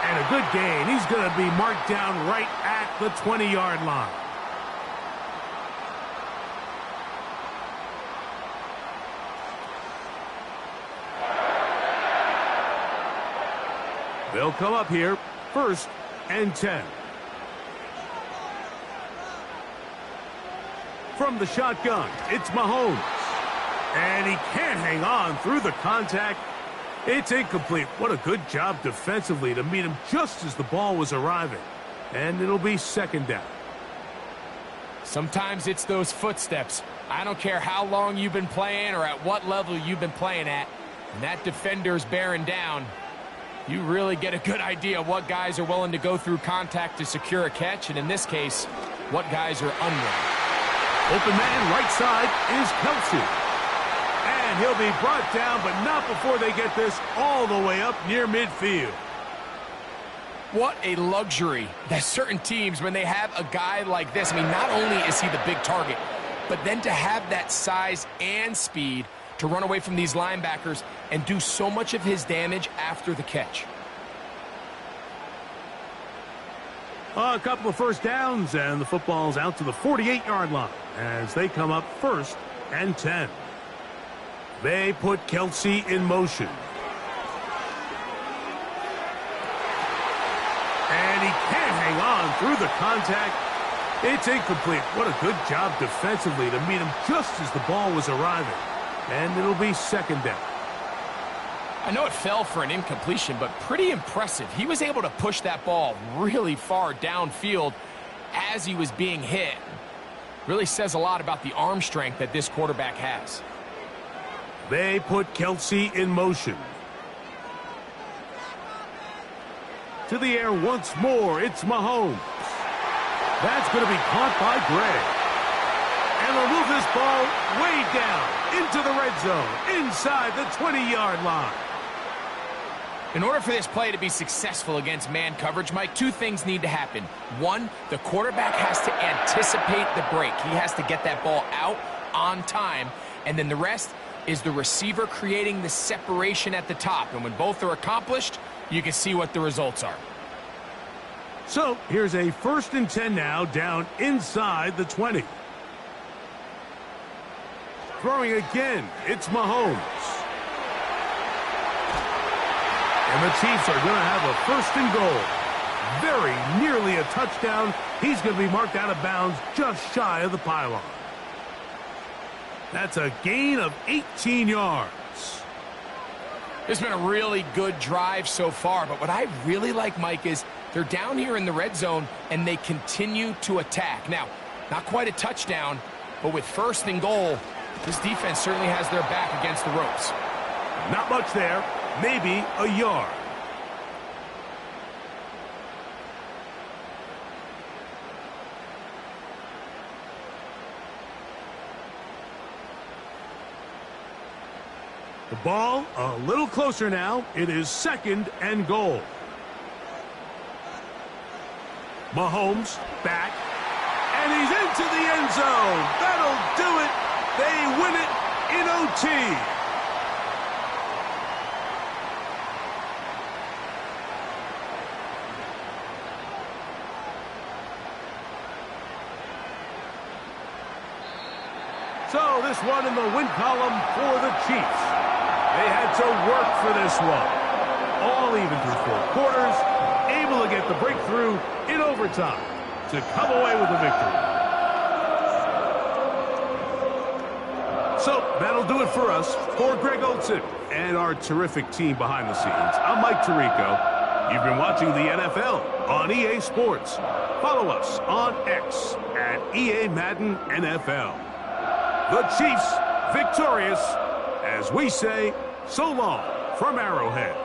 And a good gain. He's going to be marked down right at the 20-yard line. They'll come up here, 1st and 10. From the shotgun, it's Mahomes. And he can't hang on through the contact. It's incomplete. What a good job defensively to meet him just as the ball was arriving. And it'll be 2nd down. Sometimes it's those footsteps. I don't care how long you've been playing or at what level you've been playing at. When that defender's bearing down, you really get a good idea of what guys are willing to go through contact to secure a catch, and in this case, what guys are unwilling. Open man right side is Kelsey. And he'll be brought down, but not before they get this all the way up near midfield. What a luxury that certain teams, when they have a guy like this, I mean, not only is he the big target, but then to have that size and speed to run away from these linebackers and do so much of his damage after the catch. A couple of first downs, and the football's out to the 48-yard line as they come up 1st and 10. They put Kelsey in motion. And he can't hang on through the contact. It's incomplete. What a good job defensively to meet him just as the ball was arriving. And it'll be 2nd down. I know it fell for an incompletion, but pretty impressive. He was able to push that ball really far downfield as he was being hit. Really says a lot about the arm strength that this quarterback has. They put Kelsey in motion. To the air once more, it's Mahomes. That's going to be caught by Gray. And they'll move this ball way down into the red zone, inside the 20-yard line. In order for this play to be successful against man coverage, Mike, 2 things need to happen. 1, the quarterback has to anticipate the break. He has to get that ball out on time. And then the rest is the receiver creating the separation at the top. And when both are accomplished, you can see what the results are. So here's a 1st and 10 now, down inside the 20. Throwing again, it's Mahomes. And the Chiefs are going to have a 1st and goal. Very nearly a touchdown. He's going to be marked out of bounds just shy of the pylon. That's a gain of 18 yards. It's been a really good drive so far, but what I really like, Mike, is they're down here in the red zone, and they continue to attack. Now, not quite a touchdown, but with 1st and goal, this defense certainly has their back against the ropes. Not much there. Maybe a yard. The ball a little closer now. It is 2nd and goal. Mahomes back. And he's into the end zone. That'll do it. They win it in OT. So this one in the win column for the Chiefs. They had to work for this one. All even through 4 quarters, able to get the breakthrough in overtime to come away with the victory. So that'll do it for us. For Greg Olson and our terrific team behind the scenes, I'm Mike Tirico. You've been watching the NFL on EA Sports. Follow us on X at EA Madden NFL. The Chiefs victorious, as we say, so long from Arrowhead.